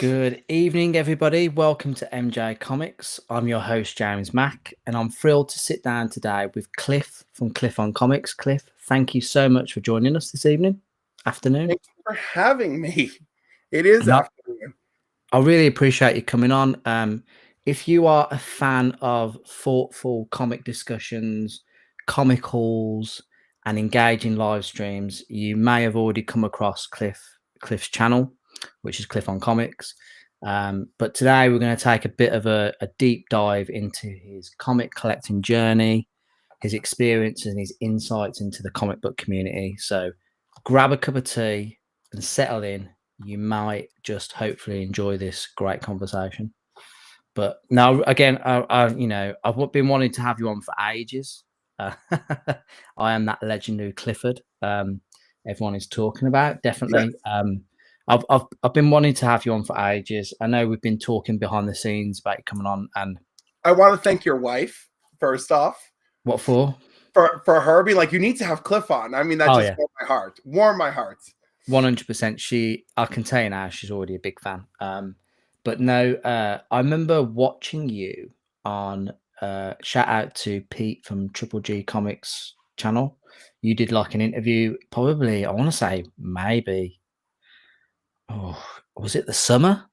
Good evening, everybody. Welcome to MJ Comix. I'm your host, James Mack, and I'm thrilled to sit down today with Cliff from Cliff on Comics. Cliff, thank you so much for joining us this afternoon. Thank you for having me. It is afternoon. I really appreciate you coming on. If you are a fan of thoughtful comic discussions, comic hauls, and engaging live streams, you may have already come across Cliff's channel, which is Cliff on Comics. But today we're going to take a bit of a deep dive into his comic collecting journey, his experiences, and his insights into the comic book community. So grab a cup of tea and settle in. You might just hopefully enjoy this great conversation. But now, again, I've been wanting to have you on for ages. I am that legendary Clifford. Everyone is talking about, definitely. Yes. I've been wanting to have you on for ages. I know we've been talking behind the scenes about you coming on, and I want to thank your wife first off. What for? For her being like, you need to have Cliff on. I mean, that just warmed my heart. 100%. I can tell you now, she's already a big fan. But no, I remember watching you on. Shout out to Pete from Triple G Comics channel. You did like an interview, probably, I want to say maybe. Oh, was it the summer?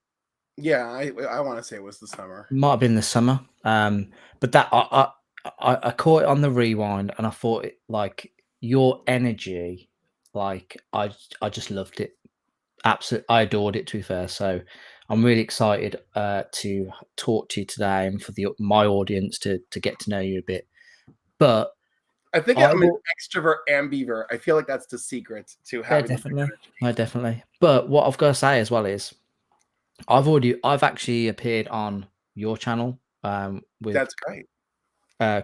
Yeah, I want to say it was the summer. Might have been the summer. But that I caught it on the rewind, and I thought like your energy, like I just loved it. Absolutely, I adored it, to be fair. So I'm really excited to talk to you today and for my audience to get to know you a bit. But I think I'm an extrovert ambivert. I feel like that's the secret to having. Yeah, definitely. But what I've got to say as well is, I've actually appeared on your channel. That's great.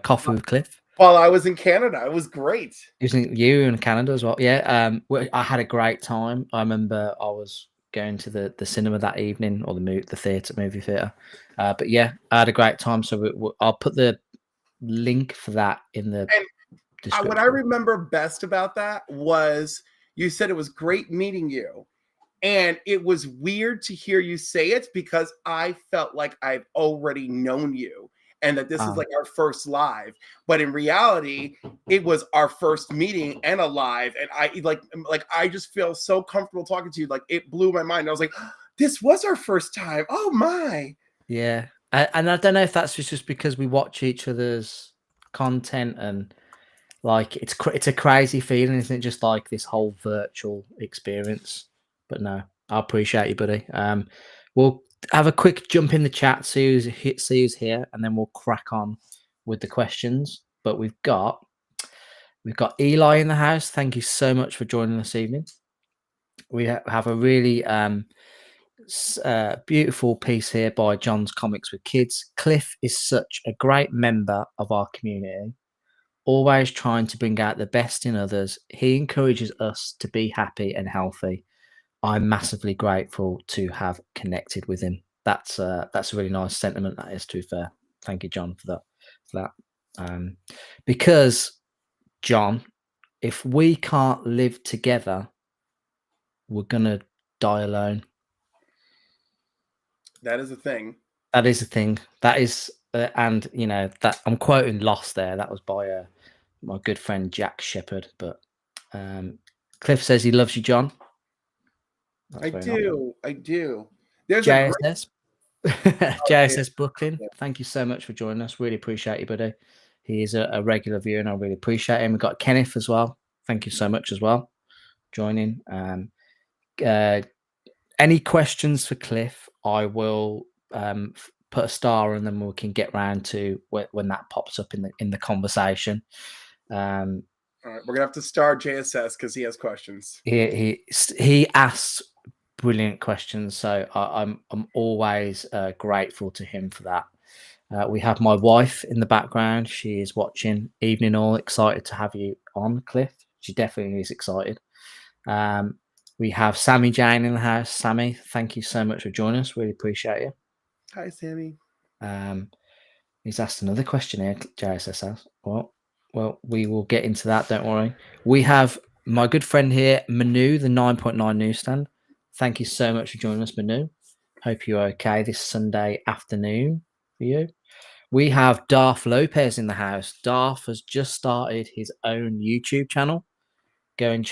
Coffee with Cliff. While I was in Canada, it was great. Using you in Canada as well. Yeah. I had a great time. I remember I was going to the cinema that evening, or the movie theater. But yeah, I had a great time. So I'll put the link for that in the description. What I remember best about that was you said it was great meeting you. And it was weird to hear you say it because I felt like I've already known you and that this is like our first live. But in reality, it was our first meeting and a live. And I just feel so comfortable talking to you. Like, it blew my mind. I was like, this was our first time. Oh my. Yeah. And I don't know if that's just because we watch each other's content, and like it's a crazy feeling, isn't it? Just like this whole virtual experience. But no, I appreciate you, buddy. We'll have a quick jump in the chat, see who's here, and then we'll crack on with the questions. But we've got Eli in the house. Thank you so much for joining this evening. We have a really beautiful piece here by John's Comics with Kids. Cliff is such a great member of our community, always trying to bring out the best in others. He encourages us to be happy and healthy. I'm massively grateful to have connected with him. That's a really nice sentiment, that is, to be fair. Thank you, John, for that. Because, John, if we can't live together, we're gonna die alone. That is a thing. That is a thing. That is, and you know that I'm quoting Lost there. That was by my good friend Jack Shepherd. But Cliff says he loves you, John. I do. There's JSS. JSS Brooklyn. Thank you so much for joining us. Really appreciate you, buddy. He is a regular viewer, and I really appreciate him. We've got Kenneth as well. Thank you so much as well, joining. Any questions for Cliff? I will put a star, and then we can get round to when that pops up in the conversation. All right, we're gonna have to star JSS because he has questions. He asks brilliant questions, so I'm always grateful to him for that. We have my wife in the background. She is watching. Evening all. Excited to have you on, Cliff. She definitely is excited. We have Sammy Jane in the house. Sammy, thank you so much for joining us. Really appreciate you. Hi, Sammy. He's asked another question here, JSS has. Well, we will get into that. Don't worry. We have my good friend here, Manu, the 9.9 newsstand. Thank you so much for joining us, Manu. Hope you're okay this Sunday afternoon for you. We have Darth Lopez in the house. Darth has just started his own YouTube channel. Go and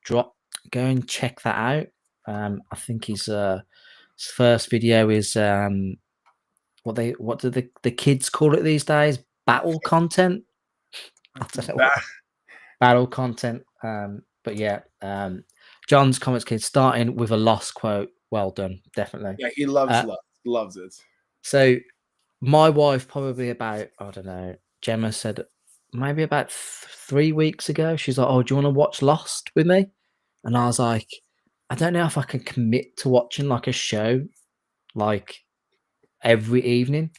go and check that out. I think his first video is what do the kids call it these days? Battle content. I don't know what battle content. But yeah, John's Comics Kid starting with a lost quote. Well done, definitely. Yeah, he loves it. So my wife probably about, I don't know, Gemma said maybe about 3 weeks ago, she's like, "Oh, do you want to watch Lost with me?" And I was like, I don't know if I can commit to watching like a show like every evening.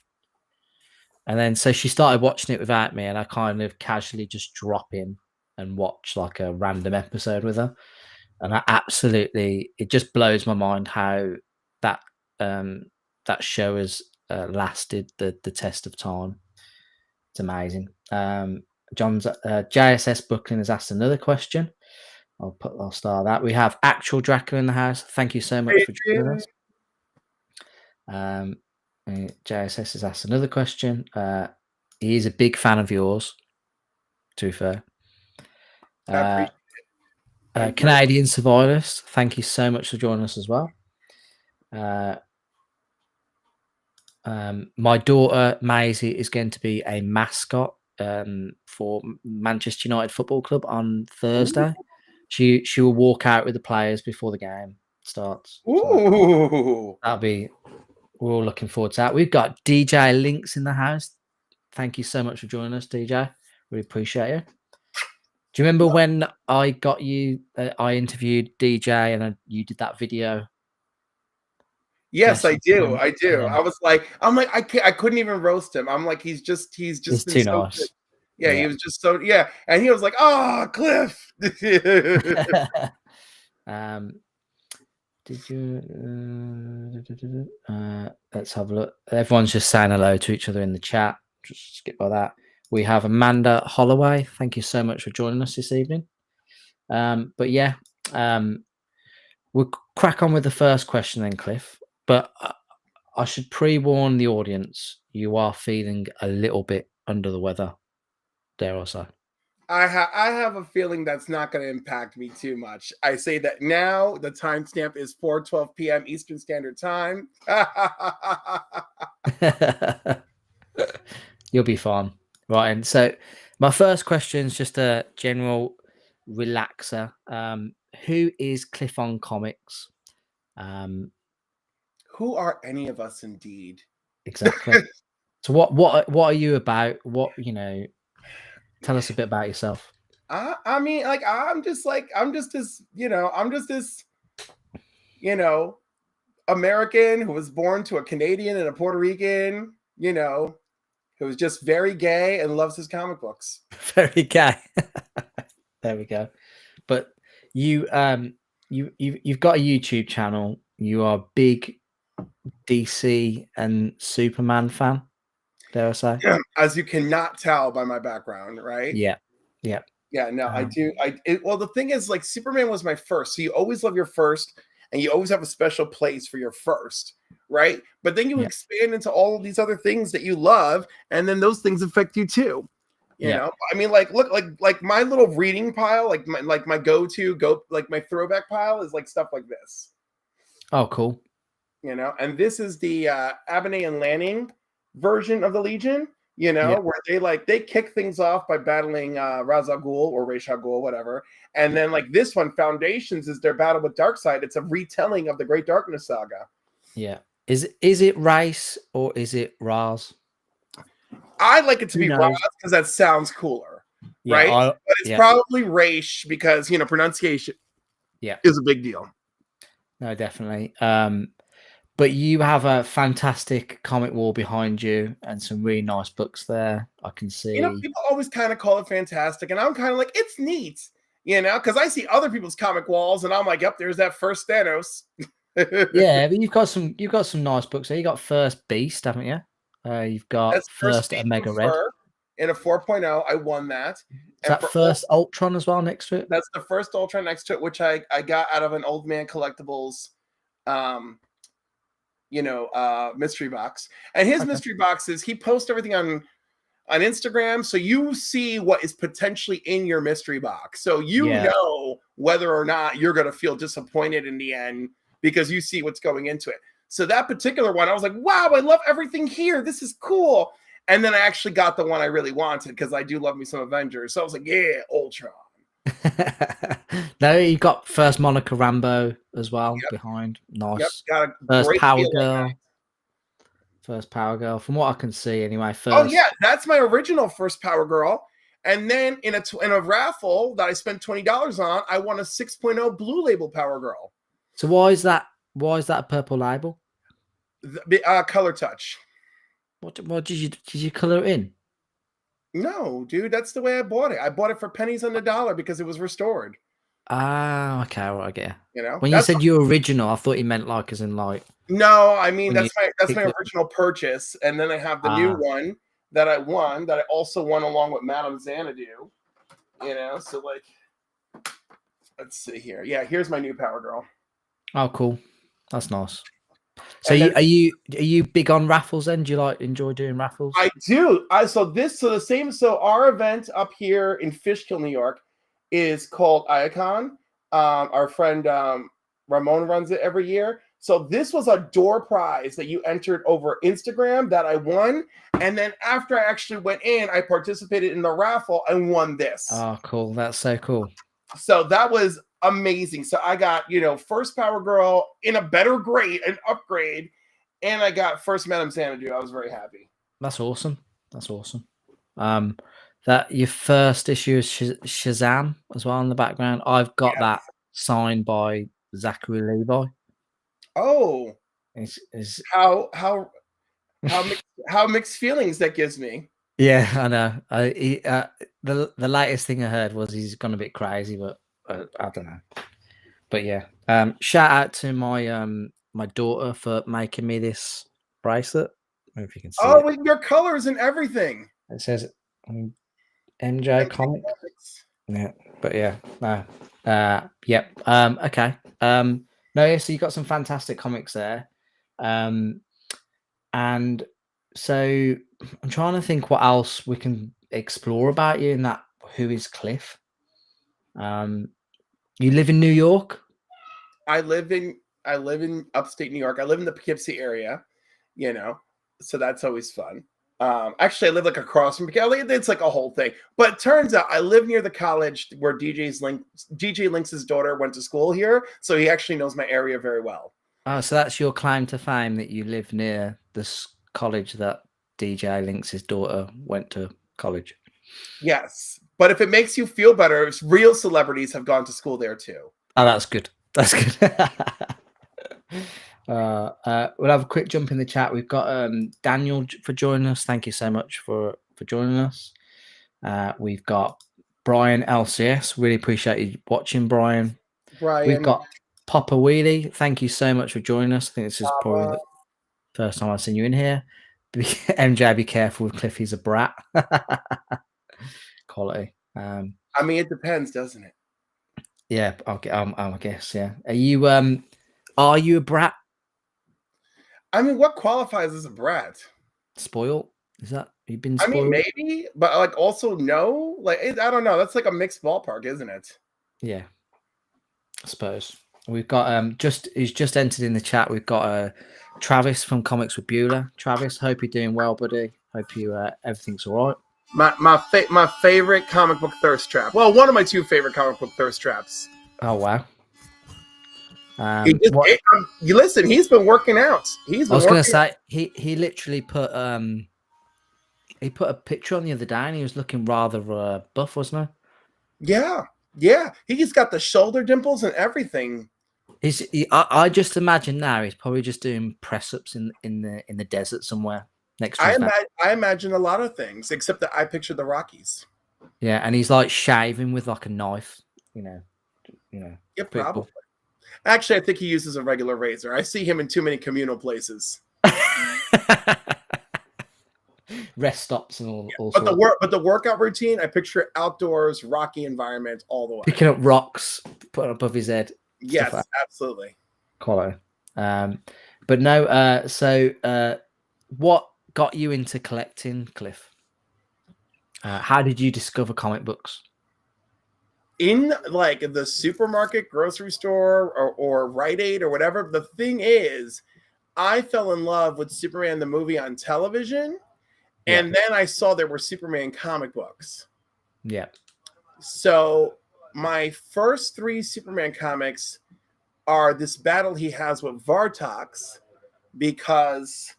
And then so she started watching it without me, and I kind of casually just drop in and watch like a random episode with her. And it just blows my mind how that that show has lasted the test of time. It's amazing. John's JSS Brooklyn has asked another question. I'll start that. We have actual Dracula in the house. Thank you so much for joining us. JSS has asked another question. He is a big fan of yours, to be fair. I appreciate it. Canadian Survivalist, thank you so much for joining us as well. My daughter Maisie is going to be a mascot for Manchester United Football Club on Thursday. She will walk out with the players before the game starts. Ooh. So we're all looking forward to that. We've got DJ Links in the house. Thank you so much for joining us, DJ. Really appreciate you. Do you remember when I got you? I interviewed DJ and you did that video. Yes, I do. I do. Yeah. I'm like, I couldn't even roast him. I'm like, he's just He's too so nice. good. Yeah, he was just so and he was like, "Oh, Cliff." Did you? Let's have a look. Everyone's just saying hello to each other in the chat. Just skip by that. We have Amanda Holloway. Thank you so much for joining us this evening. But yeah, we'll crack on with the first question then, Cliff. But I should pre-warn the audience: you are feeling a little bit under the weather, dare I say. I have a feeling that's not going to impact me too much. I say that now. The timestamp is 4:12 p.m. Eastern Standard Time. You'll be fine, right? And so, my first question is just a general relaxer. Who is Cliff on Comics? Who are any of us, indeed? Exactly. So, what are you about? Tell us a bit about yourself. I mean, like, I'm just this, American who was born to a Canadian and a Puerto Rican, who is just very gay and loves his comic books. Very gay. There we go. But you've got a YouTube channel. You are a big DC and Superman fan, dare I say? As you cannot tell by my background, right? Yeah. Yeah, no, I do. Well, the thing is, like, Superman was my first, so you always love your first, and you always have a special place for your first, right? But then you expand into all of these other things that you love, and then those things affect you too. You know, I mean, like, look, like my little reading pile, like my my throwback pile is like stuff like this. Oh, cool. And this is the Abney and Lanning version of the Legion. Where they kick things off by battling Ra's al Ghul or Ra's al Ghul, whatever. And then like this one, Foundations, is their battle with Darkseid. It's a retelling of the Great Darkness saga. Yeah. Is it Ra's or is it Ra's? I like it to be Ra's because that sounds cooler, right? But it's probably Ra's because pronunciation is a big deal. No, definitely. But you have a fantastic comic wall behind you and some really nice books there. I can see. People always kind of call it fantastic, and I'm kind of like, it's neat, because I see other people's comic walls, and I'm like, yep, there's that first Thanos. Yeah, but you've got some nice books there. You got First Beast, haven't you? You've got That's First Omega Red in a 4.0. I won that. Is that First Ultron as well next to it? That's the first Ultron next to it, which I got out of an Old Man Collectibles mystery box. And his mystery boxes, he posts everything on Instagram, so you see what is potentially in your mystery box. So know whether or not you're going to feel disappointed in the end because you see what's going into it. So that particular one, I was like, wow, I love everything here. This is cool. And then I actually got the one I really wanted because I do love me some Avengers. So I was like, yeah, Ultron. No, you got first Monica Rambeau as well behind. Nice. Yep, got a first great Power feeling. Girl. First Power Girl, from what I can see, anyway. Oh yeah, that's my original first Power Girl. And then in a raffle that I spent $20 on, I won a 6.0 Blue Label Power Girl. So why is that? Why is that a purple label? Color touch. What did you color it in? No, dude, that's the way I bought it. I bought it for pennies on the dollar because it was restored. Ah, okay, well, I get you. When that's you said your original, I thought you meant like as in like. No, I mean that's my original purchase, and then I have the new one that I won that I also won along with Madame Xanadu. So like, let's see here. Yeah, here's my new Power Girl. Oh, cool. That's nice. So are you big on raffles then? Do you enjoy doing raffles? I do. So our event up here in Fishkill, New York, is called Icon. Our friend Ramon runs it every year. So this was a door prize that you entered over Instagram that I won. And then after I actually went in, I participated in the raffle and won this. Oh, cool. That's so cool. So that was amazing. So I got, first Power Girl in a better grade, an upgrade, and I got first Madame Xanadu. I was very happy. That's awesome. That's awesome. That your first issue is Shazam as well in the background. I've got that signed by Zachary Levi. Oh, it's how mixed feelings that gives me. Yeah, I know. The latest thing I heard was he's gone a bit crazy, but I don't know. But yeah, shout out to my my daughter for making me this bracelet. I don't know if you can see it. With your colors and everything. It says MJ Comix. Yeah, but yeah, no. Yep. Okay. No, yeah, so you got some fantastic comics there. And so I'm trying to think what else we can explore about you in that. Who is Cliff? You live in New York? I live in upstate New York. I live in the Poughkeepsie area, so that's always fun. Actually, I live across from Poughkeepsie. It's like a whole thing. But it turns out I live near the college where DJ Lynx's daughter went to school here, so he actually knows my area very well. Oh, so that's your claim to fame, that you live near this college that DJ Lynx's daughter went to college. Yes, but if it makes you feel better, real celebrities have gone to school there too. Oh, that's good. That's good. We'll have a quick jump in the chat. We've got Daniel for joining us. Thank you so much for joining us. We've got Brian LCS. Really appreciate you watching, Brian. We've got Papa Wheelie. Thank you so much for joining us. I think this is probably the first time I've seen you in here. MJ, be careful with Cliff. He's a brat. Quality. I mean, it depends, doesn't it? Yeah, I guess. Yeah. Are you a brat? I mean, what qualifies as a brat? Spoiled? Is that you've been spoiled? I mean, maybe, but also no. I don't know. That's like a mixed ballpark, isn't it? Yeah, I suppose. We've got he's just entered in the chat. We've got Travis from Comics with Beulah. Travis, hope you're doing well, buddy. Hope you everything's all right. My favorite comic book thirst trap. Well, one of my two favorite comic book thirst traps. Oh wow. You listen. He's been working out. I was going to say he literally put a picture on the other day, and he was looking rather buff, wasn't he? Yeah. He's got the shoulder dimples and everything. I just imagine now he's probably just doing press ups in the desert somewhere next to I imagine a lot of things, except that I picture the Rockies. Yeah, and he's like shaving with like a knife, Yeah, probably. Actually, I think he uses a regular razor. I see him in too many communal places. Rest stops and all. But the workout routine, I picture outdoors, rocky environment all the way. Picking up rocks, putting above his head. Yes, absolutely. Quality. But no, what got you into collecting, Cliff? How did you discover comic books? In like the supermarket, grocery store, or Rite Aid or whatever. The thing is, I fell in love with Superman the movie on television, Yeah, and then I saw there were Superman comic books. yeah. So my first three Superman comics are this battle he has with Vartox because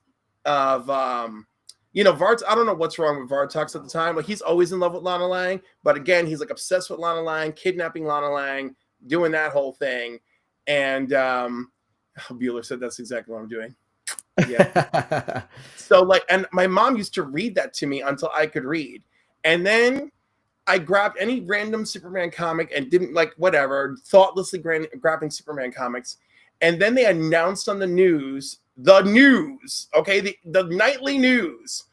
of Vart. I don't know what's wrong with Vartox at the time. Like, he's always in love with Lana Lang, but again, he's like obsessed with Lana Lang, kidnapping Lana Lang, doing that whole thing. And Bueller said that's exactly what I'm doing. Yeah. So like, and my mom used to read that to me until I could read. And then I grabbed any random Superman comic and didn't like whatever, thoughtlessly grabbing Superman comics. And then they announced on the news, okay, the nightly news,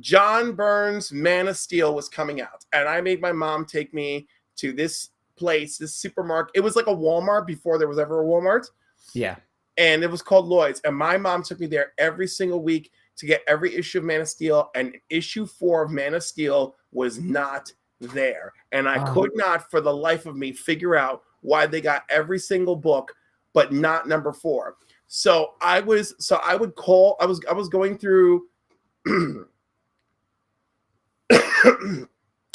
John Byrne's Man of Steel was coming out. And I made my mom take me to this place, this supermarket. It was like a Walmart before there was ever a Walmart. Yeah. And it was called Lloyd's. And my mom took me there every single week to get every issue of Man of Steel. And issue 4 of Man of Steel was not there. And I could not for the life of me figure out why they got every single book, but not number 4. So I was going through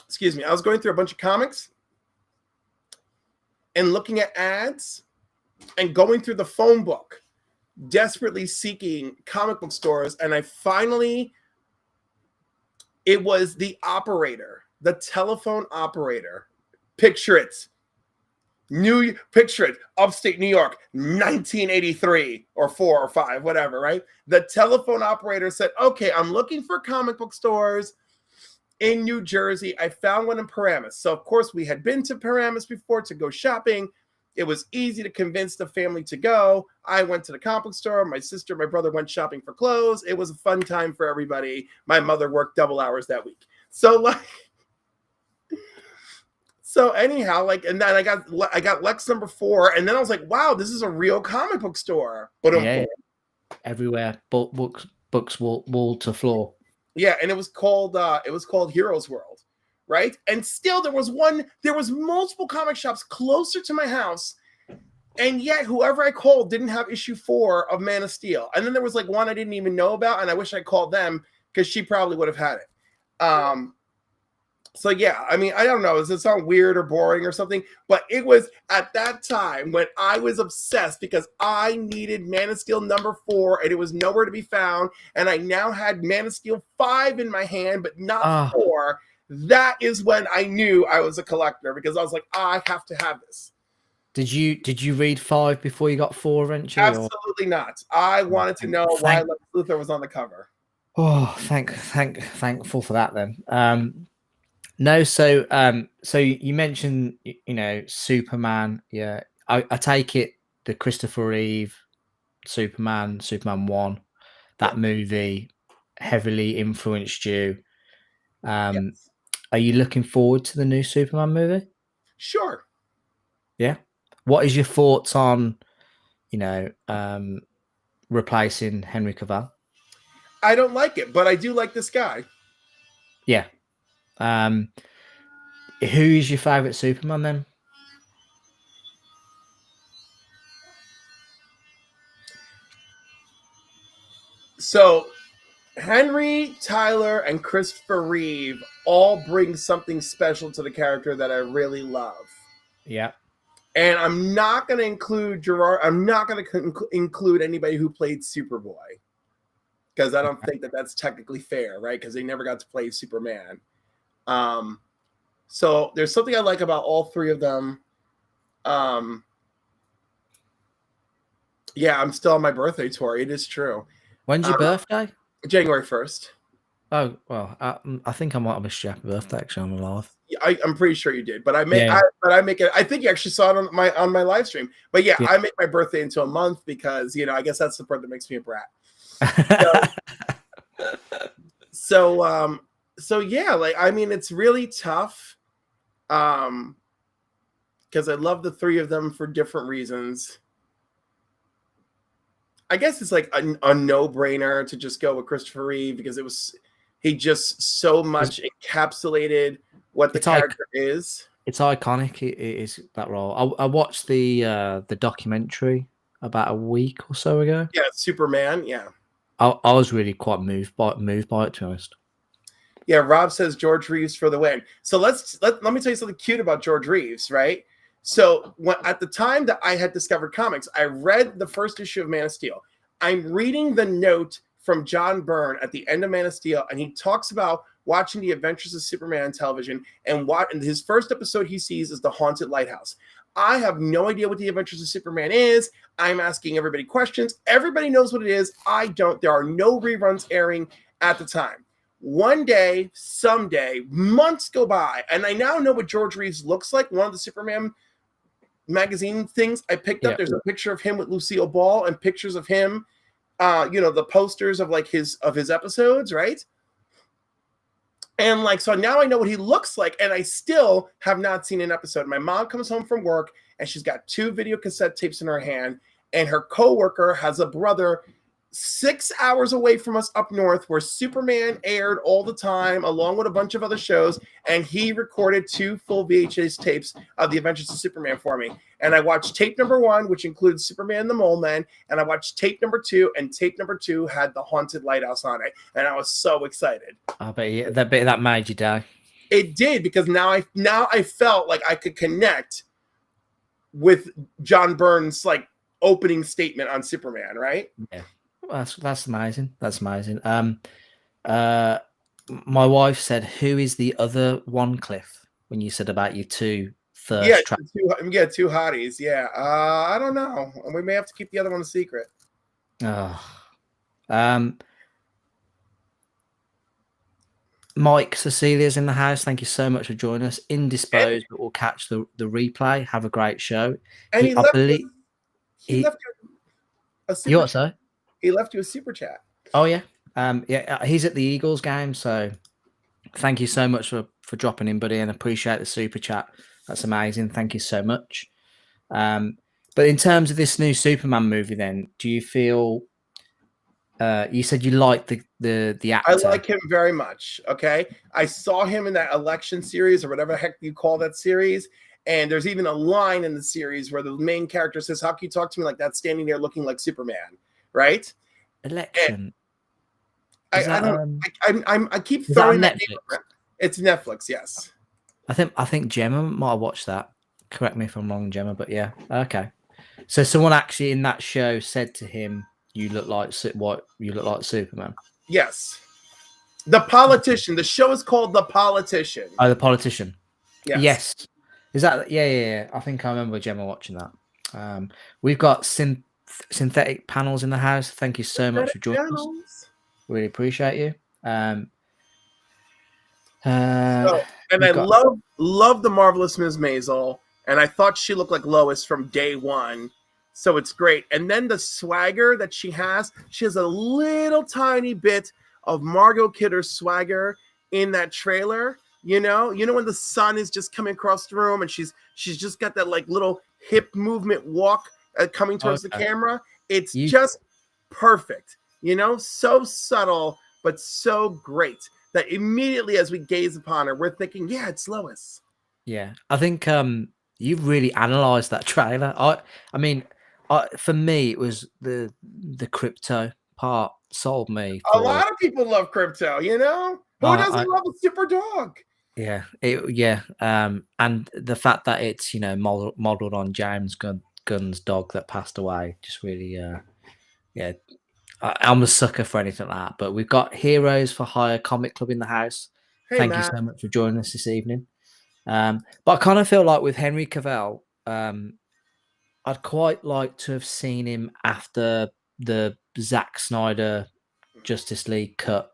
excuse me, I was going through a bunch of comics and looking at ads and going through the phone book, desperately seeking comic book stores. And it was the operator, the telephone operator. Picture it. Upstate New York, 1983 or 4 or 5, whatever, right? The telephone operator said, okay, I'm looking for comic book stores in New Jersey. I found one in Paramus. So, of course, we had been to Paramus before to go shopping. It was easy to convince the family to go. I went to the comic book store. My sister, my brother went shopping for clothes. It was a fun time for everybody. My mother worked double hours that week. So anyhow, and then I got Lex number 4, and then I was like, wow, this is a real comic book store. But yeah, everywhere, books wall to floor. Yeah, and it was called Heroes World, right? And still there was multiple comic shops closer to my house, and yet whoever I called didn't have issue 4 of Man of Steel. And then there was like one I didn't even know about, and I wish I called them because she probably would have had it. So yeah, I mean, I don't know, does it sound weird or boring or something? But it was at that time when I was obsessed because I needed Man of Steel number 4 and it was nowhere to be found. And I now had Man of Steel 5 in my hand, but not 4. That is when I knew I was a collector, because I was like, I have to have this. Did you read 5 before you got 4 eventually? Absolutely not. I wanted to know why Lex Luthor was on the cover. Oh, thankful for that then. No, so you mentioned, Superman. Yeah, I take it the Christopher Reeve Superman 1, that movie heavily influenced you. Yes. Are you looking forward to the new Superman movie? Sure. Yeah. What is your thoughts on, replacing Henry Cavill? I don't like it, but I do like this guy. Yeah. Who is your favorite Superman then? So Henry, Tyler, and Christopher Reeve all bring something special to the character that I really love. Yeah. And I'm not going to include Gerard. I'm not going to include anybody who played Superboy, because I don't think that that's technically fair, right? Because they never got to play Superman. So there's something I like about all 3 of them. Yeah, I'm still on my birthday tour. It is true. When's your birthday? January 1st. Oh, well, I think I might have missed your happy birthday actually on the live. I'm pretty sure you did, but I make it. I think you actually saw it on my live stream. But yeah, I make my birthday into a month because I guess that's the part that makes me a brat. So yeah, like, I mean, it's really tough, because I love the 3 of them for different reasons. I guess it's like a no-brainer to just go with Christopher Reeve because he just so much encapsulated what the character is. It's iconic. It is that role. I watched the documentary about a week or so ago. Yeah, Superman. Yeah. I was really quite moved by it, to be honest. Yeah, Rob says George Reeves for the win. So let me tell you something cute about George Reeves, right? So at the time that I had discovered comics, I read the first issue of Man of Steel. I'm reading the note from John Byrne at the end of Man of Steel, and he talks about watching the Adventures of Superman on television, and his first episode he sees is the Haunted Lighthouse. I have no idea what the Adventures of Superman is. I'm asking everybody questions. Everybody knows what it is. I don't. There are no reruns airing at the time. One day, someday, months go by, and I now know what George Reeves looks like. One of the Superman magazine things I picked up, there's a picture of him with Lucille Ball and pictures of him, the posters of like his episodes, right? And like, so now I know what he looks like, and I still have not seen an episode. My mom comes home from work, and she's got 2 video cassette tapes in her hand, and her coworker has a brother 6 hours away from us up north where Superman aired all the time, along with a bunch of other shows, and he recorded 2 full VHS tapes of the Adventures of Superman for me. And I watched tape number 1, which includes Superman the Mole Man, and I watched tape number 2, and tape number 2 had the Haunted Lighthouse on it, and I was so excited. I bet that made you die. It did, because now I felt like I could connect with John Byrne's like opening statement on Superman, right? Yeah. That's amazing. That's amazing. My wife said, "Who is the other one, Cliff?" When you said about your 2 thirst traps. 2 hotties. Yeah, I don't know. We may have to keep the other one a secret. Mike Cecilia's in the house. Thank you so much for joining us. Indisposed, but we'll catch the replay. Have a great show. And he left you a super. You what, sir? He left you a super chat. Oh yeah, he's at the Eagles game, so thank you so much for dropping in, buddy, and appreciate the super chat. That's amazing. Thank you so much. But in terms of this new Superman movie, then, do you feel? You said you like the actor. I like him very much. Okay, I saw him in that election series or whatever the heck you call that series. And there's even a line in the series where the main character says, "How can you talk to me like that, standing there looking like Superman?" Right? Election. I keep throwing that name around. It's Netflix, yes. I think Gemma might have watched that. Correct me if I'm wrong, Gemma, but yeah. Okay. So someone actually in that show said to him, "You look like Superman." Yes. The Politician. The show is called The Politician. Oh, The Politician. Yes. Is that? Yeah. I think I remember Gemma watching that. We've got synthetic panels in the house. Thank you so much for joining us. Really appreciate you. And I love the Marvelous Ms. Maisel, and I thought she looked like Lois from day one, so it's great. And then the swagger that she has a little tiny bit of Margot Kidder's swagger in that trailer. You know when the sun is just coming across the room, and she's just got that like little hip movement walk coming towards the camera. It's just perfect, so subtle, but so great that immediately as we gaze upon her, we're thinking, yeah, it's Lois. Yeah, I think you've really analyzed that trailer. I mean, for me, it was the crypto part sold me. A lot of people love crypto, Who doesn't love a super dog? Yeah, and the fact that it's modeled on James Gunn's dog that passed away, just really, I'm a sucker for anything like that. But we've got Heroes for Hire Comic Club in the house. Hey, Thank Matt. you so much for joining us this evening. But I kind of feel like with Henry Cavill, I'd quite like to have seen him after the Zack Snyder Justice League cut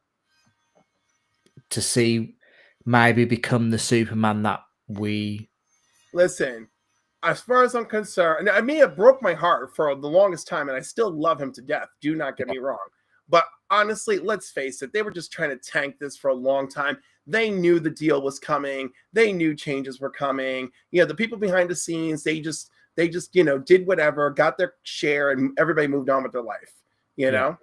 to see maybe become the Superman that we... Listen, as far as I'm concerned, I mean, it broke my heart for the longest time, and I still love him to death. Do not get me wrong. But honestly, let's face it, they were just trying to tank this for a long time. They knew the deal was coming. They knew changes were coming. The people behind the scenes, they just did whatever, got their share, and everybody moved on with their life. you Yeah. know.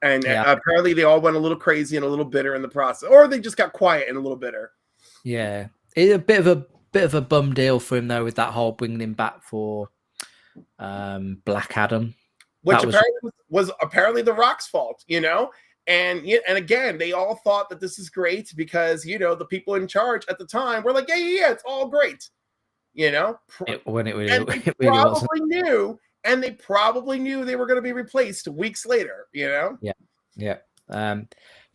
And Yeah. apparently they all went a little crazy and a little bitter in the process, or they just got quiet and a little bitter. Yeah. It's a bit of a bum deal for him though, with that whole bringing him back for Black Adam. Which That was apparently was apparently The Rock's fault, you know. And again, they all thought that this is great because the people in charge at the time were like, yeah, it's all great, you know. when it And really, they it really wasn't. probably knew they were going to be replaced weeks later, you know. Yeah. Yeah.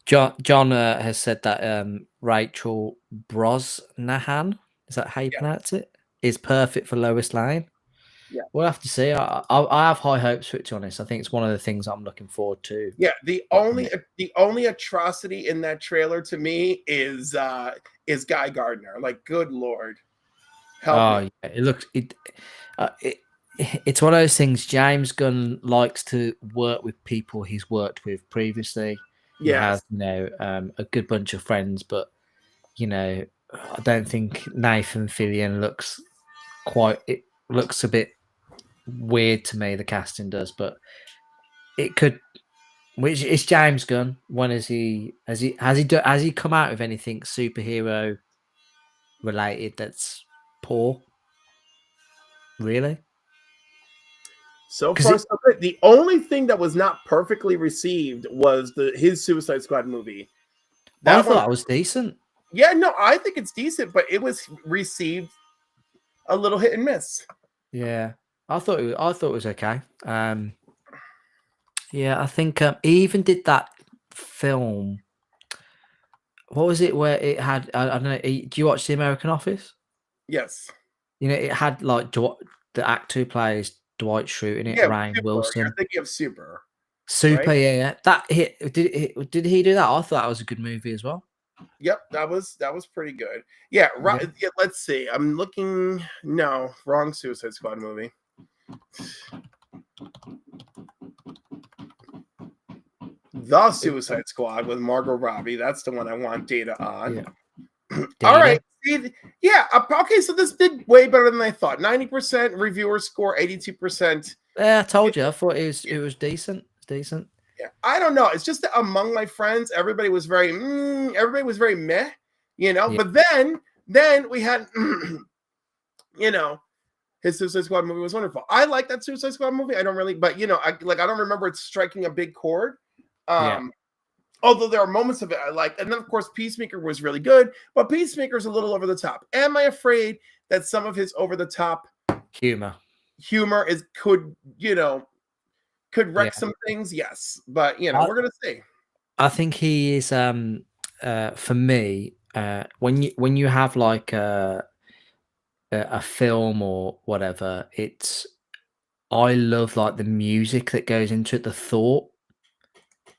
John has said that Rachel Brosnahan, is that how you Yeah, pronounce it, is perfect for Lois Lane. yeah, We'll have to see. I have high hopes for it, to be honest. I think it's one of the things I'm looking forward to. yeah. The only atrocity in that trailer to me is Guy Gardner. Like, good Lord, help me. Yeah, it looks it's one of those things. James Gunn likes to work with people he's worked with previously. He has, Yes. a good bunch of friends, but I don't think Nathan Fillion looks quite. It looks a bit weird to me. The casting does, but it could. Which is James Gunn. When has he come out with anything superhero related that's poor? Really? So Because far, so good. The only thing that was not perfectly received was his Suicide Squad movie. I That one, thought that was decent. yeah, no, I think it's decent, but it was received a little hit and miss. Yeah, I thought it was okay. Yeah, I think he even did that film. What was it where it had? I don't know. Do you watch The American Office? Yes. It had like the actor who plays Dwight Schrute in it, Yeah, Rainn Super. You're Wilson. thinking of Super, Super, right? yeah, yeah. That hit. Did he do that? I thought that was a good movie as well. Yep, that was pretty good. Yeah, Yeah. right. Yeah, let's see. I'm looking. No, wrong Suicide Squad movie. The Suicide Squad with Margot Robbie. That's the one I want data on. Yeah. All Data. right. Yeah. Okay. So this did way better than I thought. 90% reviewer score, 82%. Yeah, I told you. I thought it was decent. Decent. Yeah. I don't know. It's just that among my friends, everybody was very meh, Yeah. But then we had, his Suicide Squad movie was wonderful. I like that Suicide Squad movie. I don't really, but I don't remember it striking a big chord. Yeah. Although there are moments of it I like, and then of course Peacemaker was really good, but Peacemaker's a little over the top. Am I afraid that some of his over the top Humor humor could wreck some things? Yes, but we're gonna see. I think he is. For me, when you have like a film or whatever, I love like the music that goes into it, the thought.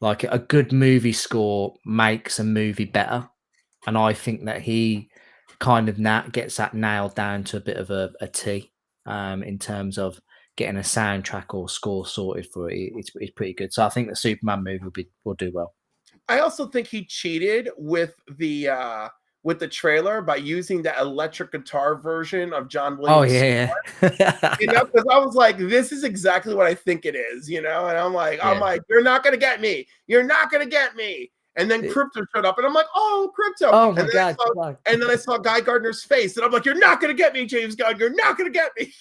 Like a good movie score makes a movie better, and I think that he kind of gets that nailed down to a bit of a T. In terms of getting a soundtrack or score sorted for it, it's pretty good. So I think the Superman movie will do well. I also think he cheated with the trailer by using the electric guitar version of John Oh Williams. yeah, Because I was like, this is exactly what I think it is, and I'm like, you're not gonna get me. You're not gonna get me. And then Crypto showed up, and I'm like, oh, Crypto. Oh my god. And then I saw Guy Gardner's face, and I'm like, you're not gonna get me, James Gunn. You're not gonna get me.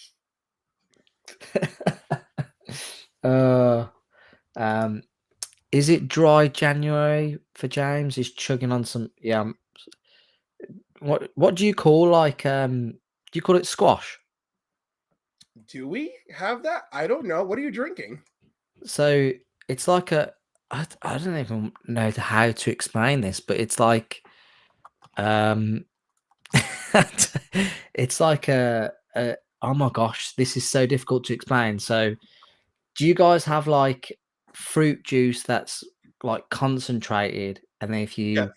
Is it dry January for James? He's chugging on some What do you call do you call it squash? Do we have that? I don't know. What are you drinking? So it's like I don't even know how to explain this, but it's like it's like oh my gosh, this is so difficult to explain. So do you guys have like fruit juice that's like concentrated, and then if you Yes.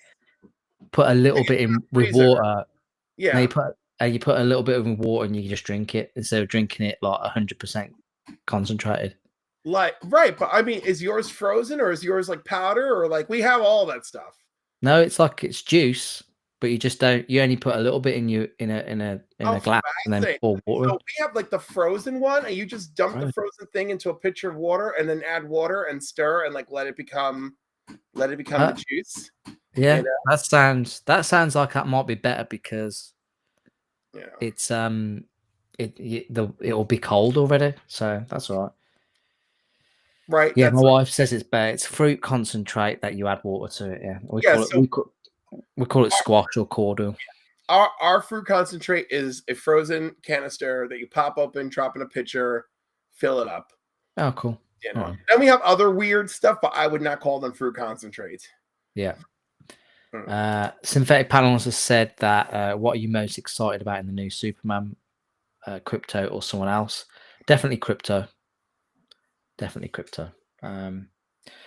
put a little bit in with Freezer. water, Yeah. you put a little bit of water and you just drink it instead of drinking it like 100% concentrated. Like, right, but I mean, is yours frozen or is yours like powder or like we have all that stuff? No, it's like it's juice. but you just don't. You only put a little bit in a glass and then Fascinating. pour water So in. we have like the frozen one, and you just dump the Right. frozen thing into a pitcher of water, and then add water and stir, and like let it become Uh, the juice. yeah, You know, that sounds like that might be better because you know. it's it'll be cold already, so that's all right. Right. Yeah, my That's wife says it's better. It's fruit concentrate that you add water to it. Yeah, yeah. So we call it squash or cordial. our fruit concentrate is a frozen canister that you pop open, drop in a pitcher, fill it up. Oh, cool. You All know. right. Then we have other weird stuff, but I would not call them fruit concentrates. Yeah. Mm. Synthetic Panels has said that what are you most excited about in the new Superman, Crypto or someone else? Definitely Crypto. Definitely Crypto. I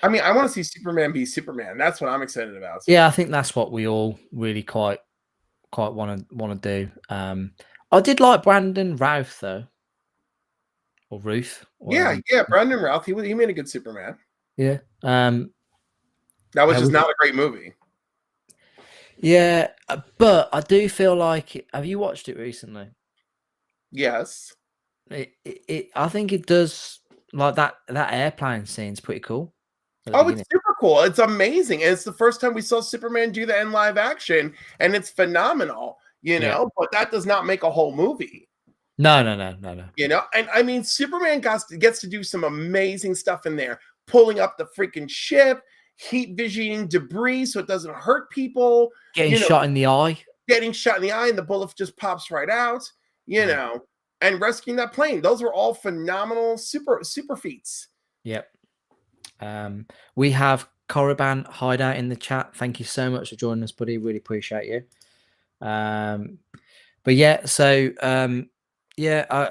mean, I want to see Superman be Superman. That's what I'm excited about. Yeah, I think that's what we all really quite want to do. I did like Brandon Routh though, or Ruth, whatever. Yeah. Brandon Routh, he made a good Superman. Yeah. That was Yeah, just not a great movie. yeah, but I do feel like. Have you watched it recently? Yes. I think it does like that airplane scene's pretty cool at the Oh, it's beginning. super cool. It's amazing. And it's the first time we saw Superman do that in live action, and it's phenomenal, Yeah. but that does not make a whole movie. No. And I mean, Superman gets to do some amazing stuff in there, pulling up the freaking ship, heat visioning debris so it doesn't hurt people, Getting shot in the eye. getting shot in the eye and the bullet just pops right out, Yeah. and rescuing that plane. Those were all phenomenal super feats. Yep. We have Korriban Hideout in the chat. Thank you so much for joining us, buddy. Really appreciate you. But yeah, so yeah,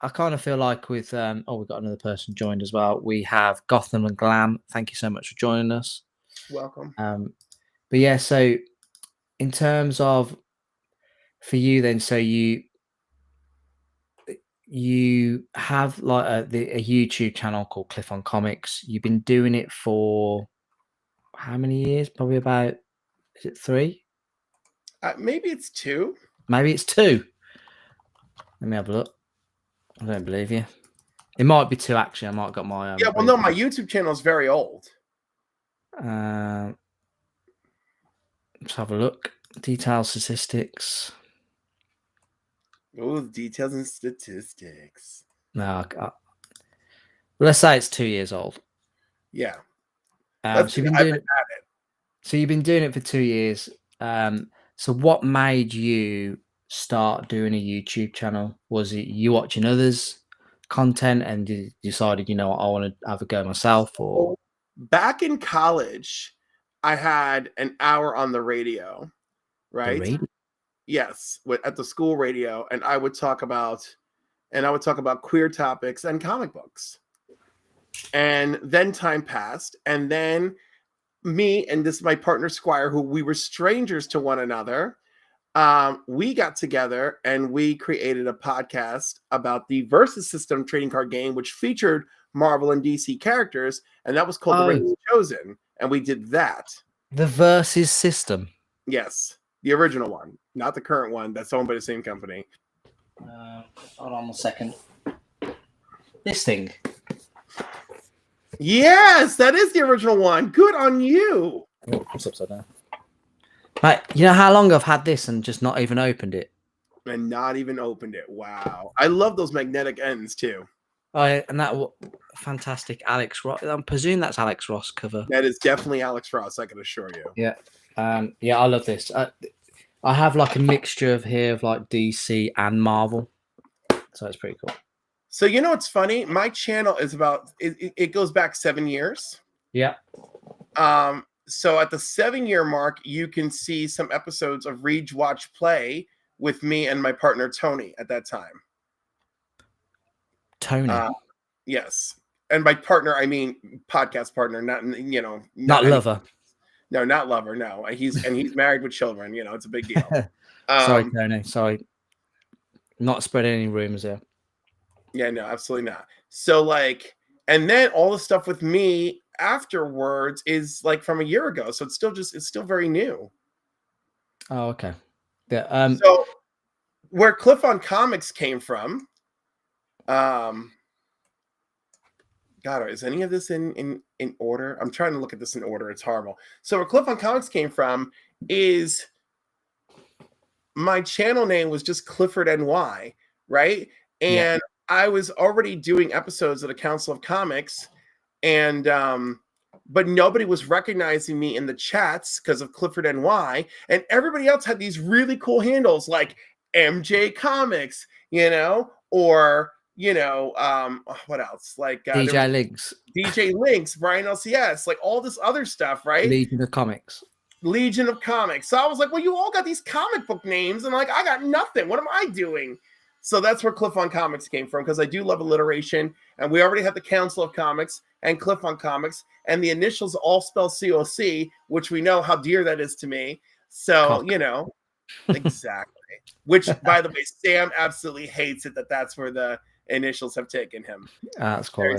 I kind of feel like with we've got another person joined as well. We have Gotham and Glam. Thank you so much for joining us. Welcome. But yeah, so in terms of for you then, so you have like a YouTube channel called Cliff on Comics. You've been doing it for how many years? Probably about, is it 3? Maybe it's 2. Maybe it's 2. Let me have a look. I don't believe you. It might be 2 actually. I might have got my Yeah, well, no, my YouTube channel is very old. let's have a look. Detailed statistics. Oh, the details and statistics. No, let's say it's 2 years old. Yeah. So you've been doing it for 2 years. So what made you start doing a YouTube channel? Was it you watching others' content and you decided, I want to have a go myself? Or back in college, I had an hour on the radio, right? the radio? Yes, at the school radio, and I would talk about queer topics and comic books. And then time passed, and then me and my partner Squire, who we were strangers to one another, we got together and we created a podcast about the Versus System trading card game, which featured Marvel and DC characters, and that was called The Ring of the Chosen, and we did that. The Versus System. Yes, the original one, not the current one that's owned by the same company. Hold on a second. This thing. Yes, that is the original one. Good on you. Oh, it's upside down. Mate, you know how long I've had this and just not even opened it? And not even opened it. Wow. I love those magnetic ends too. Oh, and that fantastic Alex Ross. I'm presuming that's Alex Ross cover. That is definitely Alex Ross, I can assure you. Yeah. Yeah, I love this. I have like a mixture of like DC and Marvel. So it's pretty cool. So it's funny? My channel is it goes back 7 years. Yeah. So at the 7-year mark, you can see some episodes of Read, Watch, Play with me and my partner Tony at that time. Tony. Yes. And by partner, I mean podcast partner, not lover. No, not lover. No, he's married with children. It's a big deal. Sorry, Tony. Sorry. Not spreading any rumors here. Yeah, no, absolutely not. So and then all the stuff with me afterwards is like from a year ago. So it's still very new. Oh, okay. Yeah. So where Cliff on Comics came from, um, God, is any of this in order? I'm trying to look at this in order. It's horrible. So where Cliff on Comics came from is my channel name was just Clifford NY, right? Yeah. And I was already doing episodes of the Council of Comics, and but nobody was recognizing me in the chats because of Clifford NY, and everybody else had these really cool handles like MJ Comix, or what else? Like there was DJ Links, DJ Links, Brian LCS, like all this other stuff, right? Legion of Comics. Legion of Comics. So I was like, well, you all got these comic book names, and like, I got nothing. What am I doing? So that's where Cliff on Comics came from, because I do love alliteration, and we already have the Council of Comics and Cliff on Comics, and the initials all spell COC, which we know how dear that is to me. So, Cock. Exactly. Which, by the way, Sam absolutely hates it that's where the initials have taken him. That's Very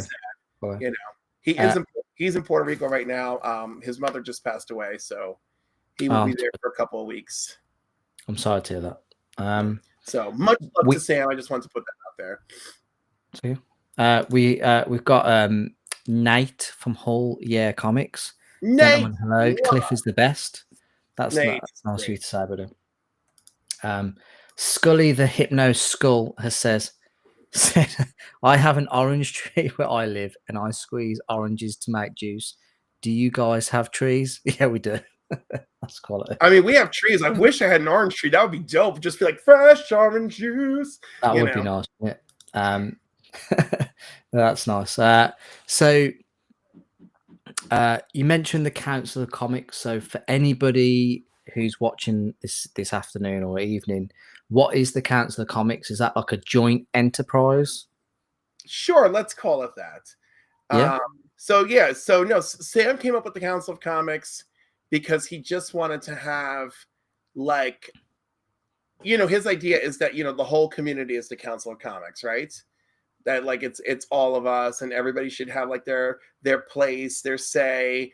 quite. sad. He's in Puerto Rico right now. His mother just passed away, so he will be there for a couple of weeks. I'm sorry to hear that. So much love to Sam. I just wanted to put that out there. We've got Nate from Hull Comics. Nate, gentlemen, hello. Cliff is the best. That's Nate, nice for you to say, buddy. Scully the Hypno Skull has said, I have an orange tree where I live and I squeeze oranges to make juice. Do you guys have trees? Yeah, we do. That's quality. I mean, we have trees. I wish I had an orange tree. That would be dope. Just be like fresh orange juice. That would be nice. Yeah. That's nice. So you mentioned the Council of Comics. So for anybody who's watching this afternoon or evening, what is the Council of Comics? Is that like a joint enterprise? Sure, let's call it that. Yeah. So no, Sam came up with the Council of Comics because he just wanted to have, like, his idea is that the whole community is the Council of Comics, right? That like it's all of us, and everybody should have like their place, their say,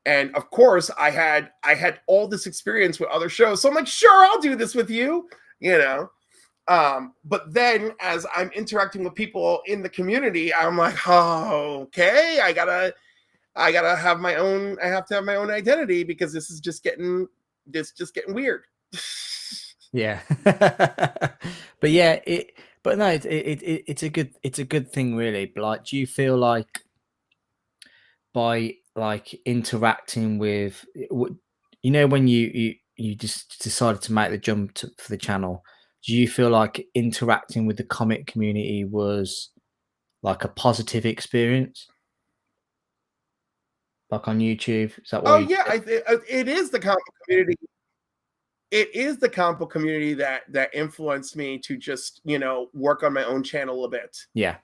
And of course, I had all this experience with other shows, so I'm like, sure, I'll do this with you, But then as I'm interacting with people in the community, I'm like, oh, okay, I gotta have my own. I have to have my own identity, because this is just getting weird. Yeah. But yeah, it's a good thing, really. But like, do you feel like by like interacting with, when you just decided to make the jump for the channel, do you feel like interacting with the comic community was like a positive experience, like on YouTube? Is that what? Oh yeah, it is the comic community. It is the comic book community that influenced me to just work on my own channel a bit. Yeah.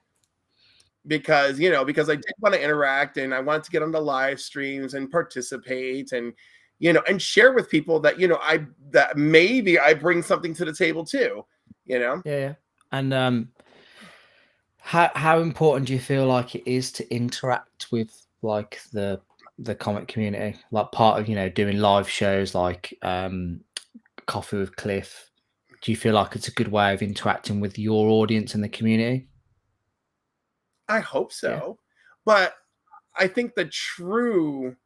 Because I did want to interact, and I wanted to get on the live streams and participate, and and share with people that that maybe I bring something to the table too. Yeah. And how important do you feel like it is to interact with like the comic community, like part of doing live shows like Coffee with Cliff? Do you feel like it's a good way of interacting with your audience and the community? I hope so. Yeah. But I think the true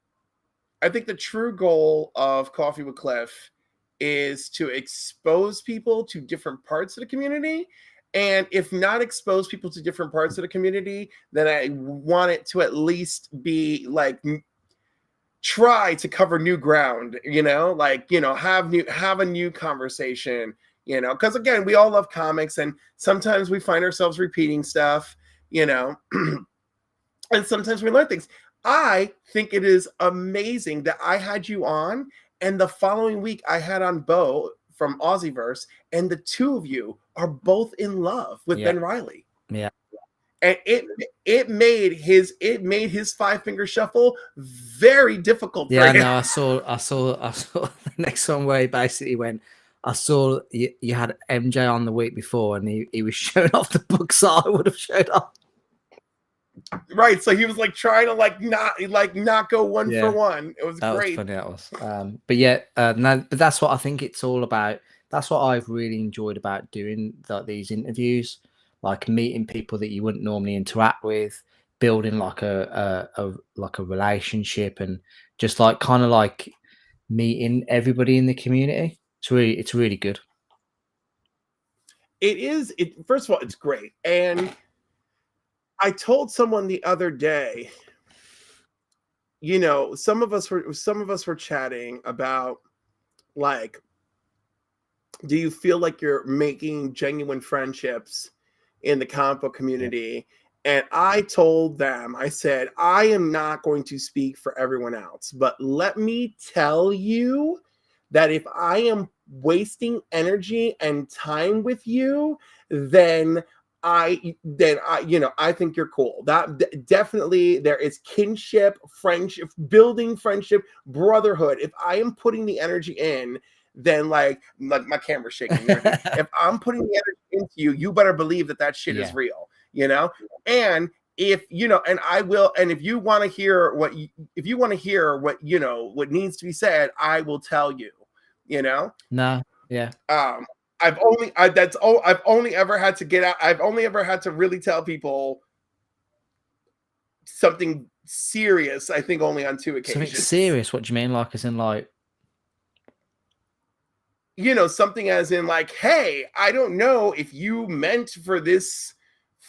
goal of Coffee with Cliff is to expose people to different parts of the community. And if not expose people to different parts of the community, then I want it to at least be like try to cover new ground, have a new conversation, because again, we all love comics, and sometimes we find ourselves repeating stuff, and sometimes we learn things. I think it is amazing that I had you on, and the following week I had on Bo from Aussieverse, and the two of you are both in love with Ben Riley. Yeah. And it made his 5-finger shuffle very difficult for him. No, I saw the next one where he basically went, I saw you had MJ on the week before, and he was showing off the books that I would have showed off. Right. So he was like trying to not go one for Yeah. one. It was That was great. funny. That was. But yeah, no, but that's what I think it's all about. That's what I've really enjoyed about doing like these interviews, like meeting people that you wouldn't normally interact with, building like a relationship, and just like kind of like meeting everybody in the community. It's really good. It is it first of all, it's great. And I told someone the other day, some of us were chatting about like, do you feel like you're making genuine friendships in the comic book Yeah. community? And I told them, I said, I am not going to speak for everyone else, but let me tell you that if I am wasting energy and time with you, then I think you're cool. Definitely there is kinship, friendship, building friendship, brotherhood. If I am putting the energy in, then like my camera's shaking. If I'm putting the energy into you, you better believe that that shit is Yeah. real, you know? And if you know, and I will, and if you want to hear if you want to hear what needs to be said, I will tell you, you know? No. Yeah. Um, I've only ever had to get out. I've only ever had to really tell people something serious, I think only on two Something occasions. serious. What do you mean? Like, as in, like, Something as in like, hey, I don't know if you meant for this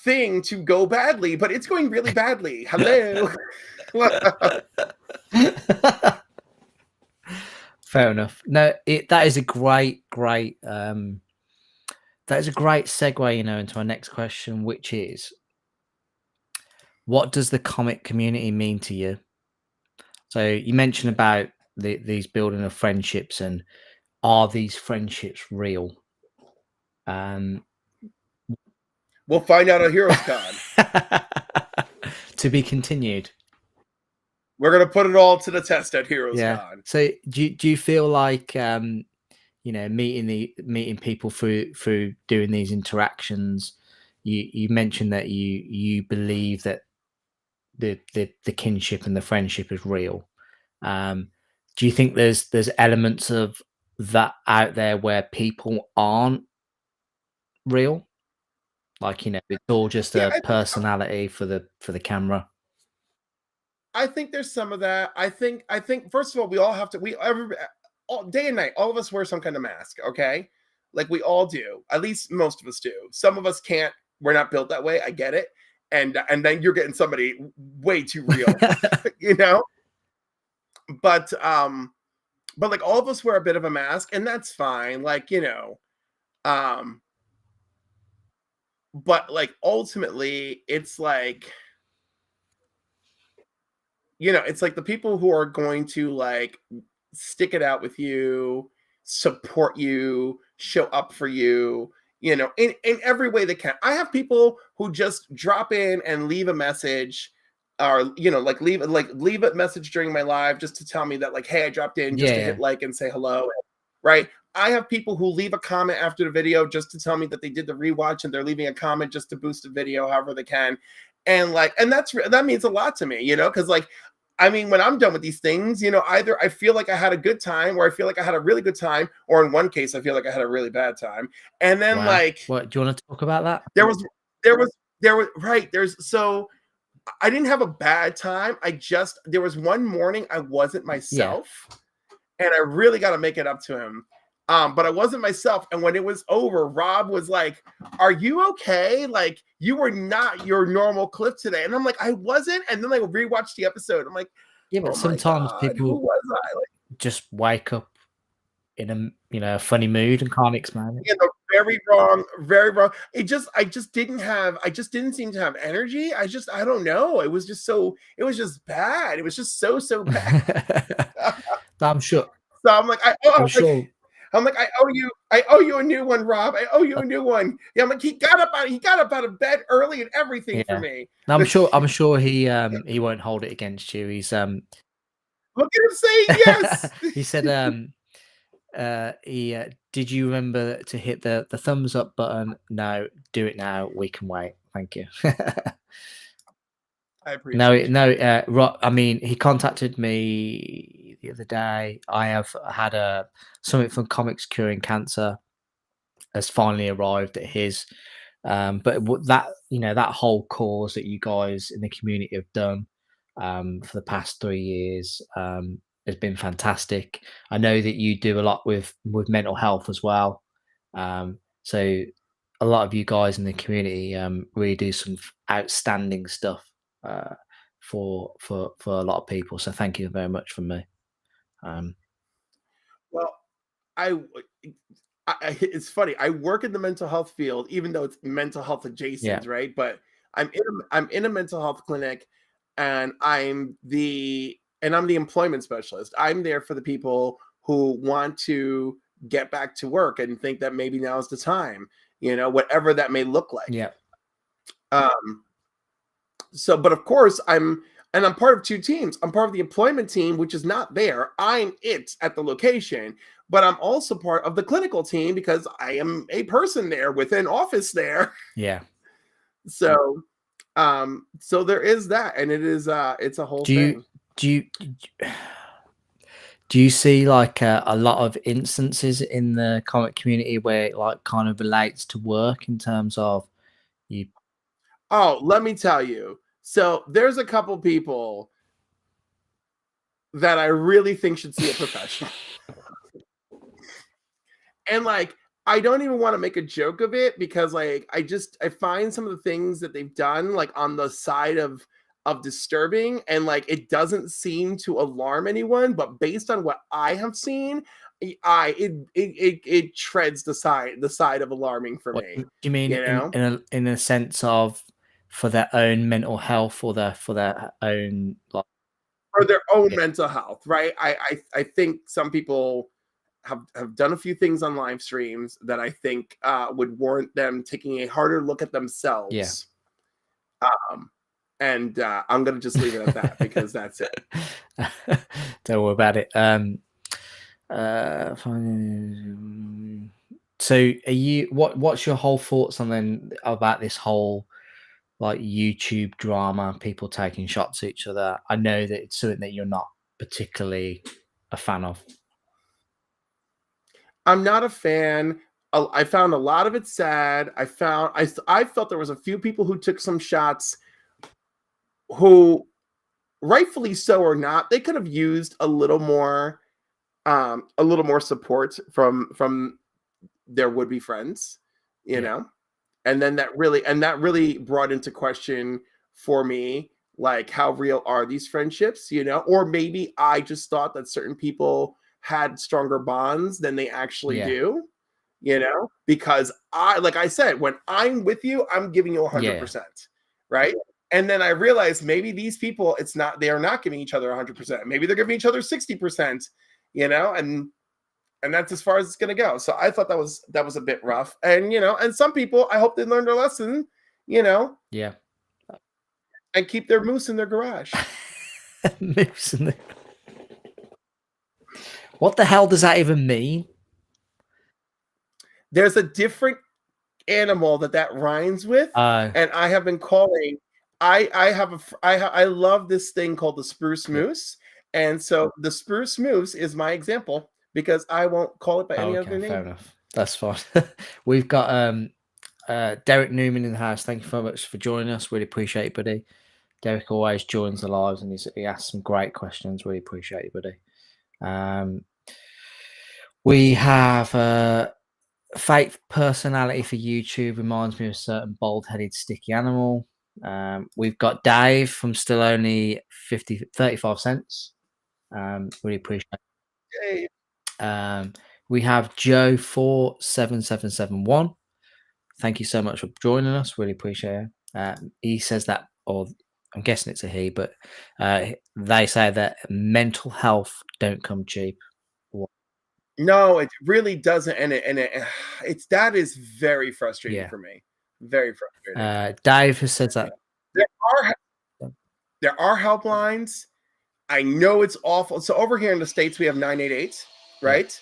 thing to go badly, but it's going really badly. Hello. fair enough. No, that is a great that is a great segue, into our next question, which is, what does the comic community mean to you? So you mentioned about these building of friendships, and are these friendships real? Um, We'll find out at Heroes Con. to be continued. We're gonna put it all to the test at Heroes Yeah. Con. So do you feel like meeting people through doing these interactions? You mentioned that you believe that the kinship and the friendship is real. Um, do you think there's elements of that out there where people aren't real? Like, it's all just Yeah, a personality for the camera. I think there's some of that. I think first of all, we all have to we every all day and night, all of us wear some kind of mask, okay? Like we all do. At least most of us do. Some of us can't. We're not built that way. I get it. And then you're getting somebody way too real, you know? But like all of us wear a bit of a mask, and that's fine. Um but like ultimately it's like, it's like the people who are going to like stick it out with you, support you, show up for you, in every way they can. I have people who just drop in and leave a message, or leave a message during my live just to tell me that like, hey, I dropped in just to Yeah, hit like and say hello, right? I have people who leave a comment after the video just to tell me that they did the rewatch, and they're leaving a comment just to boost the video however they can. And that means a lot to me, because like, I mean, when I'm done with these things, either I feel like I had a good time, or I feel like I had a really good time, or in one case, I feel like I had a really bad time. And then wow. like What do you want to talk about that? there was there was there was right there's so I didn't have a bad time. There was one morning I wasn't Yeah, myself, and I really got to make it up to him. But I wasn't myself. And when it was over, Rob was like, "Are you okay? Like, you were not your normal Cliff today." And I'm like, "I wasn't." And then I rewatched the episode. I'm like, yeah, but "Oh my sometimes god, who people was I?" Like, just wake up in a funny mood and can't explain it. very wrong, very wrong. I just didn't seem to have energy. I don't know. It was just bad. It was just so bad. I'm sure. So I'm like, I'm sure. I owe you a new one, Rob. I owe you a new one. Yeah, I'm like, he got up out of bed early and everything for Yeah. me. No, I'm sure he won't hold it against you. Look at him saying yes. He said, did you remember to hit the thumbs up button? No, do it now. We can wait. Thank you. I appreciate you. I mean, he contacted me the other day. I have had something from Comics Curing Cancer has finally arrived at his. But that that whole cause that you guys in the community have done for the past 3 years has been fantastic. I know that you do a lot with mental health as well. So a lot of you guys in the community really do some outstanding stuff uh, for a lot of people. So thank you very much from me. Um, Well, I, it's funny. I work in the mental health field, even though it's mental health yeah, adjacent, right? But I'm in a mental health clinic, and I'm the employment specialist. I'm there for the people who want to get back to work and think that maybe now is the time, whatever that may look like. yeah, Um, so, but of course, I'm part of two teams. I'm part of the employment team, which is not there. I'm it at the location, but I'm also part of the clinical team because I am a person there with an office there. yeah. So, so there is that, and it's a whole Do you thing. do you Do you see like a lot of instances in the comic community where it like kind of relates to work in terms of you? Oh, let me tell you. So there's a couple people that I really think should see a professional. And like, I don't even want to make a joke of it because like I find some of the things that they've done like on the side of disturbing, and like it doesn't seem to alarm anyone, but based on what I have seen, it treads the side of alarming for What me, do you mean you know? in a sense of for their own mental health or for their own like For their own yeah, mental health, right? I think some people have done a few things on live streams that I think would warrant them taking a harder look at yeah. themselves. Um, and I'm gonna just leave it at that because that's it. Don't worry about it. So are you what's your whole thoughts on then about this whole like YouTube drama, people taking shots at each other? I know that it's something that you're not particularly a fan of. I'm not a fan. I found a lot of it sad. I felt there was a few people who took some shots who, rightfully so or not, they could have used a little more support from their would be friends, you Yeah, know. And that really brought into question for me, like, how real are these friendships, or maybe I just thought that certain people had stronger bonds than they actually yeah, do, because like I said, when I'm with you, I'm giving you yeah. 100%, right? And then I realized maybe these people, they are not giving each other 100%. Maybe they're giving each other 60%, and that's as far as it's going to go. So I thought that was a bit rough. And and some people, I hope they learned their lesson, you know, Yeah. and keep their moose in their garage. Moose in the- What the hell does that even mean? There's a different animal that rhymes with, Oh, and I have been calling. I have I love this thing called the spruce yeah. moose, and so the spruce moose is my example because I won't call it by Oh, any okay, other fair name. enough. That's fine. We've got Derek Newman in the house. Thank you very much for joining us. Really appreciate it, buddy. Derek always joins the lives and he asks some great questions. Really appreciate it, buddy. Um, we have fake personality for YouTube reminds me of a certain bald-headed sticky animal. We've got Dave from still only 35 cents. Really appreciate Hey, it. We have Joe 47771. Thank you so much for joining us. Really appreciate it. He says that, or I'm guessing it's a he, but they say that mental health don't come cheap. no, it really doesn't, and it's that is very frustrating Yeah. for me. Very frustrating. Dave has said Yeah. that. There are there are helplines. I know it's awful. So over here in the States, we have 988, Yeah. right?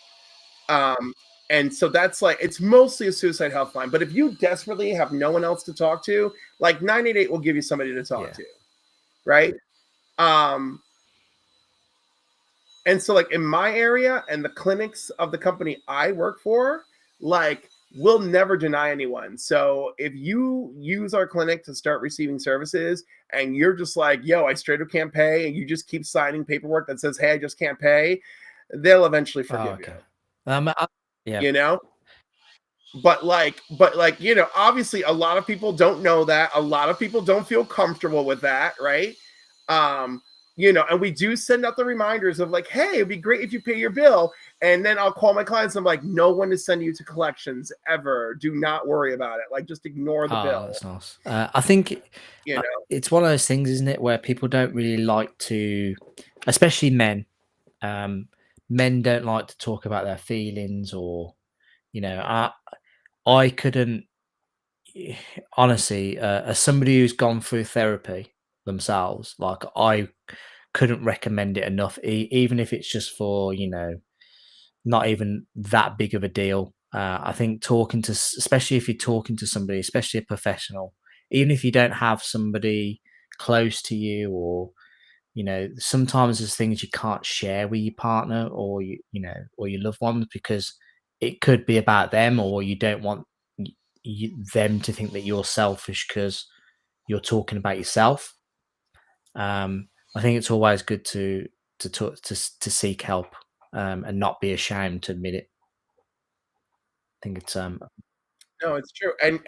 Um, and so that's like, it's mostly a suicide helpline. But if you desperately have no one else to talk to, like 988 will give you somebody to talk Yeah. to. right? Um, and so like in my area and the clinics of the company I work for, like we'll never deny anyone. So if you use our clinic to start receiving services and you're just like, yo, I straight up can't pay, and you just keep signing paperwork that says, hey, I just can't pay, they'll eventually Oh, forgive you. okay. Yeah. You know? But like, obviously a lot of people don't know that. A lot of people don't feel comfortable with that, right? Um, and we do send out the reminders of like, hey, it'd be great if you pay your bill. And then I'll call my clients. I'm like, no one is sending you to collections ever. Do not worry about it. Like, just ignore the Oh, bill. that's nice. I think You know, it's one of those things, isn't it, where people don't really like to, especially men. Um, Men don't like to talk about their feelings, or I couldn't honestly, as somebody who's gone through therapy themselves, like I couldn't recommend it enough, even if it's just for not even that big of a deal. I think talking to, especially if you're talking to somebody, especially a professional, even if you don't have somebody close to you, or sometimes there's things you can't share with your partner, or or your loved ones, because it could be about them, or you don't want them to think that you're selfish because you're talking about yourself. I think it's always good to talk to seek help, and not be ashamed to admit it. I think it's no, it's true. And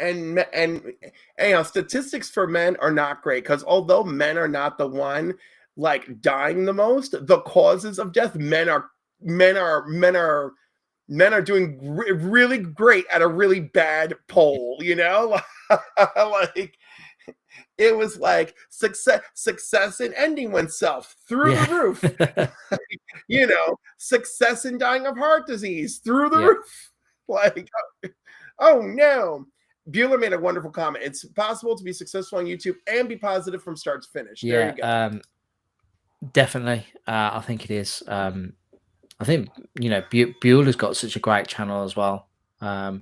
statistics for men are not great because although men are not the one like dying the most, the causes of death, men are men are men are doing really great at a really bad poll, like it was like success in ending oneself through the yeah. roof. Success in dying of heart disease through the Yeah. roof. Like, oh no. Bueller made a wonderful comment. It's possible to be successful on YouTube and be positive from start to finish. There you Yeah, go. definitely. I think it is. I think Bueller's got such a great channel as well. Uh,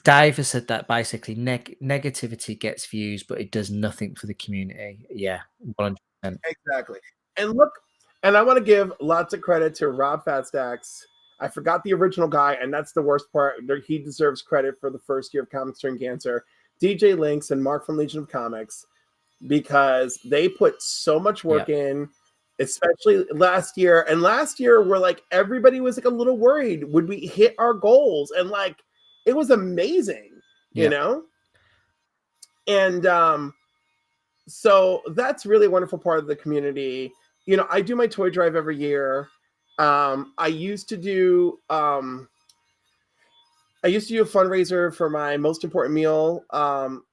Dave has said that basically negativity gets views, but it does nothing for the community. Yeah, 100%. Exactly. And look, and I want to give lots of credit to Rob Fatstacks. I forgot the original guy, and that's the worst part. He deserves credit for the first year of Comics During Cancer. DJ Lynx and Mark from Legion of Comics, because they put so much Yeah, work in, especially last year. And last year, we're like, everybody was like a little worried. Would we hit our goals? And like, it was amazing, you yeah, know? And so that's really a wonderful part of the community. I do my toy drive every year. I used to do a fundraiser for my most important meal. Um,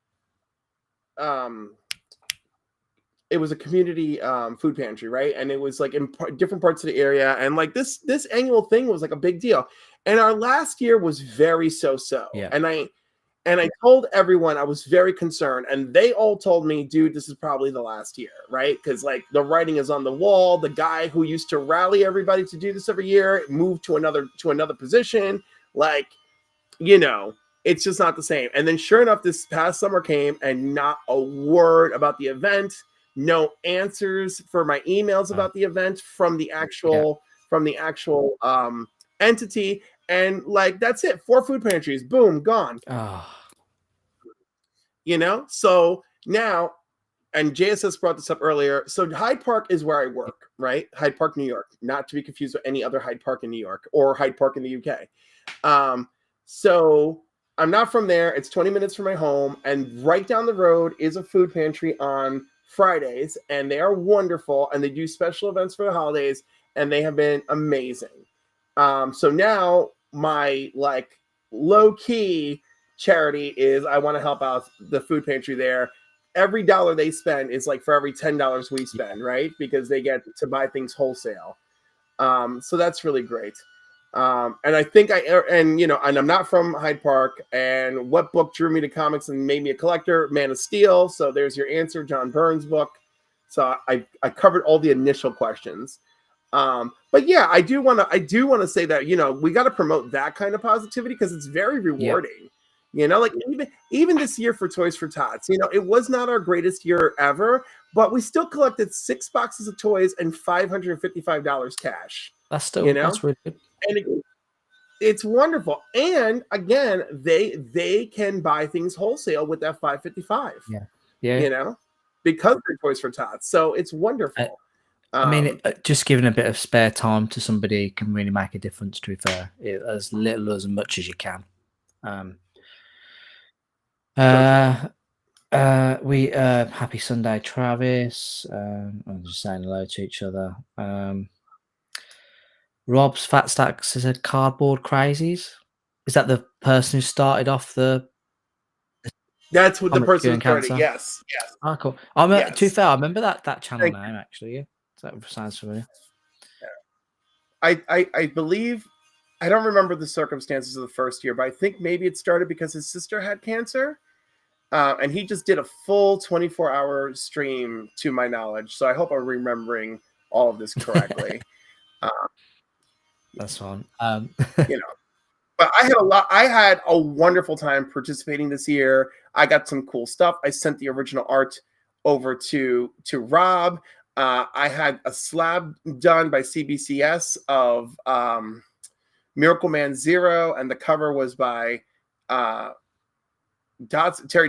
it was a community food pantry, right? And it was like in different parts of the area, and like this annual thing was like a big deal. And our last year was very so. yeah, And I told everyone I was very concerned, and they all told me, dude, this is probably the last year, right? Because like the writing is on the wall. The guy who used to rally everybody to do this every year moved to another position. Like, it's just not the same. And then sure enough, this past summer came and not a word about the event, no answers for my emails uh, about the event from the yeah. actual entity. And like that's it. 4 food pantries, boom, gone. Oh, So now, and JSS brought this up earlier. So Hyde Park is where I work, right? Hyde Park, New York, not to be confused with any other Hyde Park in New York or Hyde Park in the UK. So I'm not from there. It's 20 minutes from my home, and right down the road is a food pantry on Fridays, and they are wonderful, and they do special events for the holidays, and they have been amazing. So now my like low key charity is I want to help out the food pantry there. Every dollar they spend is like for every $10 we spend, right? Because they get to buy things wholesale. So that's really great. And I think and I'm not from Hyde Park. And what book drew me to comics and made me a collector? Man of Steel. So there's your answer, John Byrne's book. So I covered all the initial questions. But yeah, I do want to say that we got to promote that kind of positivity because it's very yeah. rewarding. You know, like even this year for Toys for Tots, you know, it was not our greatest year ever, but we still collected 6 boxes of toys and $555 cash. That's You still know, that's really good. and it's wonderful. And again, they can buy things wholesale with that 555. Yeah, yeah. You know, because they're Toys for Tots, so it's I, wonderful. I mean, Um, just giving a bit of spare time to somebody can really make a difference. To be fair, as little as much as you can. Um, so true. we happy Sunday, Travis. I'm just saying hello to each other. Rob's Fat Stacks said cardboard crazies. Is that the person who started off the That's what the comic person curing was starting. cancer? Yes, yes, Oh, cool. To be yes. fair, I remember that channel Thank name actually. Yeah, so that sounds familiar. I believe I don't remember the circumstances of the first year, but I think maybe it started because his sister had cancer, and he just did a full 24-hour stream, to my knowledge. So I hope I'm remembering all of this correctly. uh, That's fine. you know, but I had a wonderful time participating this year. I got some cool stuff. I sent the original art over to Rob. I had a slab done by CBCS of Miracle Man Zero, and the cover was by Terry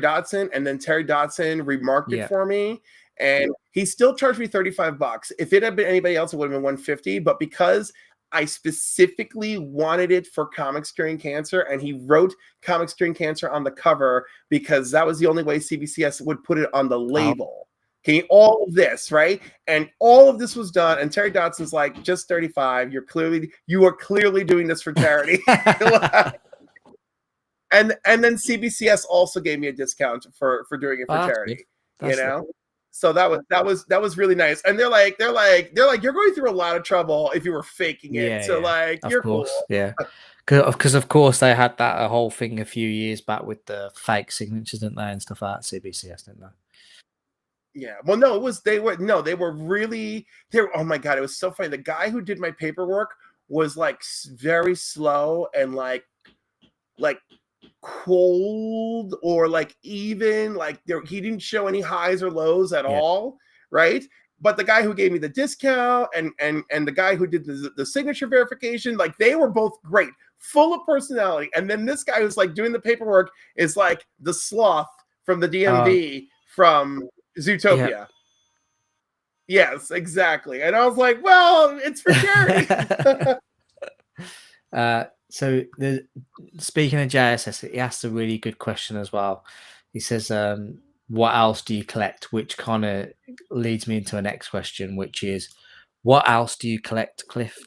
Dodson, and then Terry Dodson remarked it Yeah. for me, and he still charged me $35. If it had been anybody else, it would have been $150. But because I specifically wanted it for Comics Curing Cancer, and he wrote Comics Curing Cancer on the cover because that was the only way CBCS would put it on the label. Okay, all of this, right? And all of this was done, and Terry Dodson's like, just 35. You are clearly doing this for charity. And then CBCS also gave me a discount for doing it for charity. You know, so that was really nice. And they're like you're going through a lot of trouble if you were faking it. Yeah, so like of you're course, cool. yeah. Because of course they had that a whole thing a few years back with the fake signatures, didn't they, and stuff like that. CBCS, didn't they? Yeah. Well, no, they were really oh my god, it was so funny. The guy who did my paperwork was like very slow and like cold, or like even like he didn't show any highs or lows at all, right? But the guy who gave me the discount and the guy who did the signature verification, like they were both great, full of personality. And then this guy who's like doing the paperwork is like the sloth from the DMV from Zootopia. Yes, exactly. And I was like, well, it's for charity. So speaking of JSS, he asked a really good question as well. He says, what else do you collect? Which kind of leads me into a next question, which is, what else do you collect, Cliff?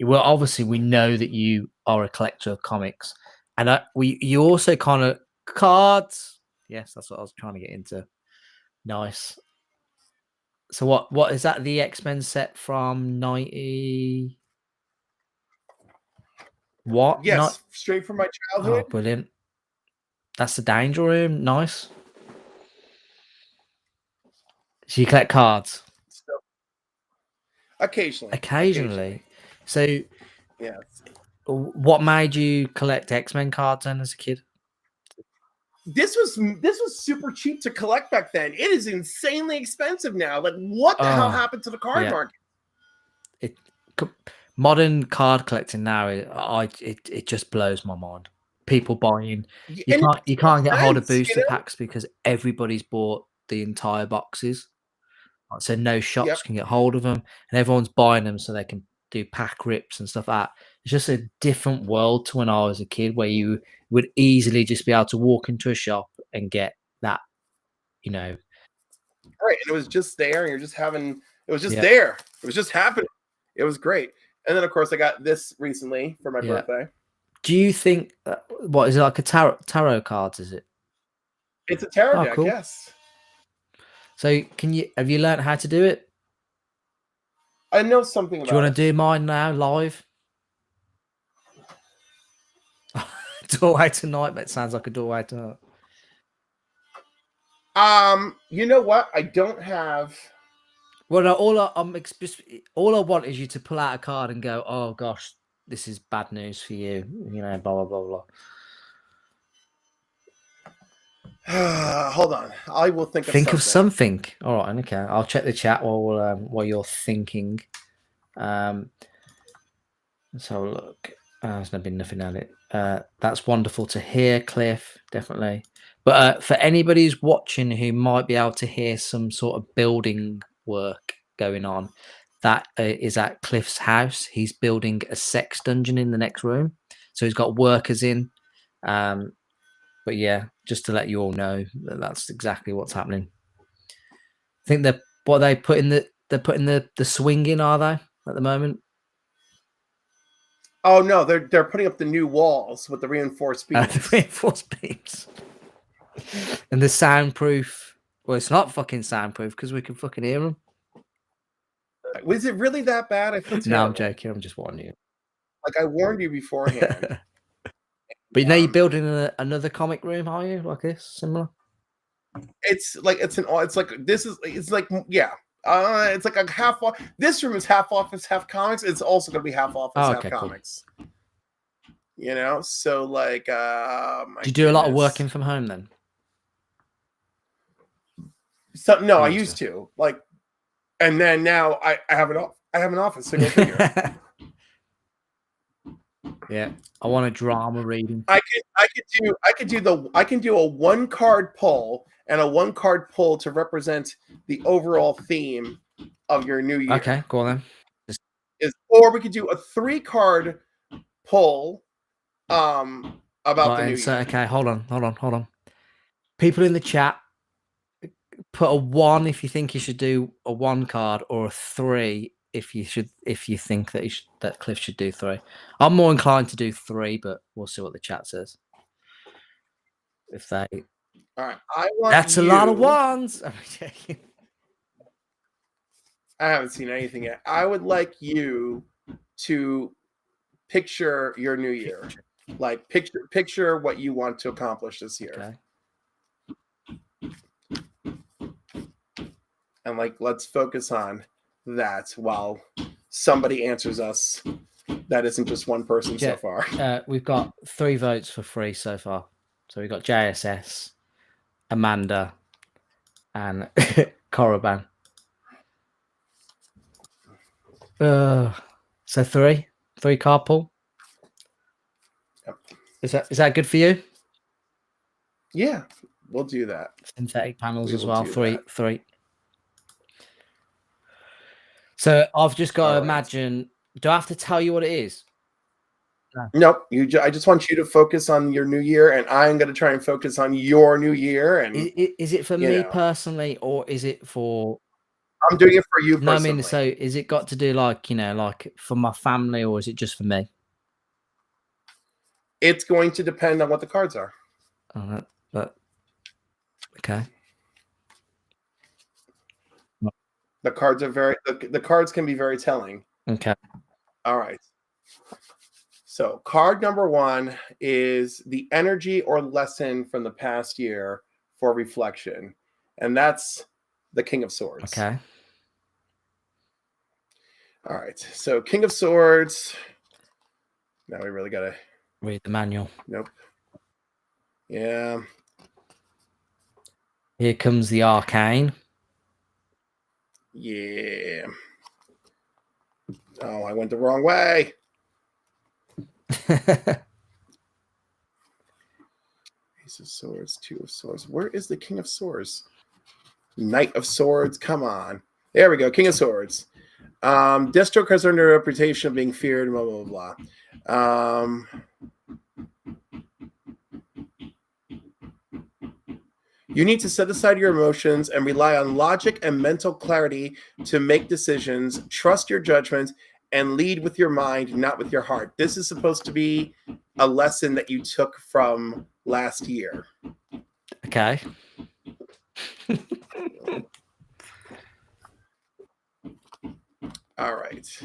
Well, obviously we know that you are a collector of comics, and you also kind of cards. Yes, that's what I was trying to get into. Nice. So what is that? The X-Men set from 90? What? Yes, straight from my childhood. Oh, brilliant. That's the Danger Room. Nice. So you collect cards? So, Occasionally. So yes. what made you collect X-Men cards then as a kid? This was super cheap to collect back then. It is insanely expensive now. Like, what the hell happened to the card market? Modern card collecting now, it just blows my mind. People buying, you can't get hold of booster packs because everybody's bought the entire boxes. So no shops can get hold of them, and everyone's buying them so they can do pack rips and stuff like that. It's just a different world to when I was a kid, where you would easily just be able to walk into a shop and get that, you know. Right, and it was just there, and you're just having. It was just there. It was just happening. It was great. And then, of course, I got this recently for my birthday. Do you think what is it, like a tarot cards? Is it? It's a tarot deck. Cool. Yes. So have you learned how to do it? I know something about it. Do you want to do mine now live? Doorway to Nightmare. It sounds like a doorway to. You know what? I don't have. Well, no, all I want is you to pull out a card and go, "Oh gosh, this is bad news for you." You know, blah blah blah blah. Hold on. I will think Think of something. of something. All right, okay. I'll check the chat while you're thinking. Let's have a look. There's been nothing at it. That's wonderful to hear, Cliff. Definitely. But for anybody who's watching who might be able to hear some sort of building work going on, that is at Cliff's house. He's building a sex dungeon in the next room, so he's got workers in. But yeah, just to let you all know that that's exactly what's happening. I think they're putting the swing in, are they, at the moment? Oh no, they're putting up the new walls with the reinforced beams. The reinforced beams. And the soundproof. Well, it's not fucking soundproof because we can fucking hear them. Was it really that bad? I feel terrible. No, I'm joking. I'm just warning you. Like I warned you beforehand. But now you're building another comic room, are you? Like this, similar? It's like it's like yeah. It's like a half off. This room is half office, half comics. It's also gonna be half office, half comics. Cool. You know, so like do you do a lot of working from home then? I used to. Like, and then now I have an office, so go figure. Yeah, I want a drama reading. I can do a 1-card pull and a 1-card pull to represent the overall theme of your new year. Okay, go on then. Or we could do a 3-card pull about the new year. Okay, hold on. People in the chat, put a 1 if you think you should do a 1 card, or a 3 if you think that Cliff should do 3. I'm more inclined to do 3, but we'll see what the chat says. If they, all right, I want that's a lot of 1s. I'm checking. I haven't seen anything yet. I would like you to picture your new year, like picture what you want to accomplish this year. Okay. And like, let's focus on that while somebody answers us. That isn't just one person so far. We've got 3 votes for free so far. So we've got JSS, Amanda, and Coroban. So 3 card pull. Yep. Is that good for you? Yeah, we'll do that. Synthetic panels as well. 3. So I've just got to imagine. Do I have to tell you what it is? No. Nope. I just want you to focus on your new year, and I'm going to try and focus on your new year. And is it for me personally, or is it for? I'm doing it for you personally. No, I mean, so is it got to do like for my family, or is it just for me? It's going to depend on what the cards are. But okay. The cards are the cards can be very telling. Okay. All right. So card number 1 is the energy or lesson from the past year for reflection. And that's the King of Swords. Okay. All right. So King of Swords. Now we really got to read the manual. Nope. Yeah. Here comes the arcane. Yeah. Oh, I went the wrong way. Ace of Swords, 2 of Swords. Where is the King of Swords? Knight of Swords. Come on. There we go. King of Swords. Deathstroke has earned a reputation of being feared, blah, blah, blah. You need to set aside your emotions and rely on logic and mental clarity to make decisions. Trust your judgment and lead with your mind, not with your heart. This is supposed to be a lesson that you took from last year. Okay. All right.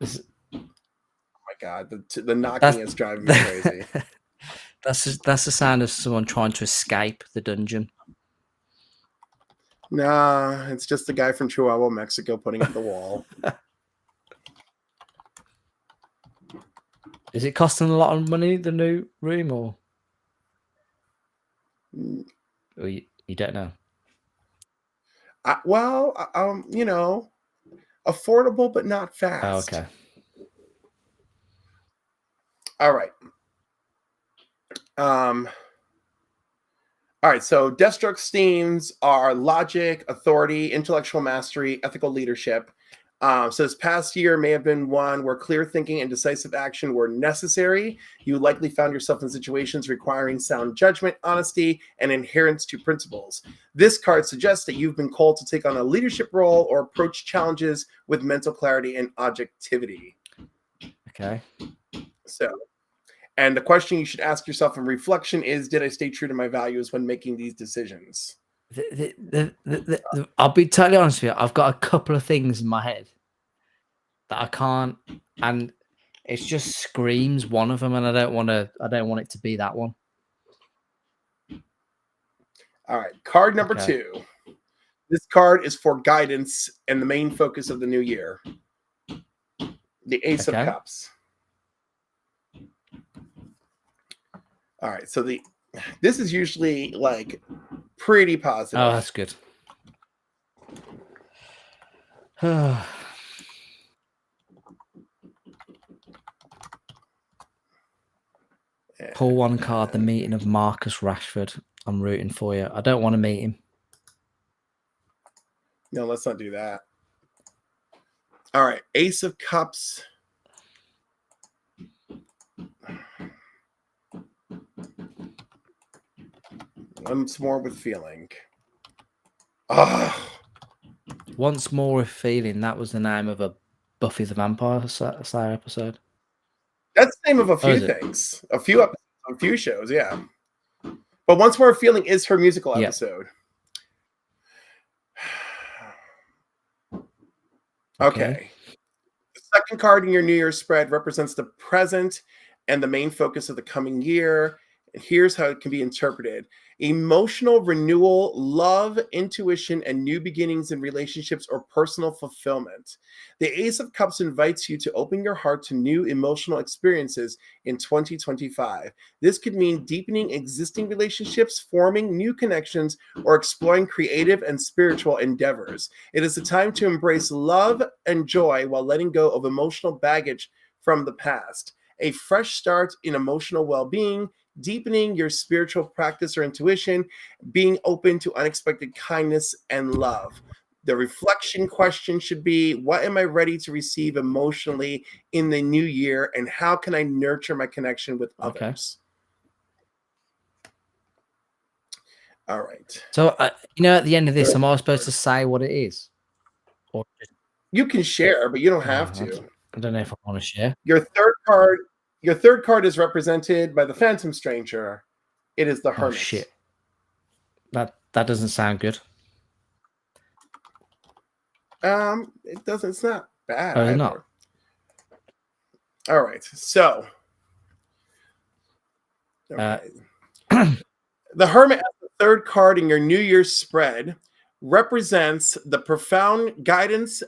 Oh my God, the knocking is driving me crazy. That's the sound of someone trying to escape the dungeon. Nah, it's just the guy from Chihuahua, Mexico, putting up the wall. Is it costing a lot of money, the new room, or? Or you don't know? You know, affordable but not Oh, fast. okay. All right. All right, so Deathstroke's themes are logic, authority, intellectual mastery, ethical leadership. So this past year may have been one where clear thinking and decisive action were necessary. You likely found yourself in situations requiring sound judgment, honesty, and adherence to principles. This card suggests that you've been called to take on a leadership role or approach challenges with mental clarity and objectivity. Okay. So, and the question you should ask yourself in reflection is, did I stay true to my values when making these decisions? I'll be totally honest with you. I've got a couple of things in my head that I can't, and it just screams one of them, and I don't want it to be that one. All right, card number Okay. 2. This card is for guidance and the main focus of the new year. The Ace of Cups. All right, so this is usually like pretty positive. Oh, that's good. Pull one card, the meeting of Marcus Rashford. I'm rooting for you. I don't want to meet him. No, let's not do that. All right, Ace of Cups. Once more with feeling. Once more with feeling. That was the name of a Buffy the Vampire Slayer episode. That's the name of a few things. A few episodes, a few shows, yeah. But Once More with Feeling is her musical episode. Okay. The second card in your New Year's spread represents the present and the main focus of the coming year. And here's how it can be interpreted: emotional renewal, love, intuition, and new beginnings in relationships or personal fulfillment. The Ace of Cups invites you to open your heart to new emotional experiences in 2025. This could mean deepening existing relationships, forming new connections, or exploring creative and spiritual endeavors. It is a time to embrace love and joy while letting go of emotional baggage from the past. A fresh start in emotional well-being, deepening your spiritual practice or intuition, being open to unexpected kindness and love. The reflection question should be, what am I ready to receive emotionally in the new year, and how can I nurture my connection with others? All right. So, at the end of this, am I supposed to say what it is? Or you can share, but you don't have to. I don't know if I want to share. Your third card is represented by the Phantom Stranger. It is the Hermit. Oh shit. That doesn't sound good. It doesn't. It's not bad. Oh, not. All right. So, the Hermit, as the third card in your New Year's spread, represents the profound guidance.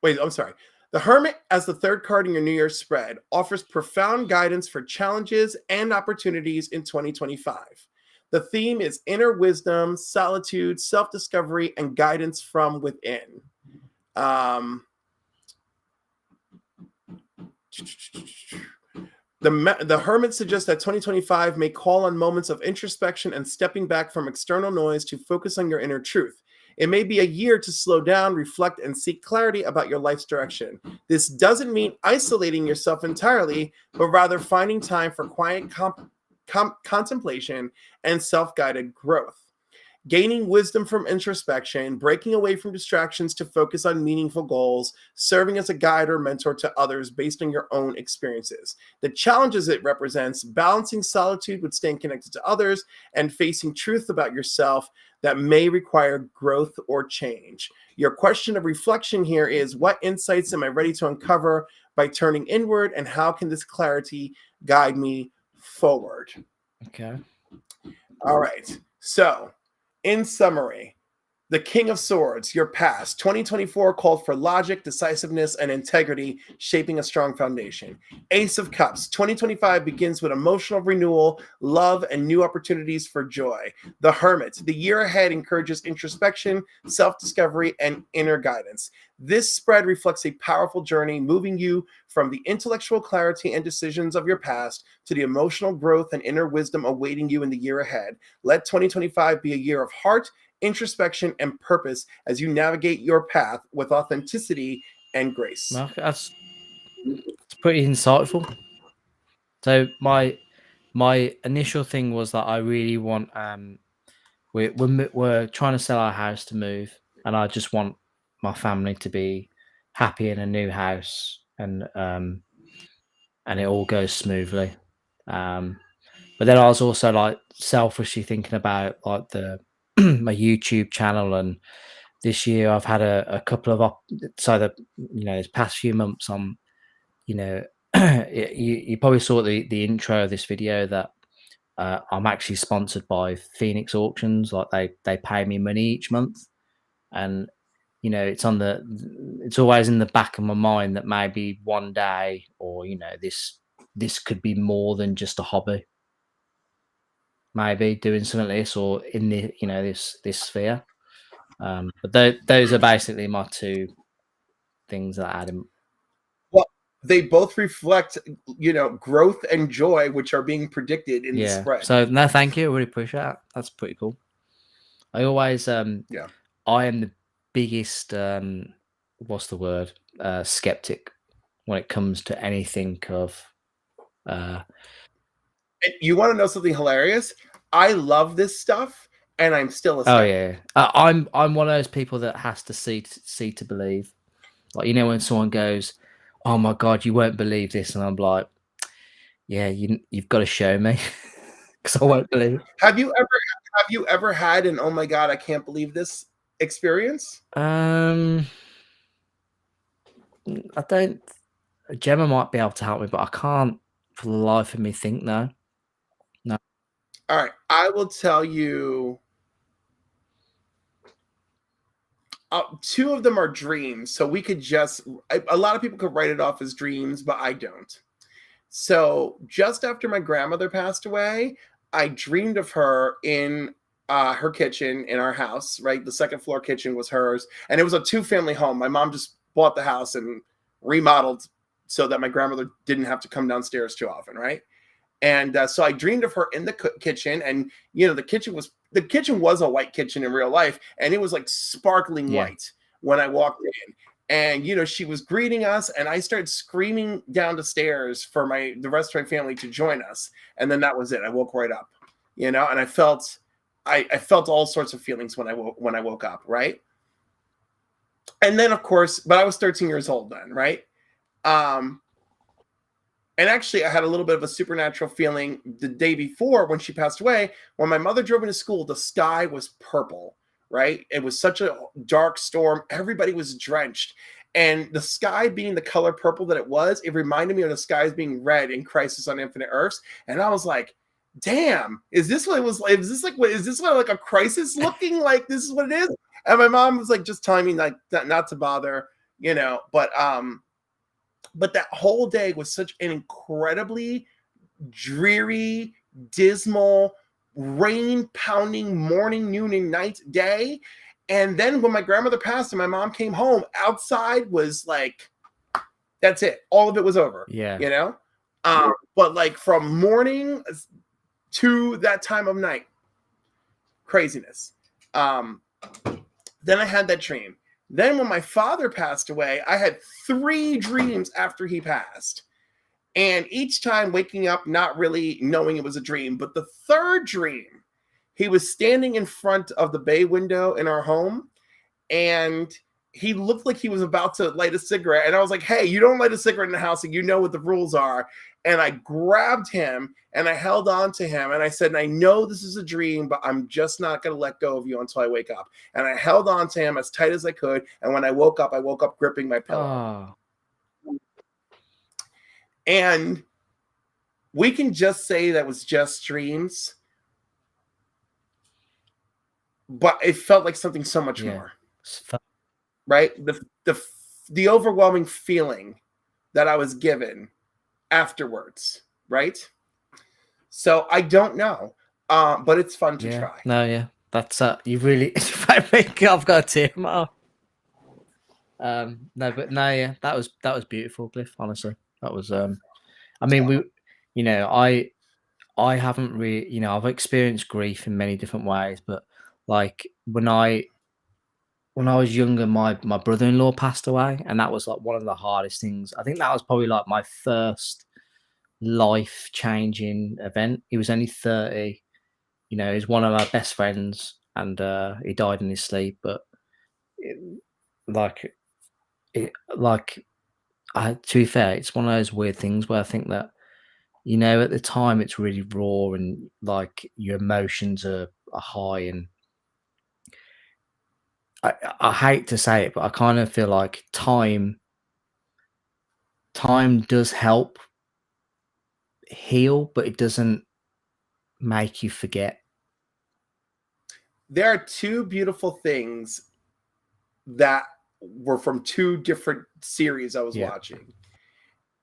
Wait, I'm sorry. The Hermit, as the third card in your New Year's spread, offers profound guidance for challenges and opportunities in 2025. The theme is inner wisdom, solitude, self-discovery, and guidance from within. The Hermit suggests that 2025 may call on moments of introspection and stepping back from external noise to focus on your inner truth. It may be a year to slow down, reflect, and seek clarity about your life's direction. This doesn't mean isolating yourself entirely, but rather finding time for quiet contemplation and self-guided growth. Gaining wisdom from introspection, breaking away from distractions to focus on meaningful goals, serving as a guide or mentor to others based on your own experiences. The challenges it represents: balancing solitude with staying connected to others, and facing truth about yourself that may require growth or change. Your question of reflection here is, what insights am I ready to uncover by turning inward, and how can this clarity guide me forward? Okay. All right. So, in summary, The King of Swords, your past. 2024 called for logic, decisiveness, and integrity, shaping a strong foundation. Ace of Cups. 2025 begins with emotional renewal, love, and new opportunities for joy. The Hermit. The year ahead encourages introspection, self-discovery, and inner guidance. This spread reflects a powerful journey, moving you from the intellectual clarity and decisions of your past to the emotional growth and inner wisdom awaiting you in the year ahead. Let 2025 be a year of heart, introspection, and purpose as you navigate your path with authenticity and grace. Well, that's pretty insightful. So my initial thing was that I really want we're trying to sell our house to move, and I just want my family to be happy in a new house, and it all goes smoothly. But then I was also like selfishly thinking about like the my YouTube channel, and this year I've had a couple of so the this past few months I'm you probably saw the intro of this video that I'm actually sponsored by Phoenix Auctions. Like they pay me money each month, and it's it's always in the back of my mind that maybe one day, or this could be more than just a hobby. Maybe doing something like this, or in the this sphere. But those are basically my two things that I had in. Well, they both reflect, growth and joy, which are being predicted in the spread. So no, thank you. I really appreciate that. That's pretty cool. I always Yeah. I am the biggest what's the word? Skeptic when it comes to anything of And you want to know something hilarious? I love this stuff, and I'm still a oh skeptic. yeah. I'm one of those people that has to see to believe. Like when someone goes, "Oh my god, you won't believe this," and I'm like, "Yeah, you've got to show me," because I won't believe it. Have you ever had an "oh my god, I can't believe this" experience? I don't. Gemma might be able to help me, but I can't for the life of me think no. No. All right, I will tell you. Two of them are dreams, so we could just. A lot of people could write it off as dreams, but I don't. So just after my grandmother passed away, I dreamed of her in her kitchen in our house. Right, the second floor kitchen was hers, and it was a 2-family home. My mom just bought the house and remodeled so that my grandmother didn't have to come downstairs too often. Right. And so I dreamed of her in the kitchen, and the kitchen was a white kitchen in real life, and it was like sparkling white when I walked in. And she was greeting us, and I started screaming down the stairs for the rest of my family to join us. And then that was it. I woke right up, and I felt all sorts of feelings when I woke up, right? And then of course, but I was 13 years old then, right? And actually, I had a little bit of a supernatural feeling the day before when she passed away. When my mother drove into school, the sky was purple, right? It was such a dark storm. Everybody was drenched. And the sky being the color purple that it reminded me of the skies being red in Crisis on Infinite Earths. And I was like, damn, is this what it was like? Is this like a crisis looking like this is what it is? And my mom was like just telling me like not to bother, but that whole day was such an incredibly dreary, dismal, rain pounding morning, noon, and night day. And then when my grandmother passed and my mom came home, outside was like, that's it. All of it was over. Yeah. But like from morning to that time of night, craziness. Then I had that dream. Then when my father passed away, I had 3 dreams after he passed. And each time waking up, not really knowing it was a dream. But the third dream, he was standing in front of the bay window in our home. And he looked like he was about to light a cigarette. And I was like, hey, you don't light a cigarette in the house, and you know what the rules are. And I grabbed him and I held on to him. And I said, I know this is a dream, but I'm just not going to let go of you until I wake up. And I held on to him as tight as I could. And when I woke up gripping my pillow. Oh. And we can just say that was just dreams. but it felt like something so much Yeah. more, It's fu- right? The overwhelming feeling that I was given afterwards, right? So I don't know, but it's fun to Yeah. try. No, yeah. That's you really I've got a tear in my eye. No, but no, yeah, that was beautiful, Cliff, honestly. That was I mean we you know, I haven't really, I've experienced grief in many different ways, but like when I was younger, my brother-in-law passed away, and that was like one of the hardest things. I think that was probably like my first life-changing event. He was only 30, he's one of our best friends, and he died in his sleep. But it, like, like, to be fair, it's one of those weird things where I think that at the time it's really raw and like your emotions are high, and I hate to say it, but I kind of feel like time does help heal, but it doesn't make you forget. There are two beautiful things that were from two different series I was Yeah. watching.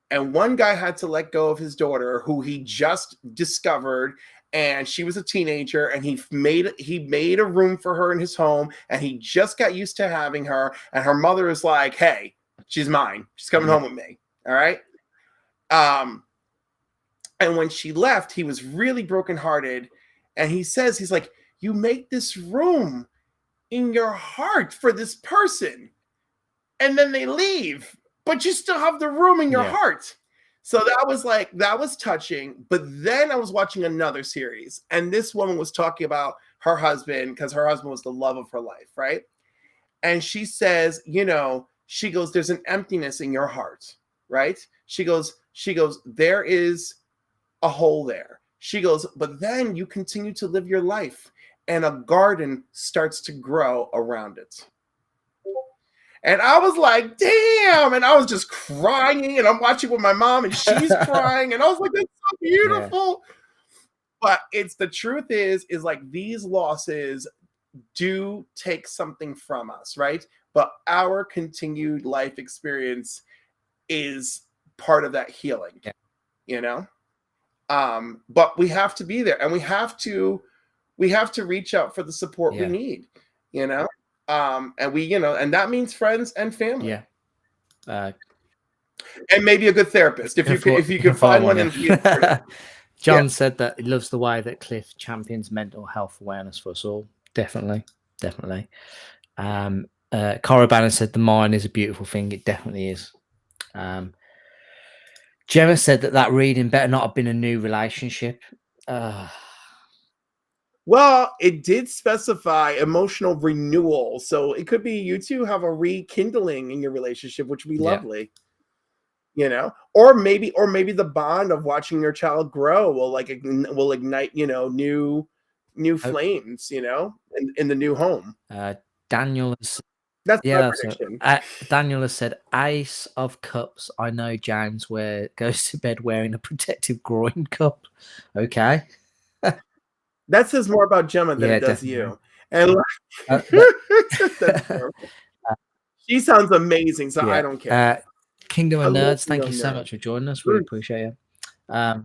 And one guy had to let go of his daughter who he just discovered, and she was a teenager, and he made a room for her in his home, and he just got used to having her, and her mother is like, "Hey, she's mine. She's coming home with me." All right? And when she left, he was really brokenhearted, and he's like, "You make this room in your heart for this person, and then they leave, but you still have the room in your Yeah. heart." So that was touching. But then I was watching another series, and this woman was talking about her husband because her husband was the love of her life, right? And she says, she goes, "There's an emptiness in your heart," right? She goes, "There is a hole there." She goes, "But then you continue to live your life, and a garden starts to grow around it." And I was like, "Damn." And I was just crying, and I'm watching with my mom, and she's crying. And I was like, "That's so Yeah. beautiful." But the truth is like these losses do take something from us, right? But our continued life experience is part of that healing, Yeah. you know? But we have to be there, and we have to reach out for the support we Yeah. need, you know? And and that means friends and family. Yeah. And maybe a good therapist if you could find one and be afforded. John said that he loves the way that Cliff champions mental health awareness for us all. Definitely. Definitely. Cora Banner said the mind is a beautiful thing. It definitely is. Gemma said that reading better not have been a new relationship. Well, it did specify emotional renewal, so it could be you two have a rekindling in your relationship, which would be Yeah. lovely. Or maybe the bond of watching your child grow will ignite new flames in the new home. Daniel has, That's my that's prediction. Daniel has said Ace of Cups. I know James goes to bed wearing a protective groin cup. Okay. That says more about Gemma than Yeah, it does definitely. you. And that's she sounds amazing, so I don't care. Kingdom of Hello, Nerds, thank you so Nerd. much for joining us. Really appreciate it.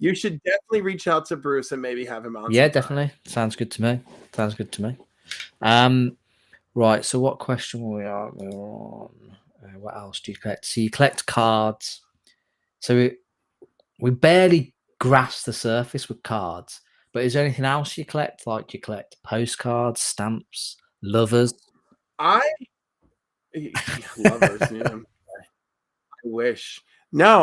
You should definitely reach out to Bruce and maybe have him on. Yeah, sometime. definitely. Sounds good to me. Sounds good to me. Right. So, what question we are on? What else do you collect? So, you collect cards. So, we barely grasp the surface with cards. But is there anything else you collect? Like, do you collect postcards, stamps, lovers? Lovers, yeah. I wish. No,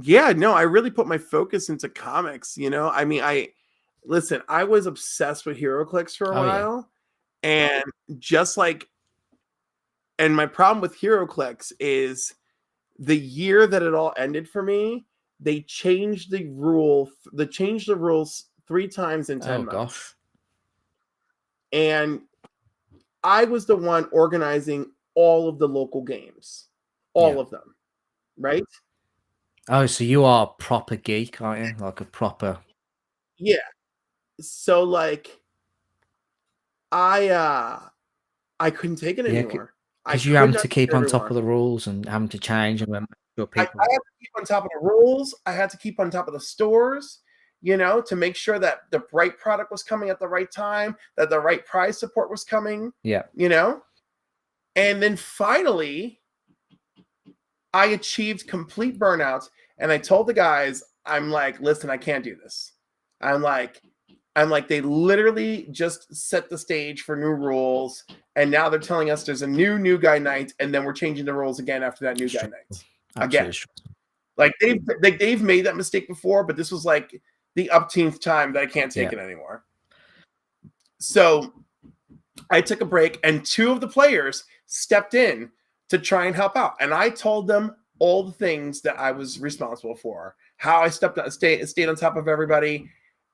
yeah, no, I really put my focus into comics, I mean, listen, I was obsessed with HeroClix for a Oh, yeah. while, and just like and my problem with HeroClix is the year that it all ended for me, they changed the rules 3 times in 10 Oh, months. gosh. And I was the one organizing all of the local games. All of them. Right? Oh, so you are a proper geek, aren't you? Like a proper. Yeah. So like I couldn't take it Yeah, anymore. I because you could having not to take keep it on top anymore. of the rules and having to change and make sure I people. had to keep on top of the rules. I had to keep on top of the stores, to make sure that the right product was coming at the right time, that the right price support was coming, Yeah. you know? And then finally, I achieved complete burnout. And I told the guys, I'm like, listen, I can't do this. I'm like, they literally just set the stage for new rules, and now they're telling us there's a new guy night, and then we're changing the rules again after that new guy night. Again. Absolutely stressful. Like they've made that mistake before, but this was like the upteenth time that I can't take Yeah. it anymore. So I took a break, and two of the players stepped in to try and help out. And I told them all the things that I was responsible for, how I stayed on top of everybody.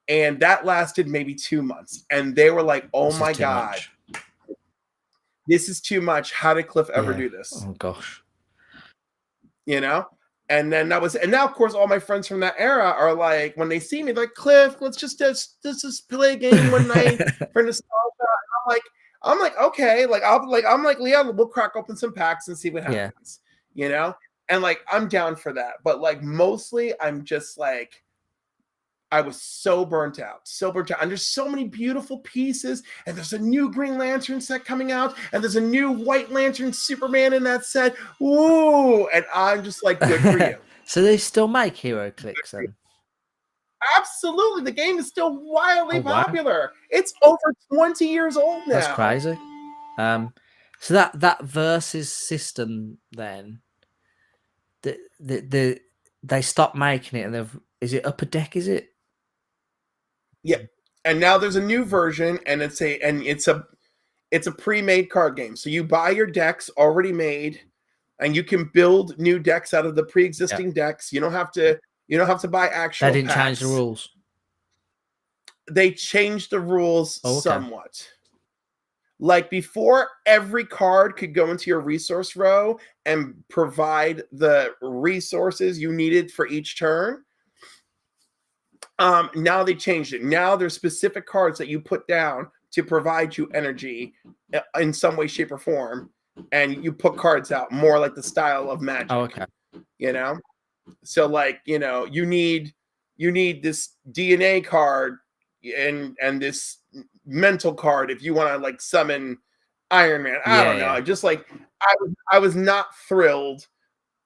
And that lasted maybe 2 months. And they were like, oh This is my too God, much. this is too much. How did Cliff ever Yeah. do this? Oh gosh. And then and now of course all my friends from that era are like, when they see me, like, Cliff, let's just play a game one night for nostalgia. And I'm like, okay, like I'm like, Leah, we'll crack open some packs and see what Yeah. happens, and like I'm down for that. But like mostly I'm just like, I was so burnt out. And there's so many beautiful pieces. And there's a new Green Lantern set coming out. And there's a new White Lantern Superman in that set. Ooh. And I'm just like, good for you. So they still make hero clicks then? Absolutely. The game is still wildly Oh, wow. popular. It's over 20 years old now. That's crazy. So that versus system then, they stopped making it, and is it Upper Deck? Is it? Yeah. And now there's a new version, and it's a pre-made card game. So you buy your decks already made, and you can build new decks out of the pre-existing decks. You don't have to buy actual. They didn't packs. change the rules. They changed the rules okay. somewhat. Like before, every card could go into your resource row and provide the resources you needed for each turn. Now they changed it. Now there's specific cards that you put down to provide you energy in some way, shape, or form, and you put cards out more like the style of Magic. Oh, okay. So like, you need this DNA card and this mental card if you want to like summon Iron Man. I don't know. Just like I was not thrilled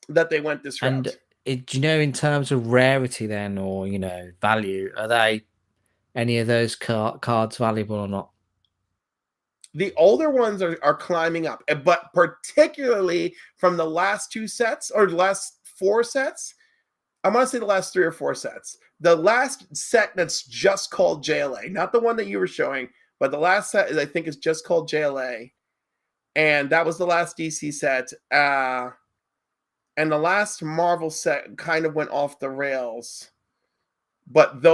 that they went this route. And do you know, in terms of rarity then, or value, are they any of those cards valuable or not? The older ones are climbing up, but particularly from the last 2 sets or the last 4 sets. I'm going to say the last 3 or 4 sets. The last set that's just called JLA, not the one that you were showing, but the last set I think is just called JLA. And that was the last DC set. And the last Marvel set kind of went off the rails. But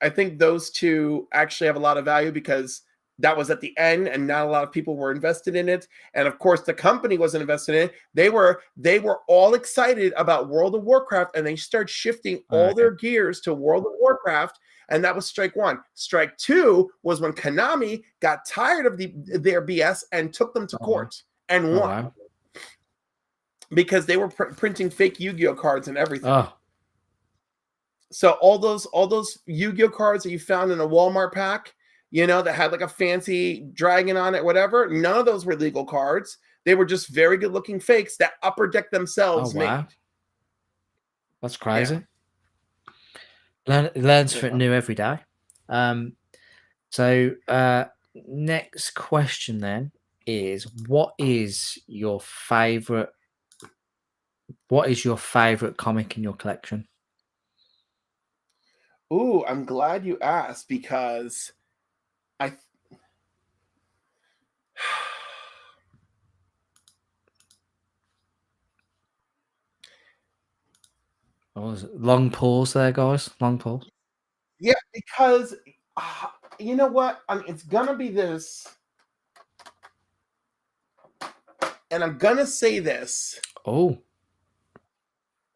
I think those 2 actually have a lot of value because that was at the end and not a lot of people were invested in it. And of course, the company wasn't invested in it. They were all excited about World of Warcraft, and they started shifting all their gears to World of Warcraft. And that was strike 1. Strike 2 was when Konami got tired of their BS and took them to court and won. Wow. Because they were printing fake Yu-Gi-Oh cards and everything. Oh. So all those Yu-Gi-Oh cards that you found in a Walmart pack, that had like a fancy dragon on it, whatever, none of those were legal cards. They were just very good looking fakes that Upper Deck themselves made. That's crazy. Learns something new every day. So next question then is, what is your favorite comic in your collection? Ooh, I'm glad you asked, because Long pause there, guys. Long pause. Yeah, because you know what? It's gonna be this, and I'm gonna say this. Oh.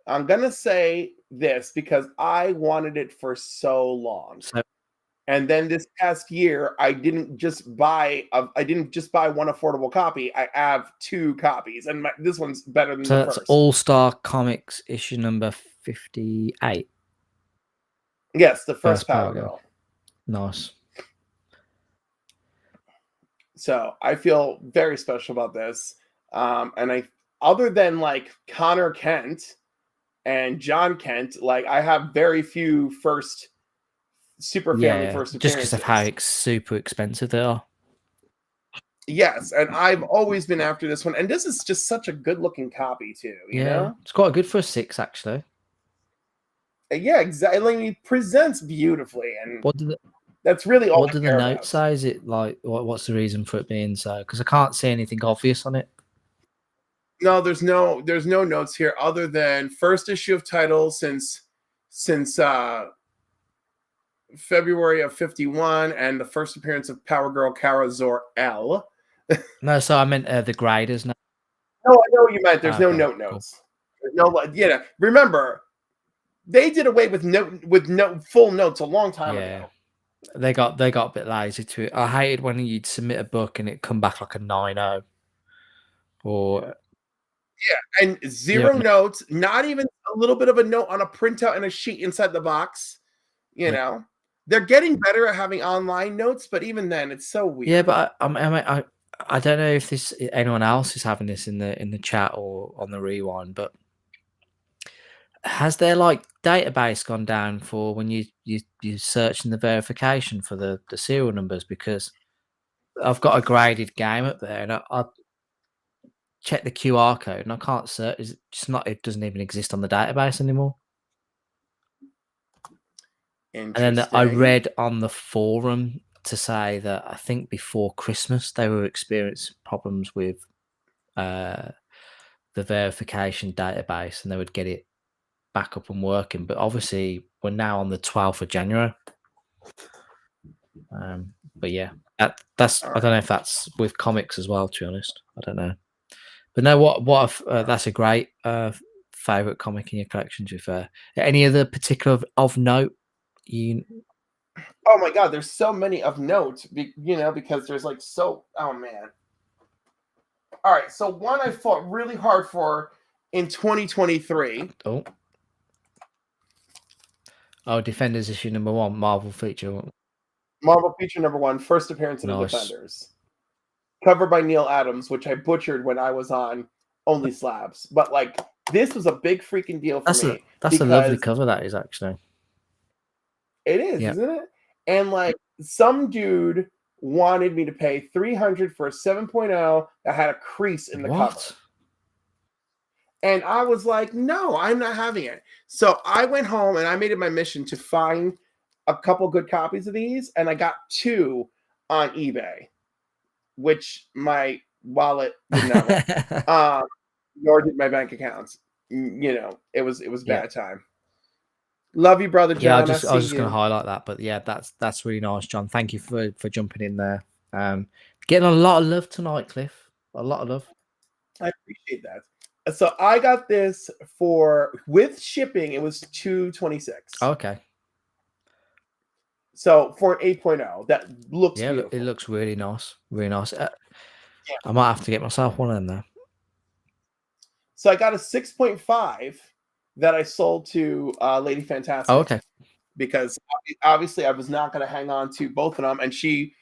I'm gonna say this because I wanted it for so long. So And then this past year, I didn't just buy one affordable copy. I have 2 copies, and this one's better than So the that's first. All Star Comics issue number 58. Yes, the first First Power Power Girl. Girl. Nice. So I feel very special about this. Other than like Connor Kent and John Kent, like I have very few Super Family first just because of how appearances. super expensive they are. Yes, and I've always been after this one, and this is just such a good-looking copy too. You know, it's quite good for a 6, actually. Yeah, exactly. It presents beautifully, and What did that's really all what I do the care notes about. say? Is it like what's the reason for it being so? Because I can't see anything obvious on it. No, there's no notes here other than first issue of Title since February of 51, and the first appearance of Power Girl Kara Zor-El. No, so I meant the graders. No, No, I know what you meant. There's no okay, note cool. notes. There's no, yeah. Remember, they did away with full notes a long time ago. They got a bit lazy to it. I hated when you'd submit a book and it come back like a 9.0 or And zero notes, not even a little bit of a note on a printout and a sheet inside the box. You know, they're getting better at having online notes, but even then, it's so weird. Yeah, but I don't know if anyone else is having this in the chat or on the rewind, but has their like database gone down for when you searching the verification for the serial numbers? Because I've got a graded game up there and I check the QR code and I can't search. It's just not. It doesn't even exist on the database anymore. And then I read on the forum to say that I think before Christmas they were experiencing problems with the verification database and they would get it back up and working. But obviously we're now on the 12th of January. But yeah, that's I don't know if that's with comics as well, to be honest. I don't know. But no, what that's a great favorite comic in your collection, to be fair. Any other particular of note you Oh my god, there's so many of note, because there's like oh man. All right, so one I fought really hard for in 2023. Oh, Defenders issue number 1, Marvel feature. Marvel feature number 1, first appearance of the Defenders. Cover by Neil Adams, which I butchered when I was on Only Slabs. But like this was a big freaking deal for me. That's a lovely cover, that is, actually. It is, isn't it? And like some dude wanted me to pay $300 for a 7.0 that had a crease in the cover. And I was like, no, I'm not having it. So I went home and I made it my mission to find a couple good copies of these. And I got 2 on eBay, which my wallet did not want, nor did my bank accounts. It was bad time. Love you, brother John. Yeah, I was just going to highlight that, but yeah, that's really nice, John. Thank you for jumping in there. Getting a lot of love tonight, Cliff. A lot of love. I appreciate that. So I got this with shipping, it was $226. Okay. So for an 8.0, that looks beautiful. It looks really nice, really nice. I might have to get myself one of them though. So I got a 6.5 that I sold to Lady Fantastic. Oh, okay. Because obviously I was not going to hang on to both of them, and she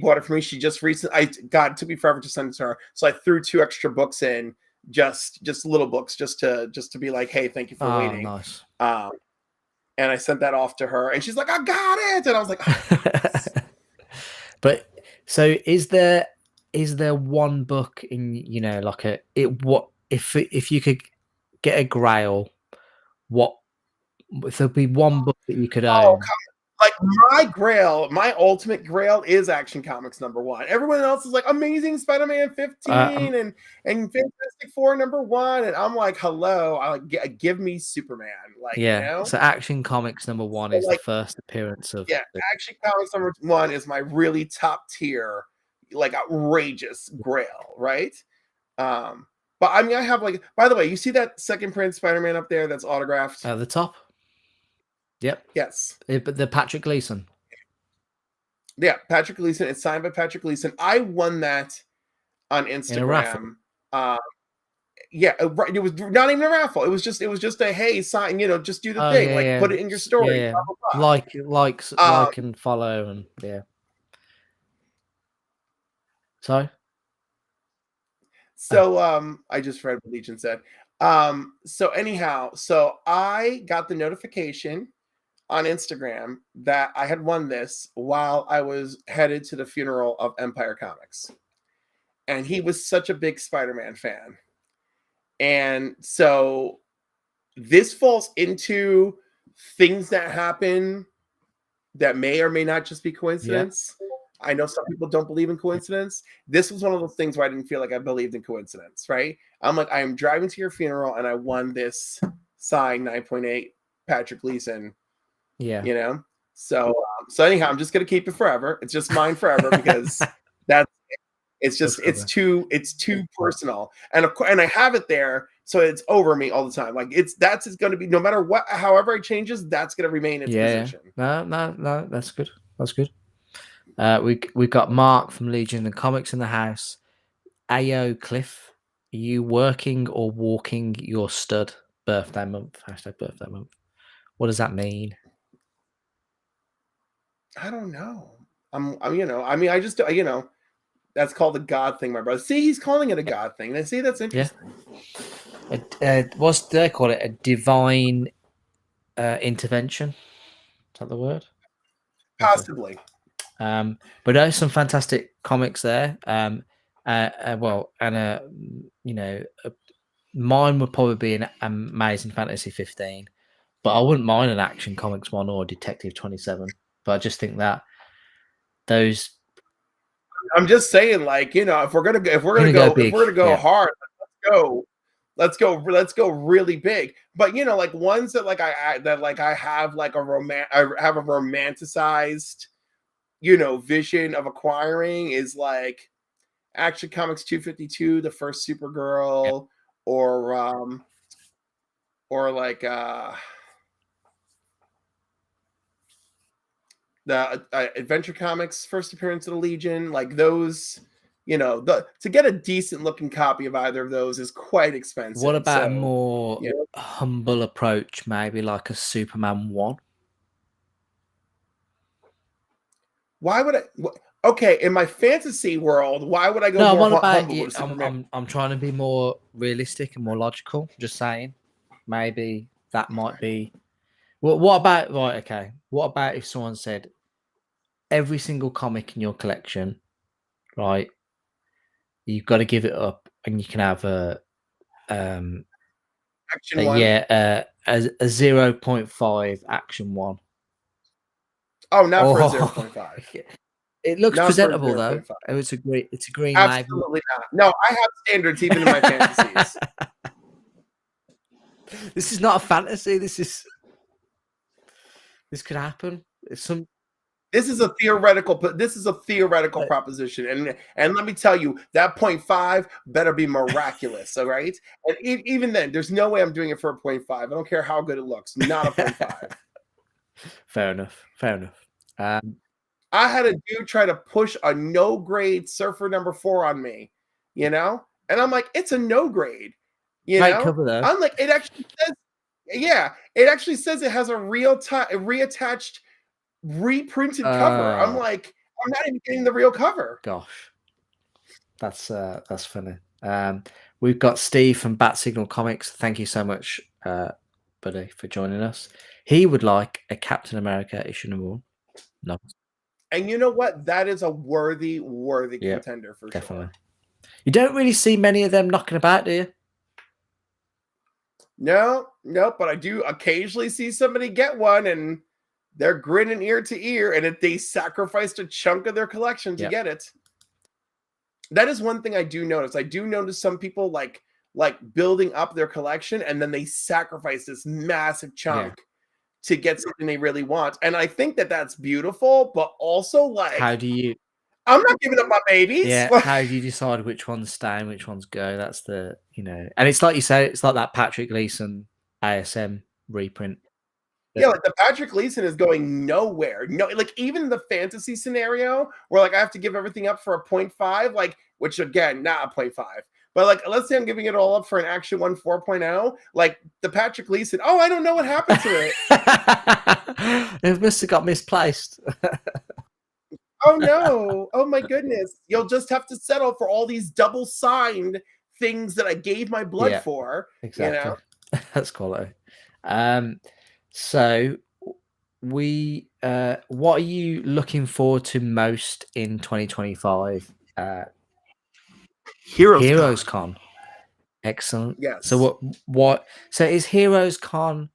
bought it for me. She just recently, it took me forever to send it to her, so I threw 2 extra books in, just little books, just to be like, hey, thank you for waiting. Nice. And I sent that off to her, and she's like, I got it, and I was like, oh. But so is there one book in like if you could get a grail, what if there'd be one book that you could own? Like my grail, my ultimate grail is Action Comics number 1. Everyone else is like Amazing Spider-Man 15 and Fantastic Four number 1, and I'm like, hello, give me Superman. Like, So Action Comics number 1 is the first appearance of Action Comics number 1 is my really top tier, like outrageous grail, right? But I mean, I have like, by the way, you see that second print Spider-Man up there that's autographed at the top? Yep. Yes. But the Patrick Gleason. Yeah, Patrick Gleason. It's signed by Patrick Gleason. I won that on in a raffle. Instagram. Yeah, right. It was not even a raffle. It was just a hey sign. Just do the Oh thing. yeah, Like yeah, put it in your story. yeah. Blah blah blah. Like and follow and yeah. So So I just read what Legion said. So anyhow, so I got the notification on Instagram that I had won this while I was headed to the funeral of Empire Comics. And he was such a big Spider-Man fan. And so this falls into things that happen that may or may not just be coincidence. I know some people don't believe in coincidence. This was one of those things where I didn't feel like I believed in coincidence, right? I'm like, I am driving to your funeral and I won this signed 9.8 Patrick Gleason, yeah. So anyhow, I'm just gonna keep it forever. It's just mine forever because that's it's too personal. And of course, and I have it there, so it's over me all the time. Like it's going to be no matter what, however it changes, that's going to remain its position. No, that's good. That's good. We got Mark from Legion and Comics in the house. Ayo Cliff, are you working or walking your stud? Birthday month. Hashtag birthday month. What does that mean? I don't know. I just that's called a God thing, my brother. See, he's calling it a God thing. And see, that's interesting. What's they call it? A divine intervention. Is that the word? Possibly. But there's some fantastic comics there. Mine would probably be an Amazing Fantasy 15, but I wouldn't mind an Action Comics one or Detective 27. But I just think that those. I'm just saying, like, if we're gonna go hard, let's go really big. But like ones that I have like I have a romanticized vision of acquiring is like Action Comics 252, the first Supergirl, or like the Adventure Comics first appearance of the Legion, like those. To get a decent looking copy of either of those is quite expensive. What about a more humble approach, maybe like a Superman 1? Why would I? Okay, in my fantasy world, why would I go more humble with Superman? I'm trying to be more realistic and more logical. Just saying, maybe that might be. Well, what about okay? What about if someone said every single comic in your collection, right? You've got to give it up, and you can have a Action 1. a 0.5 Action 1. Oh, not for a 0.5. It looks presentable though. Oh, it's a green. Absolutely not. No, I have standards even in my fantasies. This is not a fantasy. This could happen. This is a theoretical proposition, and let me tell you, that 0.5 better be miraculous. All right, and even then, there's no way I'm doing it for a 0.5. I don't care how good it looks. Not a 0.5. Fair enough. I had a dude try to push a no grade Surfer number 4 on me, and I'm like, it's a no grade, Great cover though. I'm like, it actually says it has a reattached, reprinted cover. I'm like, I'm not even getting the real cover. Gosh, that's funny. We've got Steve from Bat Signal Comics. Thank you so much, buddy, for joining us. He would like a Captain America issue number 1. No. And you know what? That is a worthy contender for definitely. Sure. You don't really see many of them knocking about, do you? No, but I do occasionally see somebody get one and they're grinning ear to ear, and if they sacrificed a chunk of their collection to get it. That is one thing I do notice. I do notice some people like building up their collection, and then they sacrifice this massive chunk to get something they really want. And I think that that's beautiful, but also like, how do you? I'm not giving up my babies. Yeah. How do you decide which ones stay and which ones go? That's and it's like you say, it's like that Patrick Gleason ASM reprint. Yeah, like the Patrick Gleason is going nowhere. No, like even the fantasy scenario where like I have to give everything up for a 0.5, like which again, not a 0.5. But like let's say I'm giving it all up for an Action 1 4.0, like the Patrick Gleason, oh, I don't know what happened to it. It must have got misplaced. Oh no. Oh my goodness. You'll just have to settle for all these double signed things that I gave my blood Yeah, for, you exactly. know? That's quality. So what are you looking forward to most in 2025? Heroes Heroes Con. Con. Excellent. So Yes. so is Heroes Con?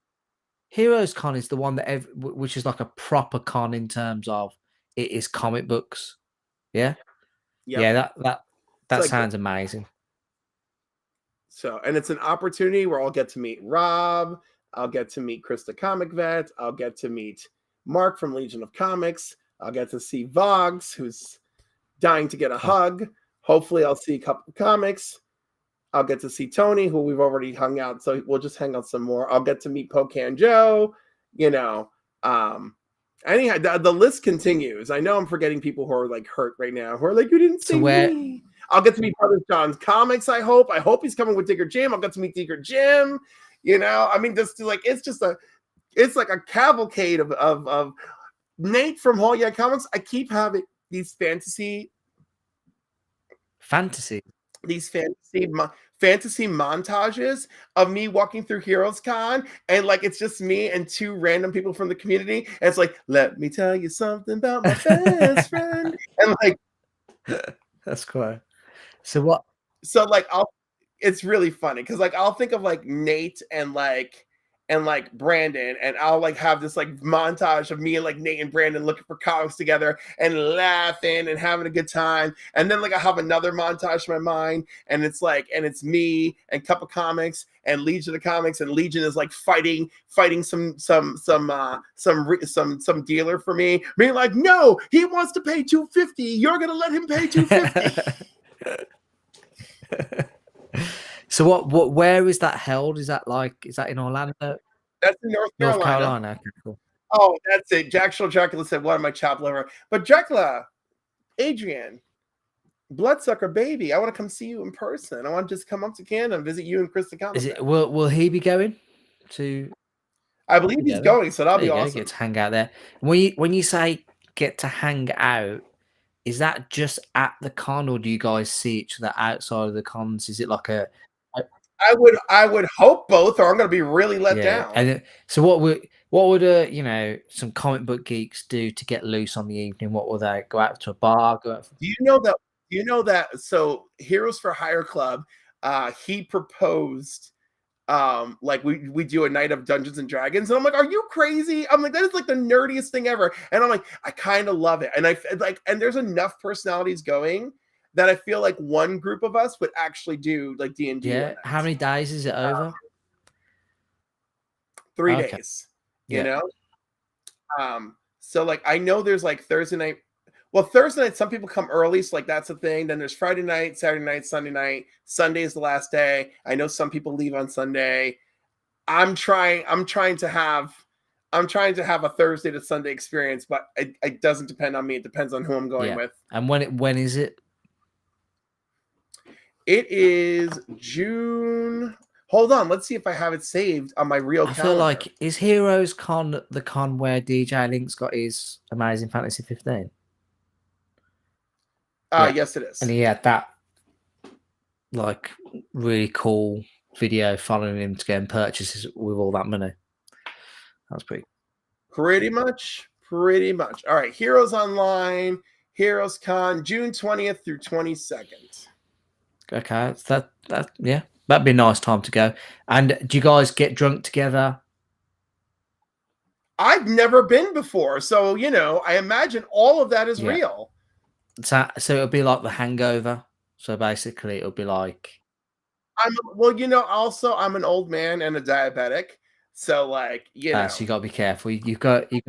Heroes Con is the one that which is like a proper con in terms of it is comic books. Yeah. Yep. Yeah, It's that like sounds amazing. so, and it's an opportunity where I'll get to meet Rob, I'll get to meet Krista Comic Vet, I'll get to meet Mark from Legion of Comics, I'll get to see Vogs, who's dying to get a Oh, hug. Hopefully, I'll see a couple of comics. I'll get to see Tony, who we've already hung out, so we'll just hang out some more. I'll get to meet Pocan Joe, you know. Anyhow, the list continues. I know I'm forgetting people who are like hurt right now, who are like, you didn't so say me. I'll get to meet Brother John's comics. I hope. I hope he's coming with Digger Jim. I'll get to meet Digger Jim. You know, I mean, just like it's like a cavalcade of Nate from hawaiian Comics. I keep having these fantasy fantasy. these fantasy montages of me walking through Heroes Con, and like it's just me and two random people from the community. And it's like, let me tell you something about my best friend, and like That's cool. So what? so like I'll it's really funny because like I'll think of like Nate and like Brandon, and I'll like have this like montage of me and like Nate and Brandon looking for comics together and laughing and having a good time. And then like I have another montage in my mind, and it's like, and it's me and Cup of Comics and Legion of Comics, and Legion is like fighting some dealer for me, being like, no, he wants to pay 250. You're gonna let him pay 250. So where is that held? Is that in Orlando? That's in North North Carolina. Carolina? Okay, cool. Oh, that's it. Dracula said, "What am I chopped liver?" But Dracula, Adrian, Bloodsucker baby, I want to come see you in person. I want to just come up to Canada and visit you and Krista Is Comic. it will he be going to I believe he's together? going, so that'll There be you go, awesome. get to hang out there. When you say get to hang out, is that just at the con, or do you guys see each other outside of the cons? Is it like a I would hope both, or I'm going to be really let yeah? down. And so what would some comic book geeks do to get loose on the evening? What will they go out to a bar? Go out for... Do you know that? So Heroes for Hire Club, he proposed like we do a night of Dungeons and Dragons, and I'm like, are you crazy? I'm like, that is like the nerdiest thing ever, and I'm like, I kind of love it, and I like, and there's enough personalities going that I feel like one group of us would actually do like D&D one Yeah. night. How many days is it over? 3 Okay. days, you Yeah. know. So like I know there's like Thursday night. Well, Thursday night, some people come early, so like that's a thing. Then there's Friday night, Saturday night, Sunday night. Sunday is the last day. I know some people leave on Sunday. I'm trying to have a Thursday to Sunday experience, but it doesn't depend on me. It depends on who I'm going with. And when is it? It is June. Hold on, let's see if I have it saved on my real I calendar. feel like is Heroes Con the con where DJ Link's got his Amazing Fantasy 15? Yes, it is. And he had that like really cool video following him to go and purchases with all that money. That's pretty much. All right, Heroes Online, Heroes Con, June 20th through 22nd. okay. Yeah, that'd be a nice time to go. And do you guys get drunk together? I've never been before, so I imagine all of that is real. So it'll be like the Hangover. So basically, it'll be like also I'm an old man and a diabetic, so like so you got to be careful. You've got to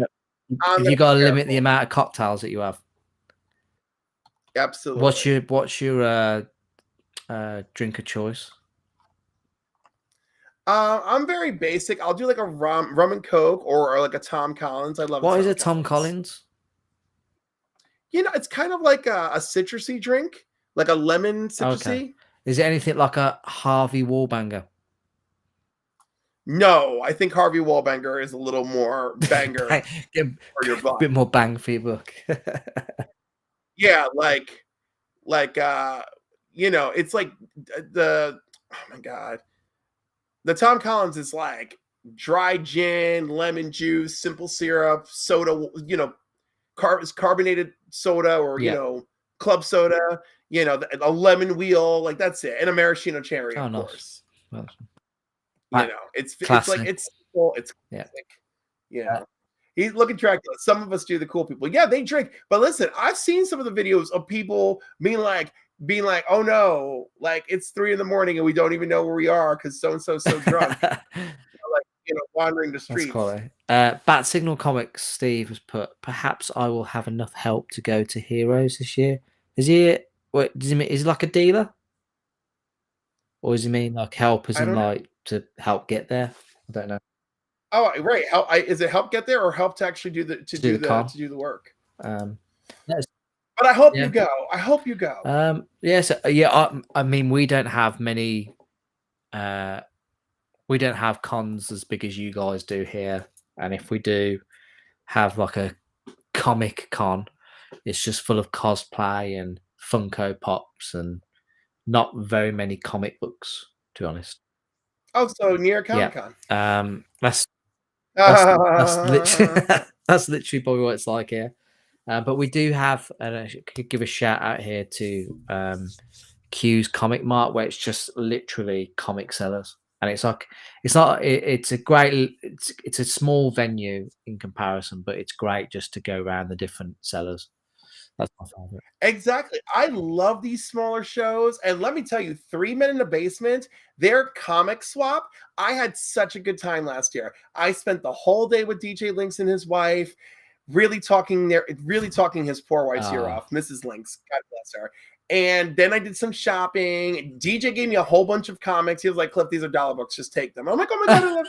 limit the amount of cocktails that you have. Absolutely. What's your drink of choice? I'm very basic. I'll do like a rum and coke or like a Tom Collins. I love a What is Tom a Tom Collins. Collins? You know, it's kind of like a citrusy drink, like a lemon Okay. citrusy. Is it anything like a Harvey Wallbanger? No, I think Harvey Wallbanger is a little more banger Get for your a buck. bit more bang for your buck. Yeah, like you know, it's like the oh my god, the Tom Collins is like dry gin, lemon juice, simple syrup, soda. You know, carbonated soda or Yeah. club soda. You know, a lemon wheel, like that's it, and a maraschino cherry, Oh, of nice. course. Nice. You Like know, it's like classic. it's simple, it's Yeah. classic. You know, he's looking Dracula. Some of us do the cool people. Yeah, they drink. But listen, I've seen some of the videos of people being like, oh no, like it's 3 a.m. and we don't even know where we are because so and so drunk. Like, wandering the That's streets. quality. Bat Signal Comics Steve has put, perhaps I will have enough help to go to Heroes this year. Is he what does he mean? Is he like a dealer? Or does he mean like help as I in don't know. like to help get there? I don't know. Oh, right. Is it help get there or help to actually To do the con. do the work? Um yes, But I hope you yeah. go. I hope you go. Yeah, so, yeah, I mean we don't have many we don't have cons as big as you guys do here. And if we do have like a comic con, it's just full of cosplay and Funko Pops and not very many comic books, to be honest. Oh, so near Yeah. Comic Con. That's literally that's literally probably what it's like here. But we do have, and I could give a shout out here to Q's Comic Mart, where it's just literally comic sellers, and it's like it's a great it's a small venue in comparison, but it's great just to go around the different sellers. That's my favorite. Exactly. I love these smaller shows. And let me tell you, 3 Men in the Basement, their comic swap, I had such a good time last year. I spent the whole day with DJ Lynx and his wife, really talking his poor wife's ear Ah. off, Mrs. Lynx, God bless her. And then I did some shopping. DJ gave me a whole bunch of comics. He was like, Cliff, these are dollar books. Just take them. I'm like, oh my God, I love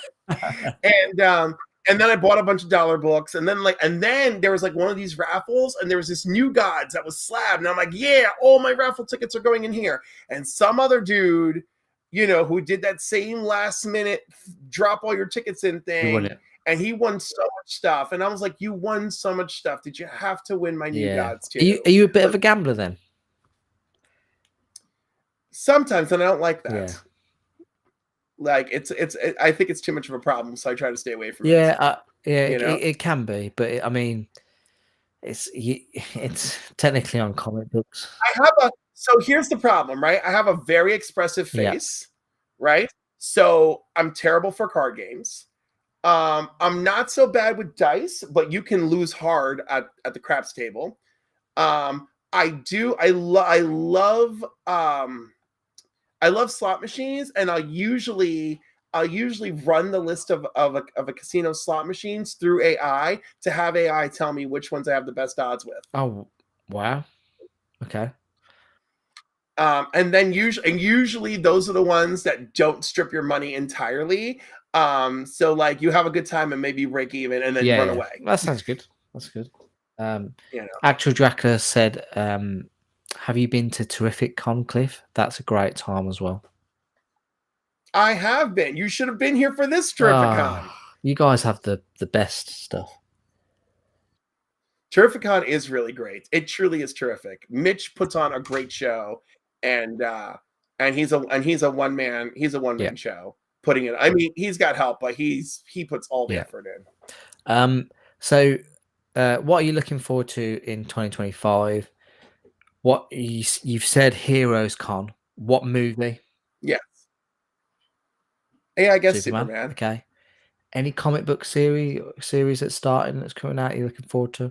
it. And then I bought a bunch of dollar books, and then there was like one of these raffles, and there was this New Gods that was slabbed, and I'm like, yeah, all my raffle tickets are going in here. And some other dude, who did that same last minute drop all your tickets in You won thing, it. and he won so much stuff, and I was like, you won so much stuff. Did you have to win my New Yeah. Gods Are too? you a bit of a gambler then? Sometimes, and I don't like that. Yeah. Like I think it's too much of a problem, so I try to stay away from it. Yeah, yeah, You know. it can be, but I mean, it's technically on comic books. So here's the problem, right? I have a very expressive Yeah. face, right? So I'm terrible for card games. I'm not so bad with dice, but you can lose hard at the craps table. I love slot machines, and I'll usually run the list of a casino slot machines through AI to have AI tell me which ones I have the best odds with. Oh, wow. Okay. And then usually those are the ones that don't strip your money entirely. So like you have a good time and maybe break even and then run Yeah. away. That sounds good. That's good. You know, Actual Dracula said, have you been to Terrific Con, Cliff? That's a great time as well. I have been. You should have been here for this Terrificon. You guys have the best stuff. Terrificon is really great. It truly is terrific. Mitch puts on a great show, and he's a one man show. Putting it, I mean, he's got help, but he puts all the effort in. So, what are you looking forward to in 2025? What you've said, Heroes Con. What movie? Yes. Yeah, I guess Superman. Okay. Any comic book series that's starting that's coming out you're looking forward to?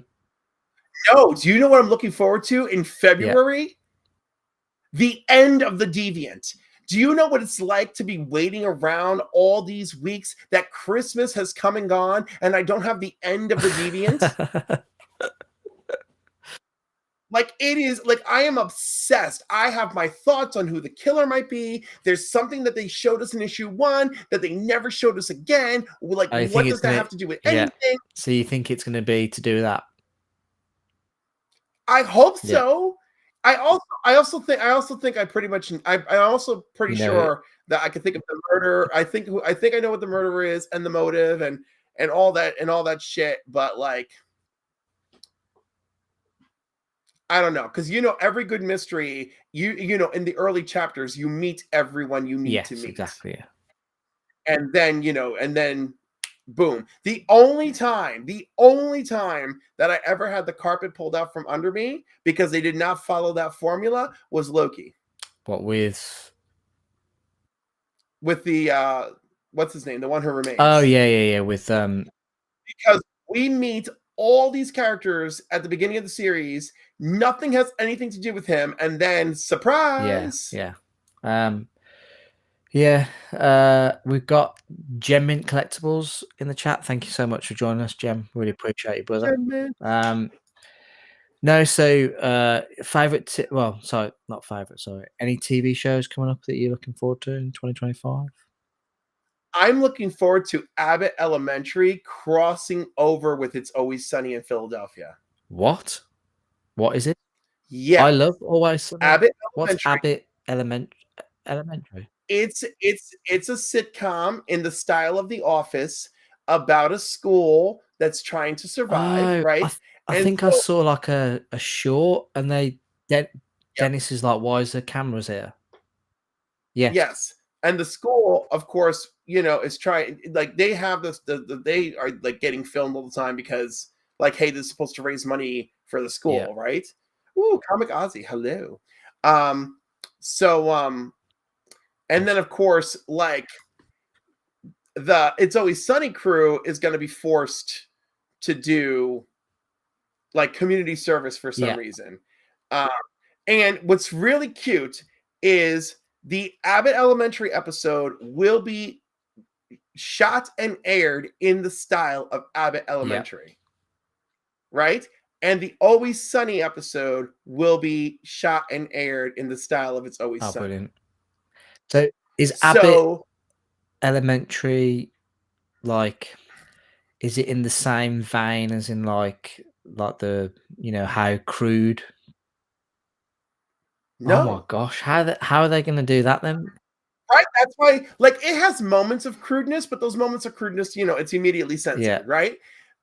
No, do you know what I'm looking forward to in February? Yeah. The end of The Deviant. Do you know what it's like to be waiting around all these weeks that Christmas has come and gone and I don't have the end of The Deviant? Like, it is like, I am obsessed. I have my thoughts on who the killer might be. There's something that they showed us in issue 1 that they never showed us again. Like, I think what it's does that gonna have to do with yeah. anything? So you think it's gonna be to do with that? I hope Yeah. so. I also think I pretty much I also pretty You know it. sure that I can think of the murder. I think I know what the murder is and the motive and all that shit, but like I don't know, because every good mystery, in the early chapters, you meet everyone you need to Yes, meet. exactly. Yeah. And then boom. The only time that I ever had the carpet pulled out from under me because they did not follow that formula was Loki What with with the what's his name? The one who oh remains. yeah, with Because we meet all these characters at the beginning of the series, nothing has anything to do with him, and then yeah, surprise. yeah. Um yeah, we've got Gem Mint Collectibles in the chat. Thank you so much for joining us, Gem. Really appreciate you, brother. Um no, so well, sorry, not favorite, sorry. Any TV shows coming up that you're looking forward to in 2025? I'm looking forward to Abbott Elementary crossing over with It's Always Sunny in Philadelphia. What? What is it? I Yes, love Always Sunny. Abbott What's Elementary. Abbott Elementary? It's a sitcom in the style of The Office about a school that's trying to survive, Oh, right? I And think I so, saw like a short, and De yep, Dennis is like, "Why is the cameras here?" Yes. yes. And the school, of course, is trying, like, they have this, they are like getting filmed all the time because, like, hey, this is supposed to raise money for the Yeah. school, right? Ooh, Comic Ozzy, hello. Um, so, and then, of course, like, the It's Always Sunny crew is going to be forced to do like community service for some Yeah. reason. Uh, and what's really cute is the Abbott Elementary episode will be shot and aired in the style of Abbott Yeah. Elementary, right? And the Always Sunny episode will be shot and aired in the style of It's Always Oh, Sunny. brilliant. So is Abbott So, Elementary like, is it in the same vein as in like the, how crude? Oh my no, gosh, how are they gonna do that then? right? That's why, like, it has moments of crudeness, but those moments of crudeness, it's immediately Yeah. censored, right?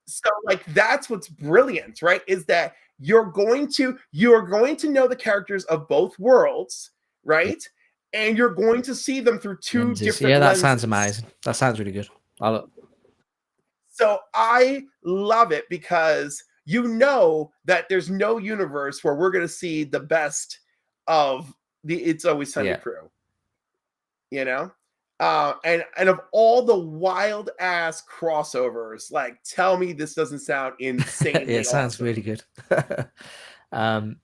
So, like, that's what's brilliant, right? Is that you're going to know the characters of both worlds, Yeah. right? And you're going to see them through two Lenses. different Yeah, that sounds lenses. amazing. That sounds really good. I look So I love it because that there's no universe where we're going to see the best of the It's Always Sunny yeah. crew, you know? And of all the wild ass crossovers, like, tell me this doesn't sound Yeah, insanely it sounds awesome. really good. Um,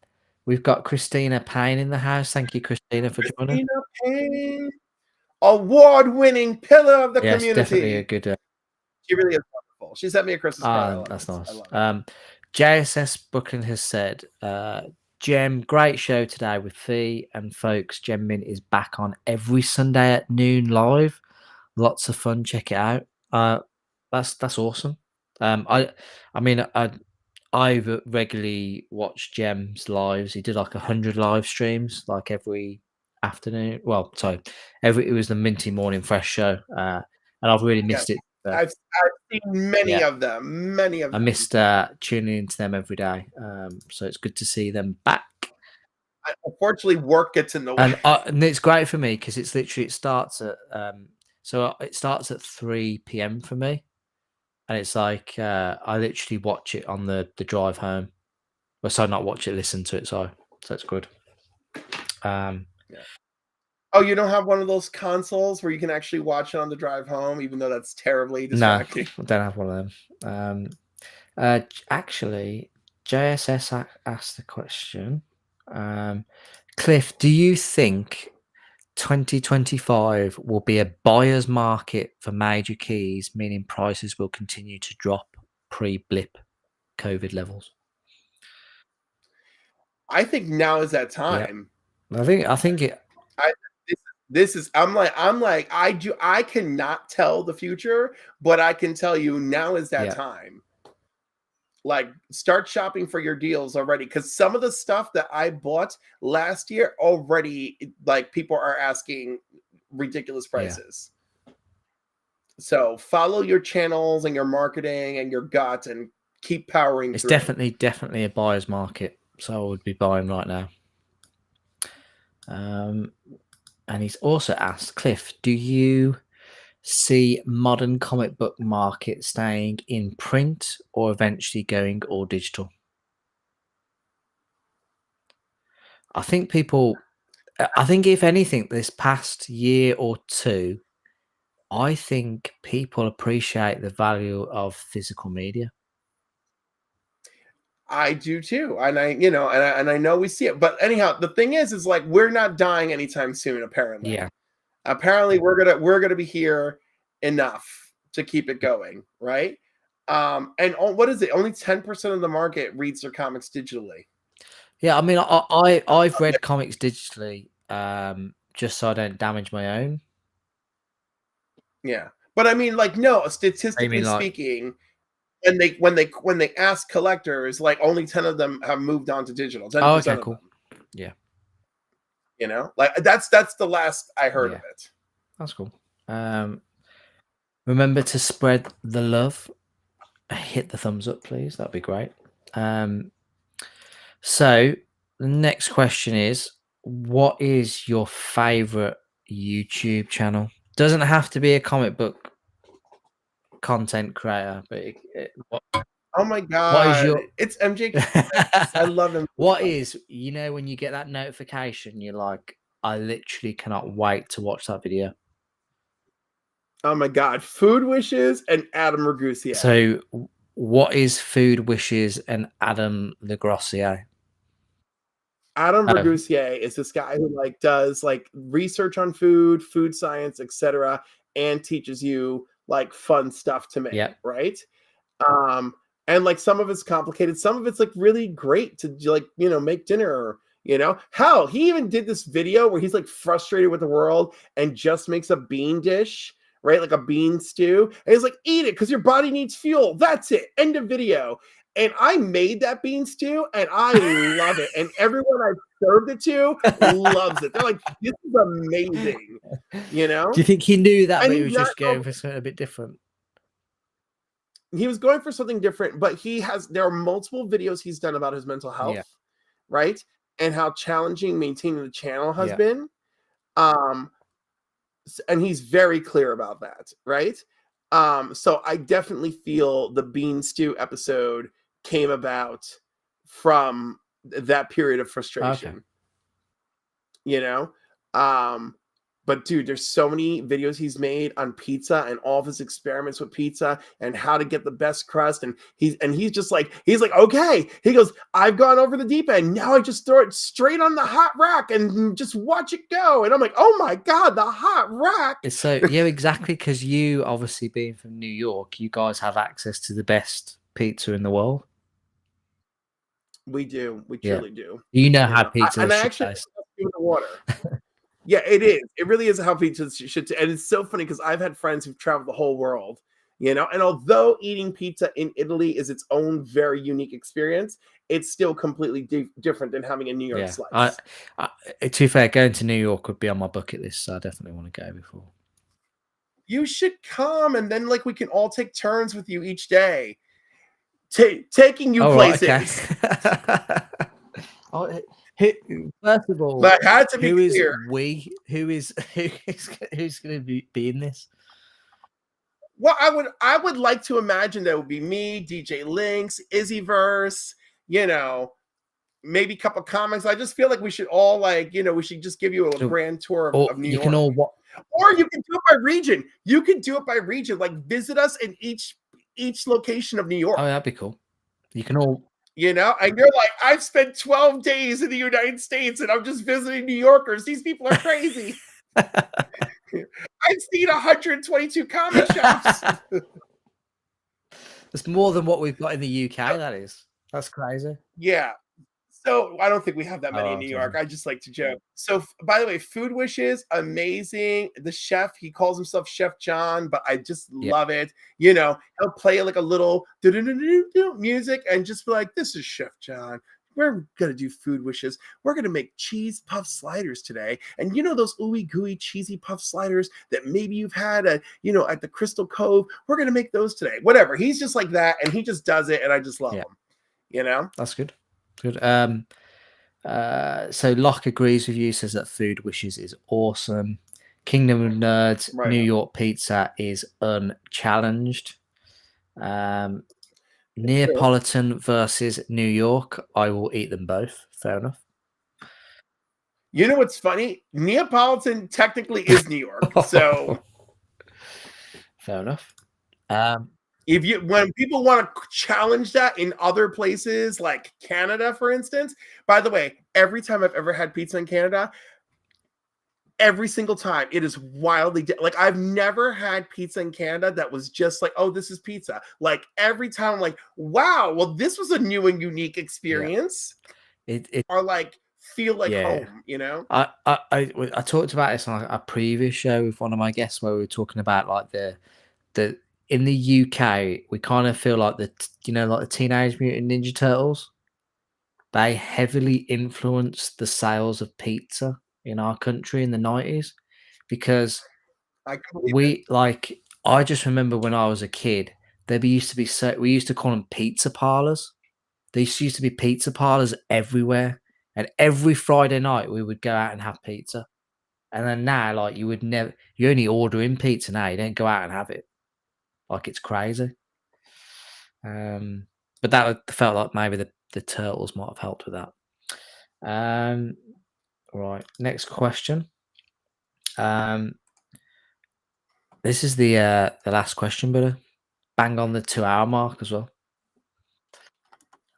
we've got Christina Payne in the house. Thank you, Christina, for joining. Christina Payne, award-winning pillar of the Yes, definitely a community. good. She really is wonderful. She sent me a Christmas card. I love That's it. I nice. love it. JSS Booking has said, Gem, great show today with Fee and folks. Gem Mint is back on every Sunday at noon live. Lots of fun. Check it out. That's awesome. I mean, I regularly watch Jem's lives. He did like 100 live streams like every afternoon. Well, sorry, it was the Minty Morning Fresh show, and I've really Yes. missed it. I've seen many Yeah, of them. Many of I them. missed tuning into them every day. So it's good to see them back. Unfortunately, work gets in the way. And it's great for me because it starts at it starts at 3 p.m. for me, and it's like I literally watch it on the drive home. Well, so not watch it, listen to it. So it's good. Yeah. Oh, you don't have one of those consoles where you can actually watch it on the drive home, even though that's terribly No, distracting. I don't have one of them. Actually, JSS asked the question. Cliff, do you think 2025 will be a buyer's market for major keys, meaning prices will continue to drop pre-blip COVID levels? I think now is that Yeah. time. I think it. This is I'm like I cannot tell the future, but I can tell you now is that Yeah. time. Like, start shopping for your deals already, because some of the stuff that I bought last year already, like, people are asking ridiculous Yeah. prices. So follow your channels and your marketing and your gut and keep powering It's through. definitely a buyer's market, so I would be buying right now. And he's also asked, Cliff, do you see modern comic book market staying in print or eventually going all digital? I think if anything, this past year or two, I think people appreciate the value of physical media. I do too, and I know we see it. But anyhow, the thing is like, we're not dying anytime soon. Apparently, Yeah. apparently we're gonna be here enough to keep it going, right? And what is it? Only 10% of the market reads their comics digitally. Yeah, I mean, I've read comics digitally, just so I don't damage my own. Yeah, but I mean, like, no, I mean, statistically like, speaking, when they ask collectors, like, only 10 of them have moved on to digital. 10% oh, okay, of cool. them. Yeah, You know, like, that's the last I heard yeah, of it. that's cool. Remember to spread the love. Hit the thumbs up, please. That'd be great. So the next question is, what is your favorite YouTube channel? Doesn't have to be a comic book content creator, but Oh my what is god, your it's MJ Comix. I love him. what is, when you get that notification, you're like, I literally cannot wait to watch that video. Oh my god, Food Wishes and Adam Ragusier. So what is Food Wishes and Adam the Grossier? Adam Oh, Ragusier is this guy who, like, does, like, research on food, food science, etc., and teaches you, like, fun stuff to make, yeah, right? Um, and, like, some of it's complicated, some of it's, like, really great to, like, make dinner. Hell, he even did this video where he's, like, frustrated with the world and just makes a bean dish, right? Like a bean stew. And he's like, eat it because your body needs fuel. That's it. End of video. And I made that bean stew and I love it. And everyone I served it to loves it. They're like, this is amazing. Do you think he knew that, And but he he's was not, just going for something a bit different? he was going for something different, but there are multiple videos he's done about his mental health, Yeah, right? And how challenging maintaining the channel has yeah, been. Um, and he's very clear about that, right? So I definitely feel the bean stew episode came about from that period of okay. frustration, you know? But dude, there's so many videos he's made on pizza and all of his experiments with pizza and how to get the best crust. And he's just like, okay. He goes, I've gone over the deep end. Now I just throw it straight on the hot rack and just watch it go. And I'm like, oh my God, the hot rack. So yeah, exactly. Because you, obviously being from New York, you guys have access to the best pizza in the world. We do. We Yeah, truly do. you know how pizza And I should actually taste. in the water. Yeah, it is. It really is how pizza should. And it's so funny because I've had friends who've traveled the whole world, And although eating pizza in Italy is its own very unique experience, it's still completely different than having a New York Yeah, slice. to be fair, going to New York would be on my bucket list, so I definitely want to go before. You should come, and then we can all take turns with you each day, taking you places. Right, okay. First of all, But I had to be clear. who's going to be in this? Well, I would like to imagine that would be me, DJ Lynx, Izzyverse, maybe a couple comics. I just feel like we should all we should just give you a grand tour of New York. Or you can do it by region. You can do it by region. Visit us in each location of New York. Oh, that'd be cool. You can all, and you're like, I've spent 12 days in the United States and I'm just visiting New Yorkers. These people are crazy. I've seen 122 comic shops. It's more than what we've got in the UK. That's crazy. Yeah. So I don't think we have that many Oh, in I'm New York. joking. I just like to joke. So by the way, Food Wishes, amazing. The chef, he calls himself Chef John, but I just Yeah, love it. You know, he'll play like a little do music and just be like, "This is Chef John. We're gonna do food wishes. We're gonna make cheese puff sliders today. And you know those ooey gooey cheesy puff sliders that maybe you've had at at the Crystal Cove. We're gonna make those today. Whatever. He's just like that, and he just does it, and I just love yeah, him. You know? that's good. Good. So Locke agrees with you, says that Food Wishes is awesome. Kingdom of Nerds, Right New on. York Pizza is unchallenged. Um, It's true. Neapolitan versus New York. I will eat them both. Fair enough. You know what's funny? Neapolitan technically is New York. So Fair enough. Um, if you when people want to challenge that in other places like Canada, for instance, by the way, every time I've ever had pizza in Canada, every single time it is like I've never had pizza in Canada that was just like, oh, this is pizza. Like every time I'm like, wow, well, this was a new and unique yeah. experience, It or like feel like yeah. home, you know? I talked about this on a previous show with one of my guests where we were talking about like the in the UK we kind of feel like like the Teenage Mutant Ninja Turtles. They heavily influenced the sales of pizza in our country in the 90s because I can believe it. we like I just remember when I was a kid, used to be we used to call them pizza parlors. There used to be pizza parlors everywhere, and every Friday night we would go out and have pizza. And then now, like you only order in pizza now. You don't go out and have it. Like it's crazy. Um, but felt like maybe the turtles might have helped with that. Um, right, next question. Um, this is the last question, but bang on the 2 hour mark as well.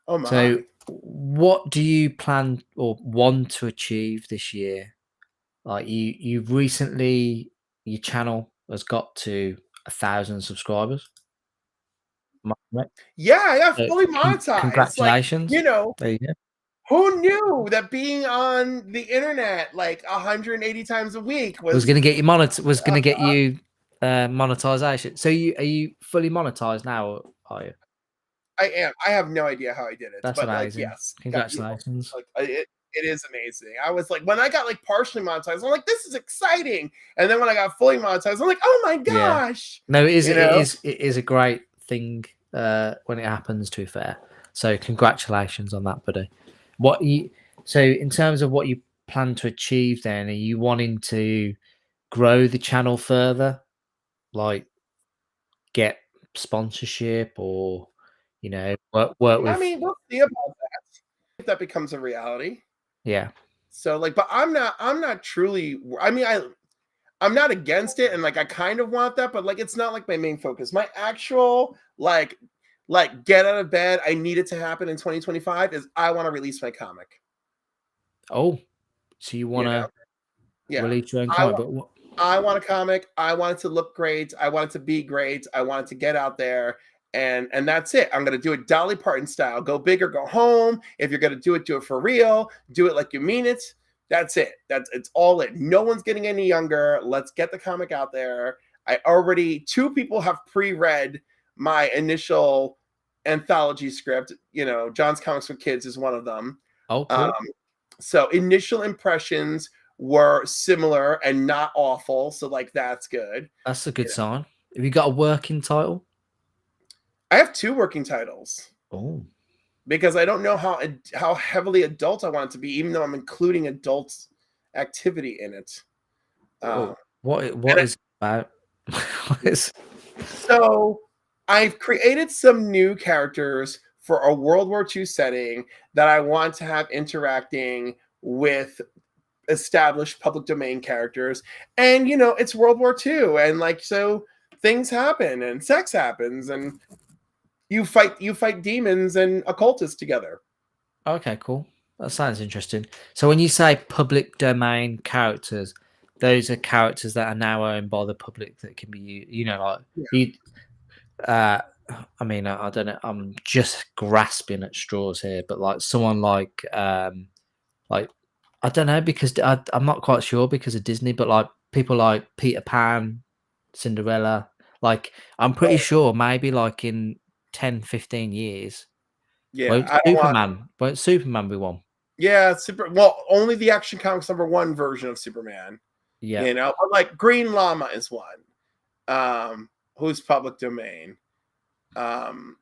Oh So, my. what do you plan or want to achieve this year? Like you've recently your channel has got to 1,000 subscribers. Am I correct? Yeah, I got So fully monetized. Like, congratulations. There you go. who knew that being on the internet like 180 times a week Was was gonna get you was uh, gonna get you monetization. So are you fully monetized now? Or are you? I am. I have no idea how I did it, That's but like, amazing. yes, Congratulations. like it is amazing. I was like, when I got like partially monetized, I'm like, this is exciting. And then when I got fully monetized, I'm like, oh my Yeah. gosh, No, you know. it is a great thing when it happens, to be fair. So congratulations on that, buddy. What you so in terms of what you plan to achieve then, are you wanting to grow the channel further? Like get sponsorship or work I with mean, we'll see about that if that becomes a reality. yeah. So like, but I'm not truly. I mean, I'm not against it, and like I kind of want that, but like it's not like my main focus. My actual get out of bed, I need it to happen in 2025 is I want to release my comic. Oh, so you You know, wanna yeah. release your own I comic, want but what I want a comic. I want it to look great. I want it to be great. I want it to get out there. And that's it. I'm gonna do it Dolly Parton style. Go big or go home. If you're gonna do it for real. Do it like you mean it. That's it. It's all it. No one's getting any younger. Let's get the comic out there. I already two people have pre-read my initial anthology script. John's Comics for Kids is one of them. oh Um, cool. so initial impressions were similar and not awful. So like that's good. That's a You good know, sign. Have you got a working title? I have two working titles Oh. because I don't know how heavily adult I want it to be, even though I'm including adult activity in it. Oh. And What is it about? What is so I've created some new characters for a World War II setting that I want to have interacting with established public domain characters. And it's World War II, and like so things happen and sex happens and you fight demons and occultists together. Okay, cool. That sounds interesting. So when you say public domain characters, those are characters that are now owned by the public that can be used, like Yeah. you, uh I mean, I don't know. I'm just grasping at straws here, but like someone like I don't know because I'm not quite sure because of Disney, but like people like Peter Pan, Cinderella, like I'm pretty Right. sure maybe like in 10, 15 years, Yeah, I don't want. Won't Superman be one? Yeah, well, only the Action Comics #1 version of Superman. Yeah. But like Green Llama is one, who's public domain. Um,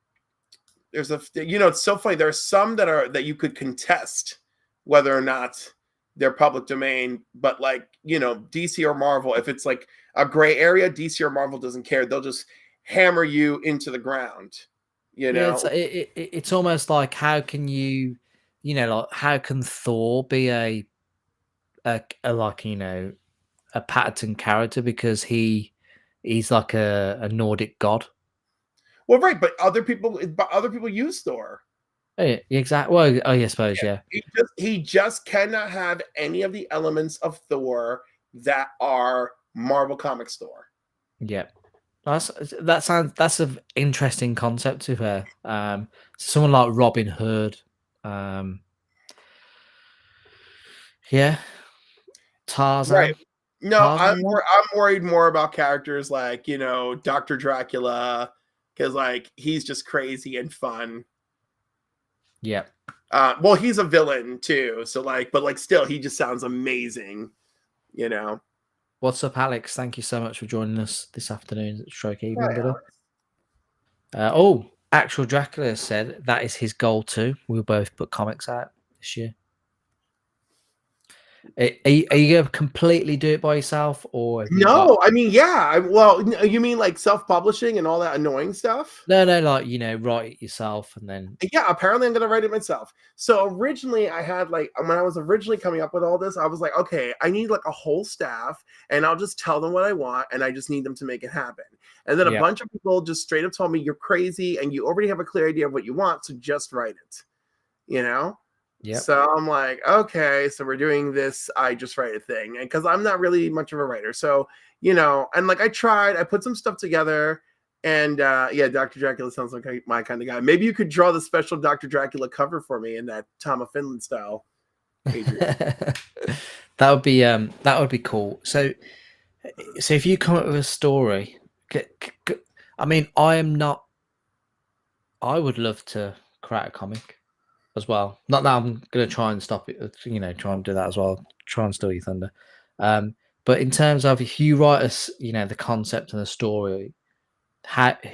there's it's so funny. There are some that you could contest whether or not they're public domain, but like DC or Marvel, if it's like a gray area, DC or Marvel doesn't care. They'll just hammer you into the ground. You Yeah, know, it's almost like how can you, like how can Thor be a like a pattern character because he's like a Nordic god. well, right, but other people use Thor. Oh, yeah, exactly. Well, oh, yeah, I suppose, Yeah, yeah, he just cannot have any of the elements of Thor that are Marvel Comics Thor. yeah. That's an interesting concept to her. Someone like Robin Hood, um, yeah, Right. Tarzan, No, Tarzan, yeah, I'm worried more about characters like, Dr. Dracula, because like he's just crazy and fun. yeah. Well, he's a villain too, so like, but like still, he just sounds amazing, you know. What's up, Alex? Thank you so much for joining us this afternoon, stroke evening, Right, buddy. Alex. Actual Dracula said that is his goal too. We'll both put comics out this year. Are you gonna completely do it by yourself, or have you got No, I mean, yeah. Well, you mean like self-publishing and all that annoying stuff? no, like write it yourself and then Yeah, apparently I'm gonna write it myself. So originally I had like when I was originally coming up with all this, I was like, okay, I need like a whole staff and I'll just tell them what I want and I just need them to make it happen. And then a yeah, bunch of people just straight up told me you're crazy and you already have a clear idea of what you want, so just write it. You know? yep. So I'm like, okay, so we're doing this I just write a thing. And because I'm not really much of a writer. So, and like I put some stuff together. And yeah, Dr. Dracula sounds like my kind of guy. Maybe you could draw the special Dr. Dracula cover for me in that Tom of Finland style, Adrian. That would be cool. So if you come up with a story, I mean, I would love to create a comic as well. Not that I'm gonna try and stop it, try and do that as well. Try and steal your thunder. But in terms of if you write us, the concept and the story,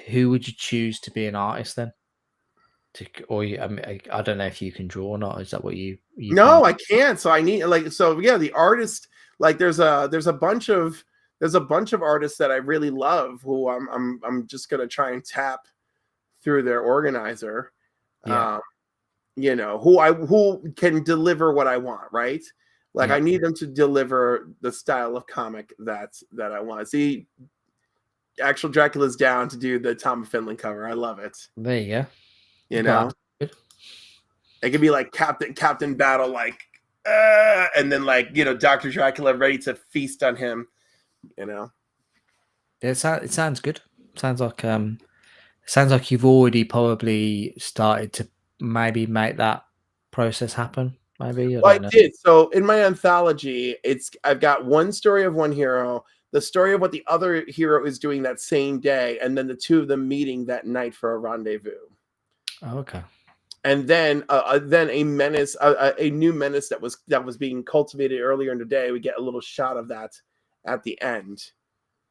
who would you choose to be an artist then? I mean, I don't know if you can draw or not. Is that what you No, can? I can't. So I need so yeah, the artist, like there's a bunch of artists that I really love who I'm just gonna try and tap through their organizer. Yeah, Um, who can deliver what I want, right? Like I yeah. need them to deliver the style of comic that I want. See, actual Dracula's down to do the Tom of Finland cover. I love it. There you go. You Got know, it. it could be like Captain Battle, like, and then like Dr. Dracula ready to feast on him. You know, It sounds good. Sounds like you've already probably started to maybe make that process happen. Maybe I well, I don't know. did. So in my anthology, I've got one story of one hero, the story of what the other hero is doing that same day, and then the two of them meeting that night for a rendezvous. Oh, okay. And then a new menace that was being cultivated earlier in the day. We get a little shot of that at the end.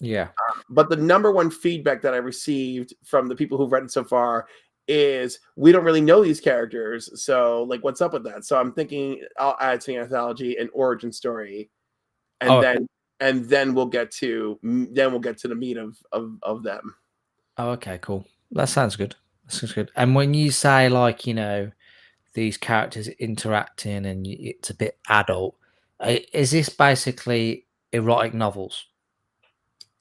Yeah. But the number one feedback that I received from the people who've read it so far is we don't really know these characters, so like what's up with that? So I'm thinking I'll add to the anthology an origin story, and Oh, then we'll get to the meat of them. oh, okay, cool. That sounds good. That sounds good. And when you say like, these characters interacting and it's a bit adult, is this basically erotic novels?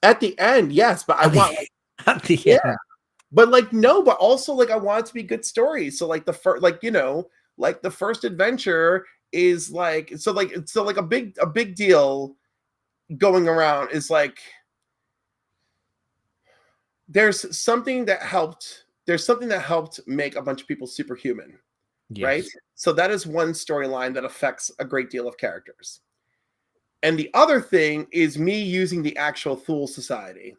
At the end, yes, but I At the, want like, at the yeah, end. but like no, but also like I want it to be good stories. So like the first, like the first adventure is like so like a big deal going around is like there's something that helped there's something that helped make a bunch of people superhuman, right? Yes. So that is one storyline that affects a great deal of characters. And the other thing is me using the actual Thule Society,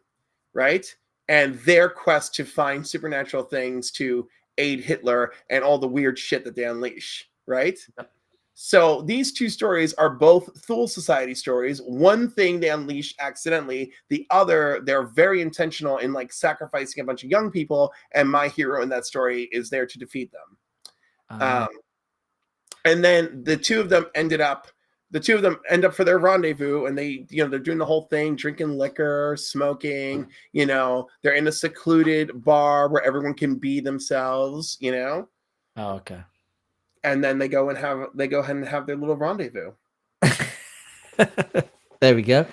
right? And their quest to find supernatural things to aid Hitler and all the weird shit that they unleash, right? Yep. So these two stories are both Thule Society stories. One thing they unleash accidentally, the other, they're very intentional in like sacrificing a bunch of young people, and my hero in that story is there to defeat them. And then the two of them end up for their rendezvous, and they, they're doing the whole thing, drinking liquor, smoking, they're in a secluded bar where everyone can be themselves, Oh, okay. and then they go ahead and have their little rendezvous. There we go.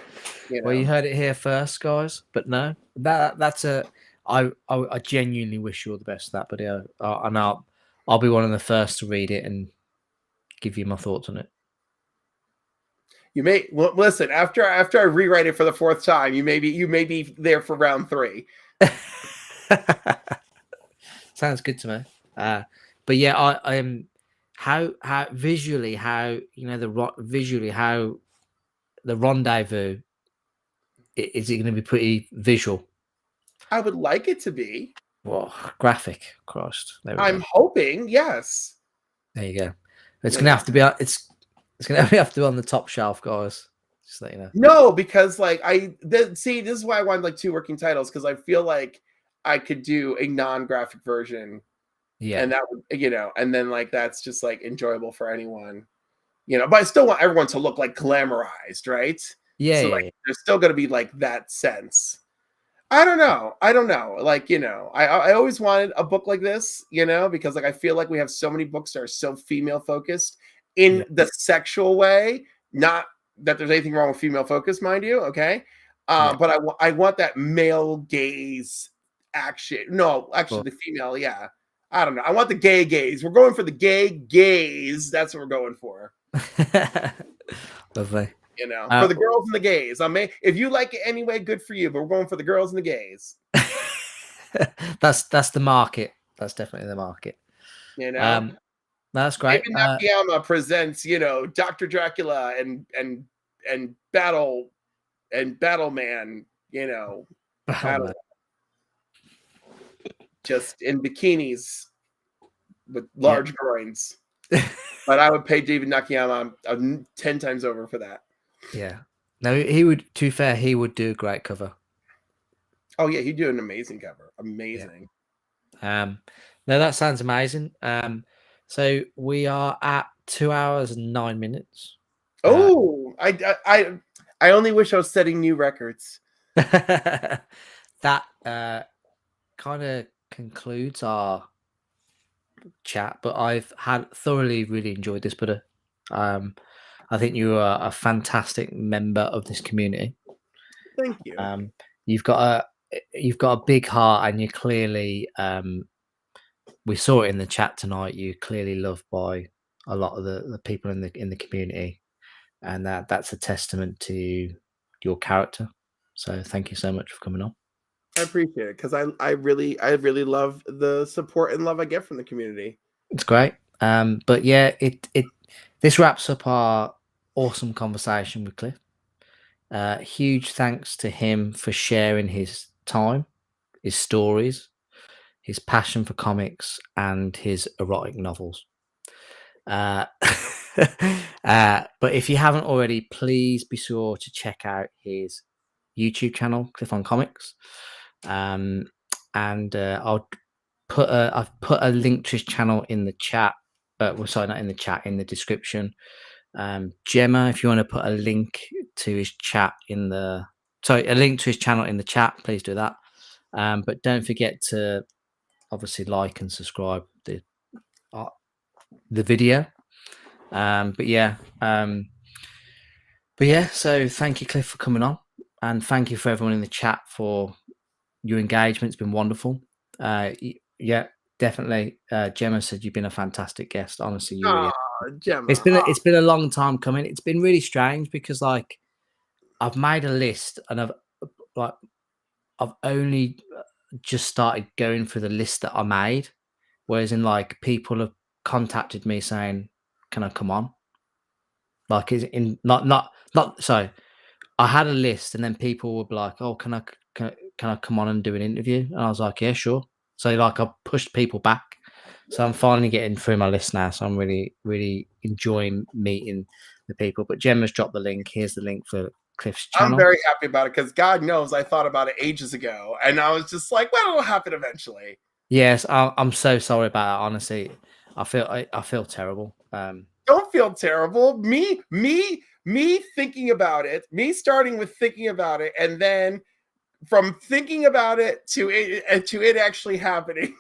Well, you heard it here first, guys. But no, that's I genuinely wish you all the best for that, buddy. And I'll be one of the first to read it and give you my thoughts on it. You may listen after I rewrite it for the fourth time. You may be there for round 3. Sounds good to me. But yeah, I am how visually how the rendezvous, is it going to be pretty visual? I would like it to be. Well, graphic. Christ, I'm hoping, yes. There you go. It's going to have to be. It's going to have to be on the top shelf, guys. Just let you know. No, because like this is why I wanted like 2 working titles, because I feel like I could do a non-graphic version. Yeah. And that would, and then like that's just like enjoyable for anyone. But I still want everyone to look like glamorized, right? Yeah. So like there's still gonna be like that sense. I don't know. Like, I always wanted a book like this, because like I feel like we have so many books that are so female focused in the sexual way. Not that there's anything wrong with female focus, mind you, okay? But I want that male gaze action. No, actually, the female, yeah. I don't know. I want the gay gaze. We're going for the gay gaze. That's what we're going for. Lovely. For the girls and the gays. If you like it anyway, good for you. But we're going for the girls and the gays. That's the market. That's definitely the market. That's great. Maybe Nakayama presents, Dr. Dracula and Battle Man, Battle. Just in bikinis with large groins. But I would pay David Nakayama 10 times over for that. Yeah. No, he would, to be fair, he would do a great cover. Oh, yeah, he'd do an amazing cover. Amazing. Yeah. No, that sounds amazing. So we are at 2 hours and 9 minutes. Oh, I only wish I was setting new records. That kind of concludes our chat, but I've thoroughly really enjoyed this, but I think you are a fantastic member of this community. Thank you. You've got a big heart, and you clearly we saw it in the chat tonight. You're clearly loved by a lot of the people in the community, and that's a testament to your character. So thank you so much for coming on. I appreciate it, because I really love the support and love I get from the community. It's great. But yeah, this wraps up our awesome conversation with Cliff. Huge thanks to him for sharing his time, his stories, his passion for comics, and his erotic novels. But if you haven't already, please be sure to check out his YouTube channel, Cliff on Comics. And I've put a link to his channel in the chat. Sorry, not in the chat, in the description. Gemma, if you want to put a link to his chat a link to his channel in the chat, please do that. But don't forget to obviously like and subscribe the video. But yeah, so thank you, Cliff, for coming on, and thank you for everyone in the chat for your engagement. It's been wonderful. Yeah, definitely. Gemma said you've been a fantastic guest. Honestly, you really. Gemma. It's been a long time coming. It's been really strange because like I've made a list, and I've only just started going through the list that I made, whereas in like people have contacted me saying, "Can I come on?" Like is in not so I had a list and then people would be like, "Oh, can I come on and do an interview?" And I was like, "Yeah, sure." So like I pushed people back. So I'm finally getting through my list now. So I'm really, really enjoying meeting the people. But Gemma's dropped the link. Here's the link for Cliff's I'm channel. very happy about it because God knows I thought about it ages ago, and I was just like, "Well, it'll happen eventually." Yes, I'm so sorry about that. Honestly, I feel terrible. Don't feel terrible. Me thinking about it. Me starting with thinking about it, and then from thinking about it to it actually happening.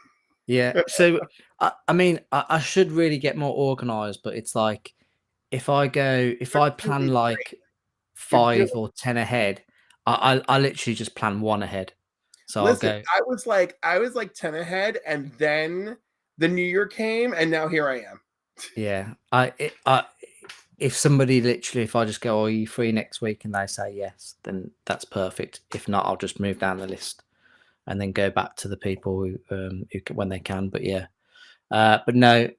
Yeah. So I mean, I should really get more organized, but it's like if You're I plan doing like You're doing 5 or 10 ahead, I literally just plan 1 ahead. So I'll Listen, go, I was like 10 ahead, and then the new year came, and now here I am. yeah. If somebody literally, if I just go, "Oh, are you free next week?" and they say yes, then that's perfect. If not, I'll just move down the list and then go back to the people when they can. But yeah, but no.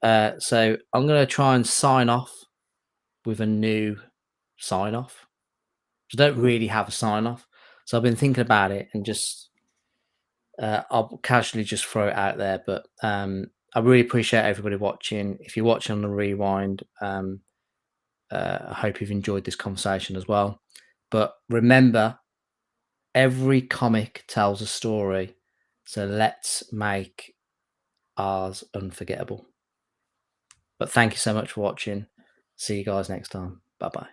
So I'm gonna try and sign off with a new sign off. I don't really have a sign off, so I've been thinking about it and just I'll casually just throw it out there. But I really appreciate everybody watching. If you're watching on the rewind, I hope you've enjoyed this conversation as well. But remember, every comic tells a story, so let's make ours unforgettable. But thank you so much for watching. See you guys next time. Bye bye.